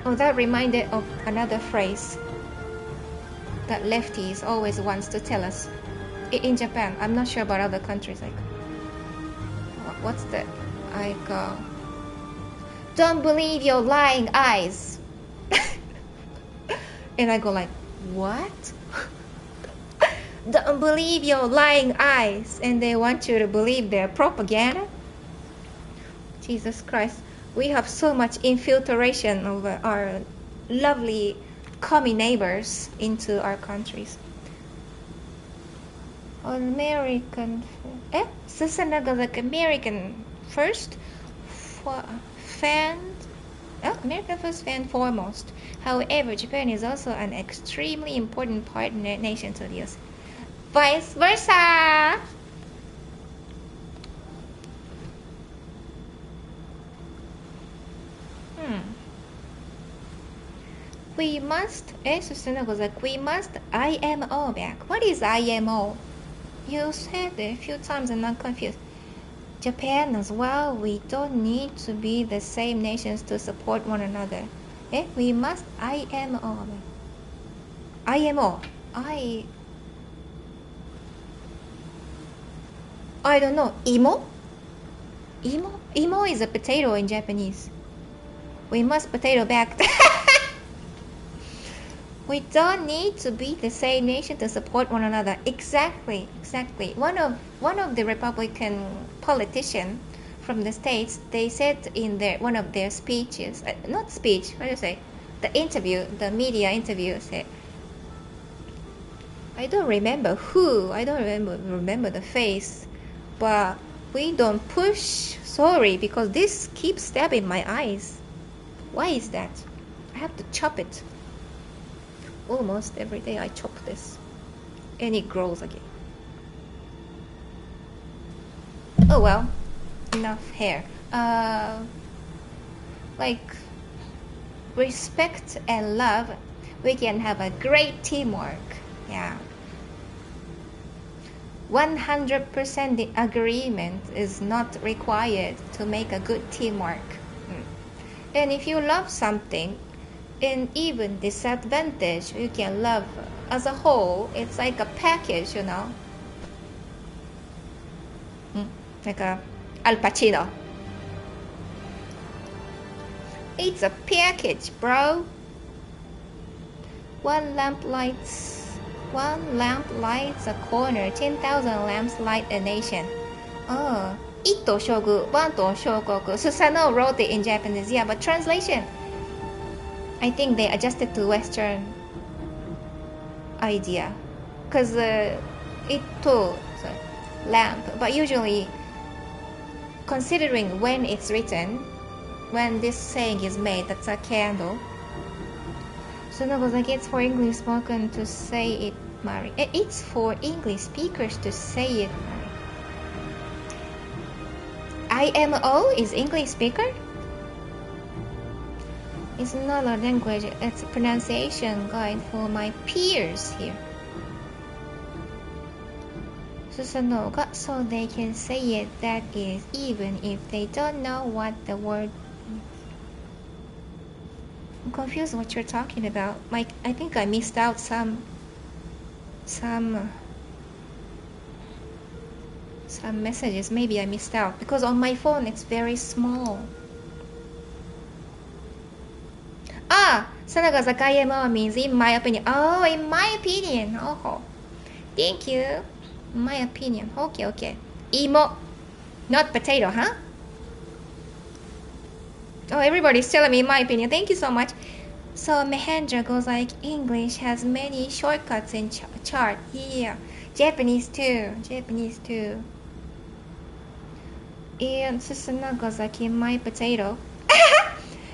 Oh, that reminded of another phrase that lefties always wants to tell us. In Japan, I'm not sure about other countries. Like, what's that? Like, don't believe your lying eyes. And I go like, what? Don't believe your lying eyes. And they want you to believe their propaganda? Jesus Christ. We have so much infiltration of our lovely commie neighbors into our countries. American. Susanaga like American first. American first, fan foremost. However, Japan is also an extremely important partner nation to the US. Vice versa. We must. Susana goes like, we must IMO back. What is IMO? You said it a few times and I'm confused. Japan as well. We don't need to be the same nations to support one another. We must IMO. IMO. I don't know. Imo? Imo is a potato in Japanese. We must potato back. We don't need to be the same nation to support one another. Exactly. One of the Republican politicians from the States, they said in one of their speeches, not speech, what do you say? The interview, the media interview said, I don't remember who, I don't remember the face, but we don't push, sorry, because this keeps stabbing my eyes. Why is that? I have to chop it. Almost every day I chop this. And it grows again. Oh well, enough hair. Like, respect and love, we can have a great teamwork. Yeah. 100% agreement is not required to make a good teamwork. And if you love something, and even disadvantage, you can love as a whole. It's like a package, you know. Like a Al Pacino. It's a package, bro. One lamp lights a corner. 10,000 lamps light a nation. Oh, Ito shogu, Banto shokoku. Susano wrote it in Japanese. Yeah, but translation, I think they adjusted to Western idea because it too lamp, but usually considering when it's written, when this saying is made, that's a candle. So no, like it's for English spoken to say it, Mari. It's for English speakers to say it, Mari. IMO is English speaker? It's not a language, it's a pronunciation guide for my peers here. So they can say it, that is, even if they don't know what the word is. I'm confused what you're talking about. Like, I think I missed out some messages. Maybe I missed out because on my phone it's very small. Sanaga Zakayama means in my opinion. Oh, in my opinion. Oh, thank you. In my opinion. Okay. Imo, not potato, huh? Oh, everybody's telling me in my opinion. Thank you so much. So Mahendra goes like, English has many shortcuts in chart. Yeah, Japanese too. And Susana goes like, in my potato.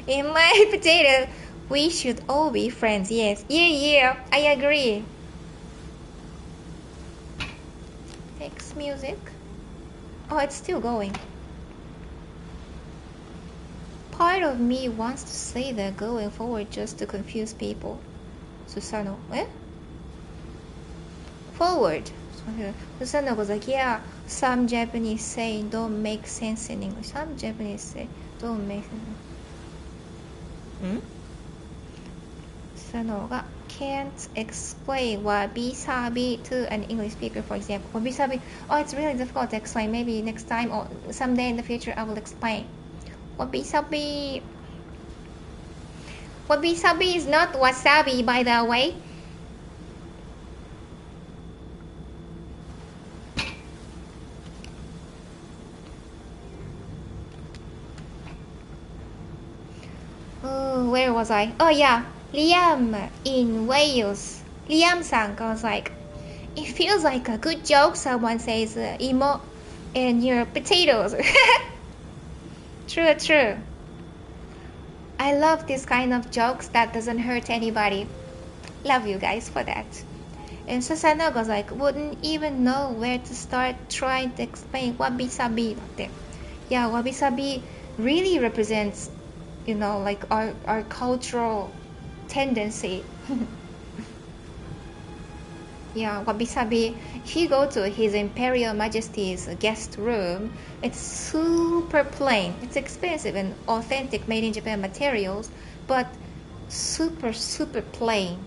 In my potato, we should all be friends. Yes. Yeah, I agree. Next music. Oh, it's still going. Part of me wants to say that going forward just to confuse people. Susano, Forward. Susano goes like, yeah, some Japanese say don't make sense in English. Some Japanese say don't make sense. Susano can't explain wabi-sabi to an English speaker, for example. Wabi-sabi, it's really difficult to explain. Maybe next time or someday in the future I will explain. Wabi-sabi is not wasabi, by the way. Where was I? Oh yeah, Liam in Wales. Liam-san goes like, it feels like a good joke. Someone says imo and your potatoes. True. I love this kind of jokes that doesn't hurt anybody. Love you guys for that. And Susana goes like, wouldn't even know where to start trying to explain wabi-sabi. Yeah, wabi-sabi really represents, like our cultural tendency. Yeah, wabi-sabi, if you go to His Imperial Majesty's guest room, it's super plain. It's expensive and authentic, made in Japan materials, but super plain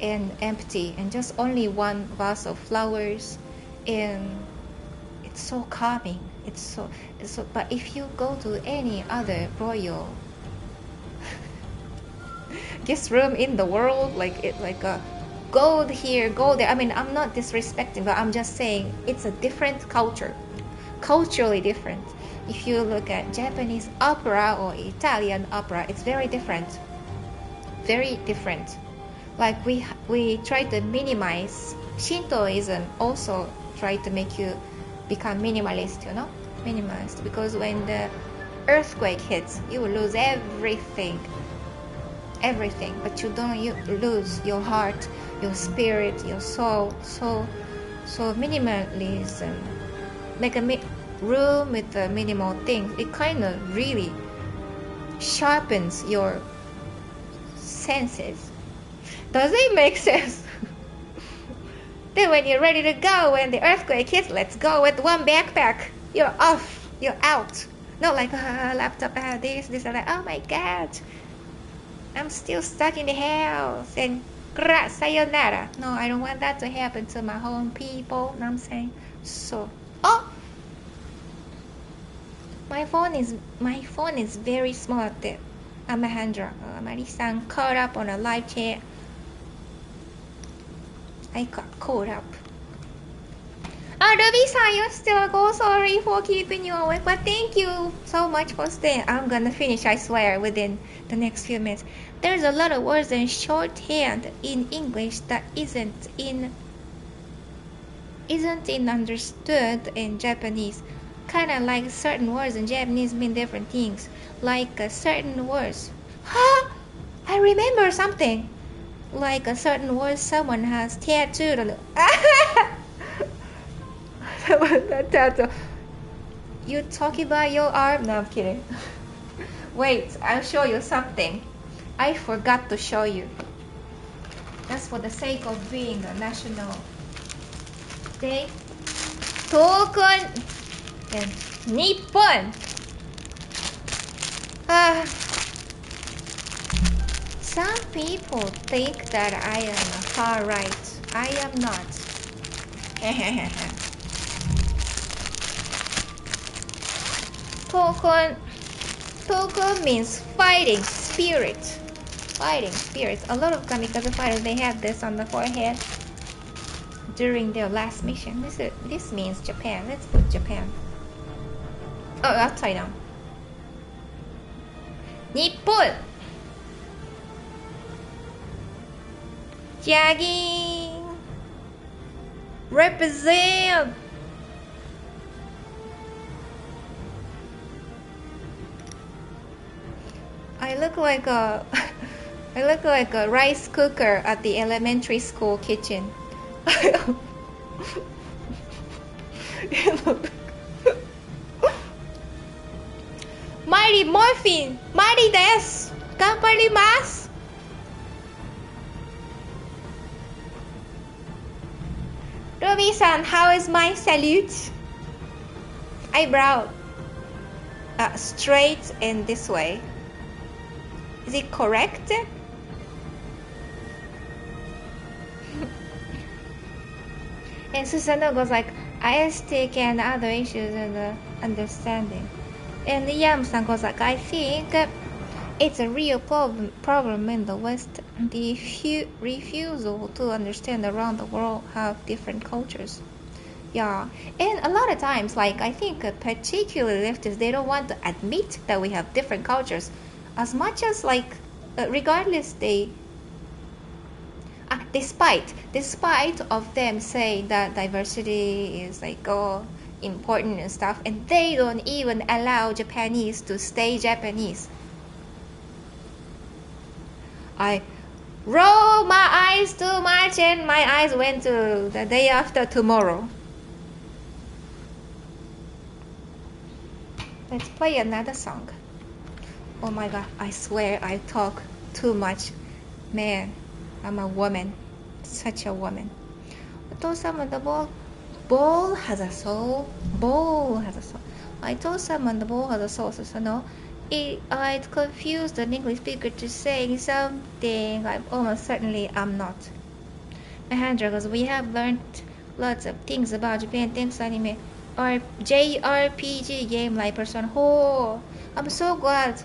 and empty, and just only one vase of flowers, and it's so calming. It's so. But if you go to any other royal guest room in the world, like a gold here, gold there. I mean, I'm not disrespecting, but I'm just saying it's a different culture, culturally different. If you look at Japanese opera or Italian opera, it's very different. Like we try to minimize. Shintoism also try to make you become minimalist, minimalist, because when the earthquake hits, you will lose everything, but you lose your heart, your spirit, your soul. So minimalism, make a room with the minimal things. It kind of really sharpens your senses. Does it make sense? Then when you're ready to go, when the earthquake hits, let's go with one backpack. You're off. You're out. Not like laptop, this and that. Oh my God, I'm still stuck in the house and sayonara. No, I don't want that to happen to my home people. Know what I'm saying? So, my phone is very small at the Mahendra. Mari-san caught up on a live chat. I got caught up. Ruby-san, you still go. Sorry for keeping you awake, but thank you so much for staying. I'm gonna finish, I swear, within the next few minutes. There's a lot of words in shorthand in English that isn't understood in Japanese. Kind of like certain words in Japanese mean different things. Like certain words. Huh? I remember something. Like a certain word someone has tattooed on it. You talking about your arm? No, I'm kidding. Wait, I'll show you something. I forgot to show you. That's for the sake of being a national day. Token and Nippon. Some people think that I am far right. I am not. Token means fighting spirit. Fighting spirit. A lot of kamikaze fighters, they have this on the forehead during their last mission. This means Japan. Let's put Japan. Oh, upside down. Nippon. Jogging. Represent. I look like a rice cooker at the elementary school kitchen. Mighty Morphin, Mighty Des, Ganbarimasu. Ruby-san, how is my salute? Eyebrow straight and this way. Is it correct? And Susano goes like, ISTK and other issues and understanding. And Yam-san goes like, I think it's a real problem in the West. The refusal to understand around the world have different cultures. Yeah, and a lot of times, like, I think particularly leftists, they don't want to admit that we have different cultures. As much as, like, regardless, despite of them saying that diversity is like important and stuff, and they don't even allow Japanese to stay Japanese. I roll my eyes too much and my eyes went to the day after tomorrow. Let's play another song. Oh my god, I swear I talk too much. Man, I'm a woman. Such a woman. お父様 the ball has a soul. Ball has a soul. I told someone the ball has a soul. So no, I'd confused an English speaker to saying something I almost certainly am not. Alejandra goes, we have learned lots of things about Japan thanks to anime or JRPG game like Persona. Oh, I'm so glad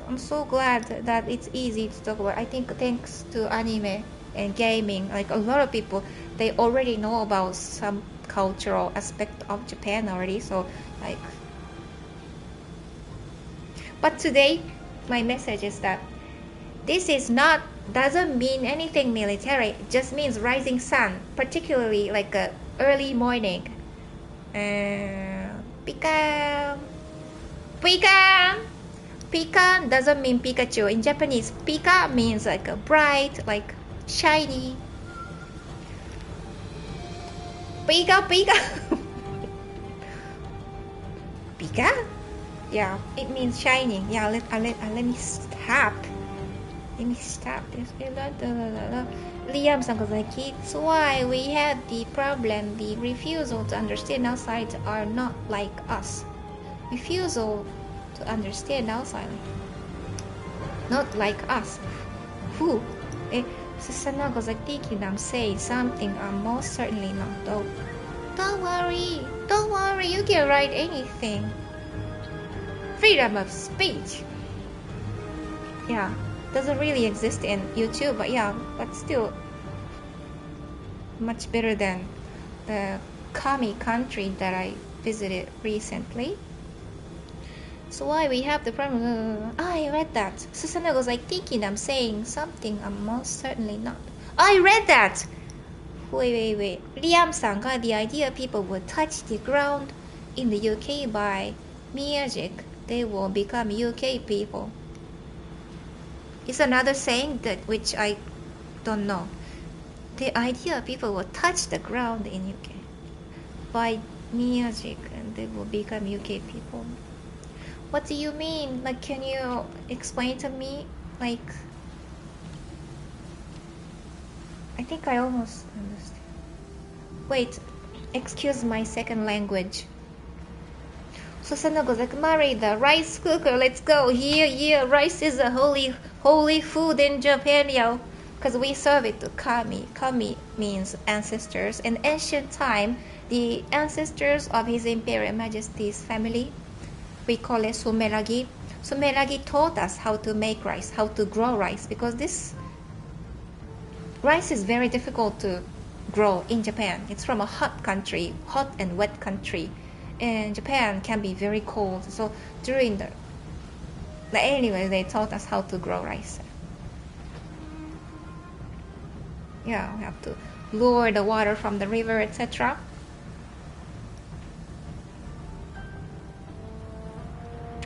that it's easy to talk about. I think thanks to anime and gaming, like a lot of people, they already know about some cultural aspect of Japan already. So like, but today my message is that this doesn't mean anything military. It just means rising sun, particularly like a early morning. Pika doesn't mean Pikachu. In Japanese, Pika means like a bright, like shiny. Pika. Pika? Yeah, it means shining. Yeah, let me stop. Let me stop this. Liam-san goes like, it's why we had the problem. The refusal to understand outside are not like us. Refusal to understand outside, not like us. Who? Susana goes like, thinking I'm saying something I'm most certainly not though. Don't worry, you can write anything. Freedom of speech. Yeah, doesn't really exist in YouTube, but yeah, but still much better than the kami country that I visited recently. So why we have the problem? I read that. Susanna was like thinking I'm saying something I'm most certainly not. I read that! Wait. Liam-san got the idea people would touch the ground in the UK by music. They will become UK people. It's another saying that which I don't know. The idea people will touch the ground in UK by music and they will become UK people. What do you mean? Like, can you explain to me? Like, I think I almost understand. Wait, excuse my second language. Susanna goes like, Mari, the rice cooker, let's go. Here, rice is a holy food in Japan, yo. Because we serve it to kami. Kami means ancestors. In ancient time, the ancestors of His Imperial Majesty's family, we call it sumeragi. Sumeragi taught us how to make rice, how to grow rice, because this rice is very difficult to grow in Japan. It's from a hot country, hot and wet country, and Japan can be very cold. So during anyway, they taught us how to grow rice. Yeah, we have to lure the water from the river, etc.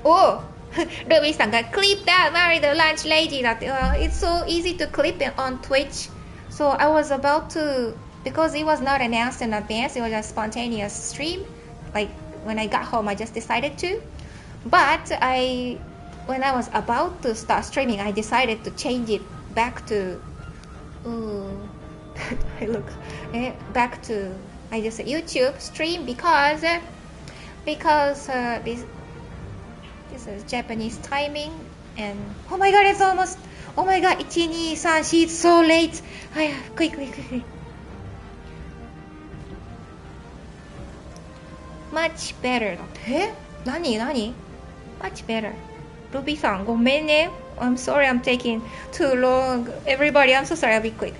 Oh, Ruby-san got clip that, Mary the lunch lady. That it's so easy to clip it on Twitch. So I was about to, because it was not announced in advance, it was a spontaneous stream. Like when I got home, I just decided to. But when I was about to start streaming, I decided to change it back to. Back to I just said YouTube stream because this is Japanese timing, and oh my god, it's almost, oh my god, 1, 2, 3, 4, it's so late. Quick. Much better. 何 Much better. Ruby-san, ごめんね. I'm sorry I'm taking too long. Everybody, I'm so sorry, I'll be quick.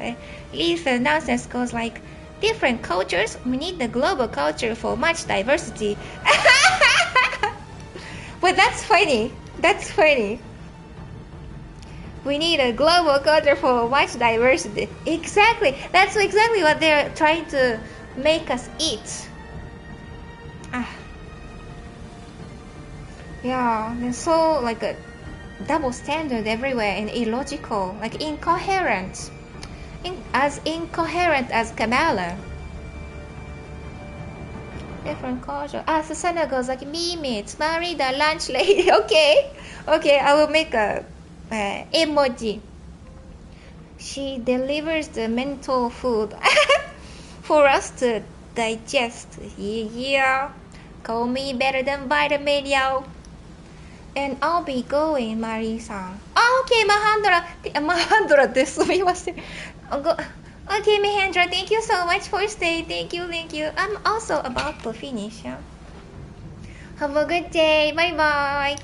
Lisa nonsense goes like, different cultures, we need the global culture for much diversity. But that's funny. We need a global culture for much diversity. Exactly. That's exactly what they're trying to make us eat. Yeah, there's so like a double standard everywhere and illogical, like incoherent. As incoherent as Kamala. Different culture. Susanna goes like, Mimi, Mari the lunch lady. Okay, I will make a emoji. She delivers the mental food for us to digest. Yeah. Call me better than vitamin, yo. And I'll be going, Mari-san. Okay, Mahandra です。すみません。Okay, Mahendra, thank you so much for staying. Thank you. I'm also about to finish. Have a good day. Bye bye.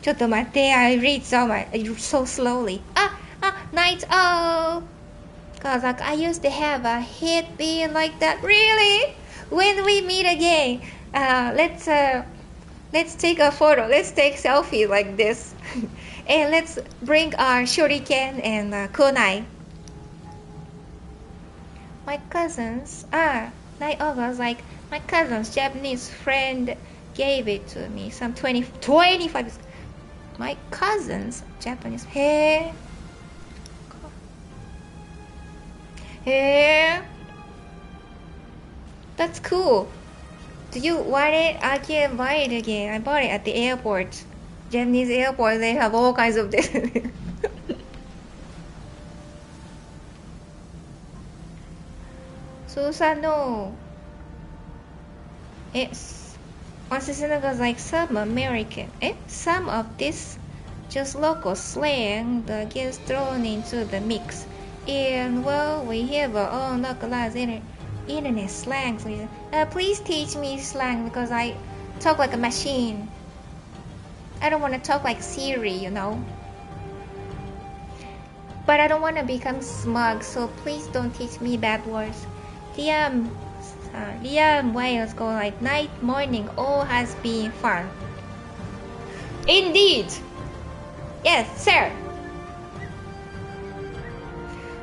ちょっと待って、I read so slowly. Night owl. Cause like I used to have a hit being like that. Really? When we meet again, let's take a photo. Let's take selfie like this, and let's bring our shuriken and kunai. My cousins, night owl was like, my cousin's Japanese friend gave it to me some 25 years. My cousin's Japanese, hey, that's cool. Do you want it? I can't buy it again. I bought it at the airport. Japanese airport, they have all kinds of this. Susan, no. It's Susan goes like some American. Some of this just local slang that gets thrown into the mix. And well, we have our own localized internet slang. So please teach me slang because I talk like a machine. I don't want to talk like Siri, you know. But I don't want to become smug, so please don't teach me bad words. Liam Liam Wales go like night, morning, all has been fun. Indeed. Yes, sir.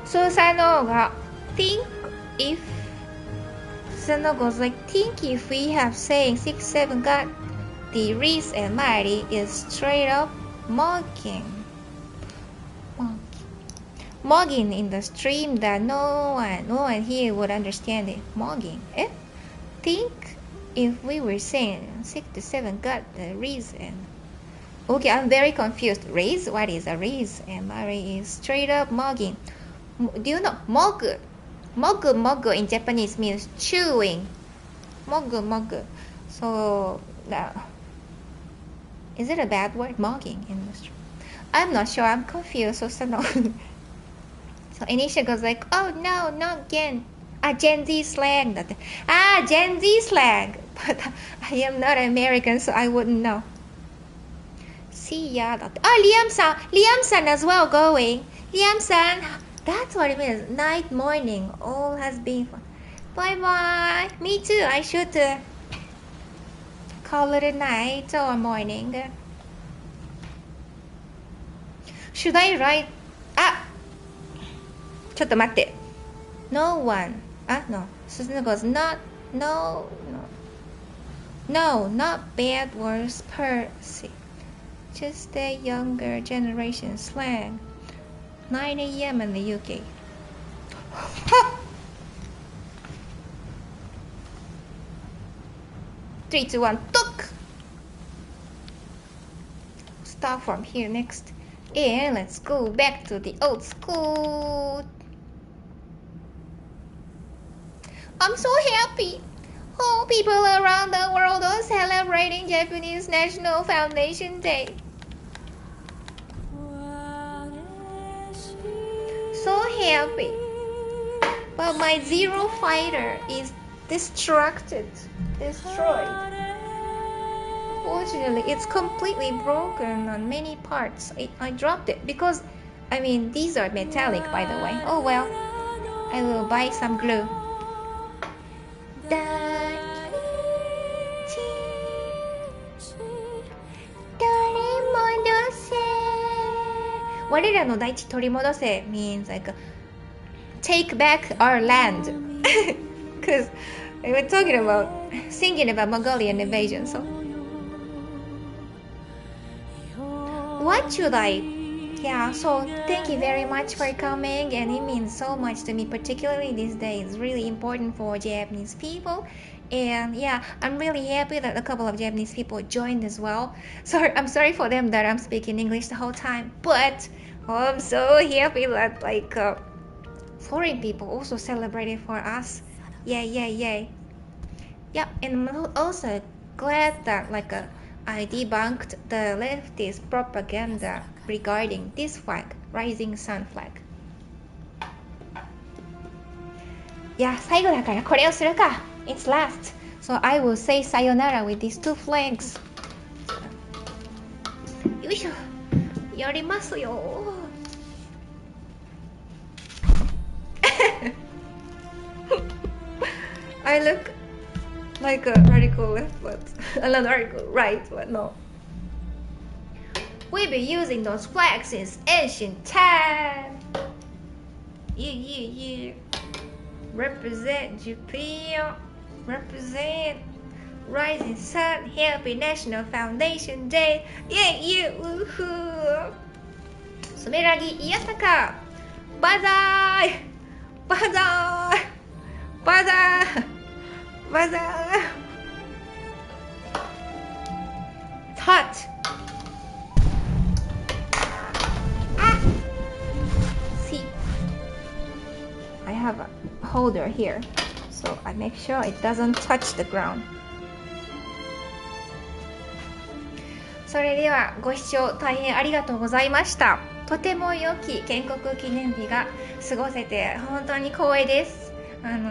Susano ga think if Susano goes like think if we have saying 6-7 got the Reese and Mighty is straight up mugging in the stream that no one here would understand it. Mugging, eh? Think if we were saying 6-7 got the reason. Okay, I'm very confused. Raise? What is a raise? And Mary is straight up mugging. Do you know mogu? Mogu in Japanese means chewing. Mogu. So is it a bad word? Mugging in the stream. I'm not sure. I'm confused. So no. So Anisha goes like, oh no, not Gen. Gen Z slang. Gen Z slang. But I am not American, so I wouldn't know. See ya. Liam-san as well going. Liam-san, that's what it means. Night, morning, all has been fun. Bye-bye. Me too. I should call it a night or morning. Should I write? ちょっと待って。No one. No. Susan goes, not bad words per se. Just the younger generation slang. 9 a.m. in the UK. Three, two, one, talk! Start from here next. And let's go back to the old school. I'm so happy. All people around the world are celebrating Japanese National Foundation Day. So happy. But my Zero Fighter is destroyed. Fortunately, it's completely broken on many parts. I dropped it because, these are metallic, by the way. Oh well, I will buy some glue. 我らの大地取り戻せ means like take back our land. Because we're singing about Mongolian invasion. So what should I? Yeah, so thank you very much for coming, and it means so much to me, particularly these days. It's really important for Japanese people. And yeah, I'm really happy that a couple of Japanese people joined as well. I'm sorry for them that I'm speaking English the whole time, but I'm so happy that foreign people also celebrated for us. Yay. Yeah, and I'm also glad that I debunked the leftist propaganda regarding this flag, rising sun flag. いや、最後だからこれをするか。It's last. So I will say sayonara with these two flags. よいしょ。やりますよ。I look like a radical left, but not radical right, but no. We've been using those flags since ancient time. Yeah. Represent Japan. Represent Rising Sun. Happy National Foundation Day. Yeah. Woohoo. すめらぎいやさか。バザーイ。It's hot. See, I have a holder here, so I make sure it doesn't touch the ground. それではご視聴大変ありがとうございました。とても良き建国記念日が過ごせて本当に光栄です。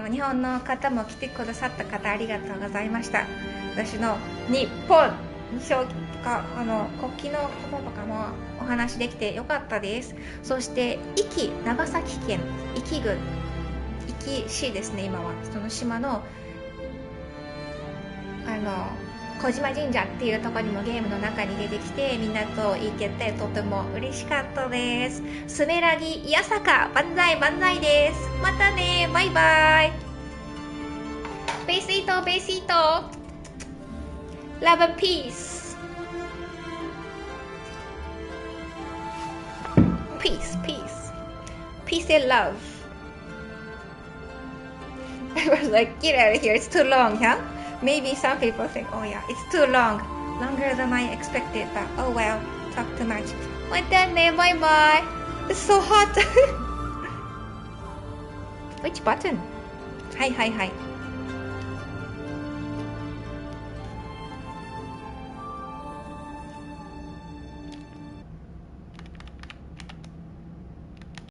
日本の方も来てくださった方ありがとうございました。私の日本正気とか国旗のこととかもお話できてよかったです。そして長崎県壱岐郡壱岐市ですね。今はその島の小島神社っていうところにもゲームの中に出てきてみんなと行けてとても嬉しかったです。すめらぎいやさか万歳万歳です。またね、バイバイ。Besito, besito. Love and peace. Peace, peace. Peace and love. I was like, get out of here, it's too long, huh? Maybe some people think, oh yeah, it's too long. Longer than I expected, but oh well, talk too much. Well done there, bye bye. It's so hot. Which button? Hi, hi, hi.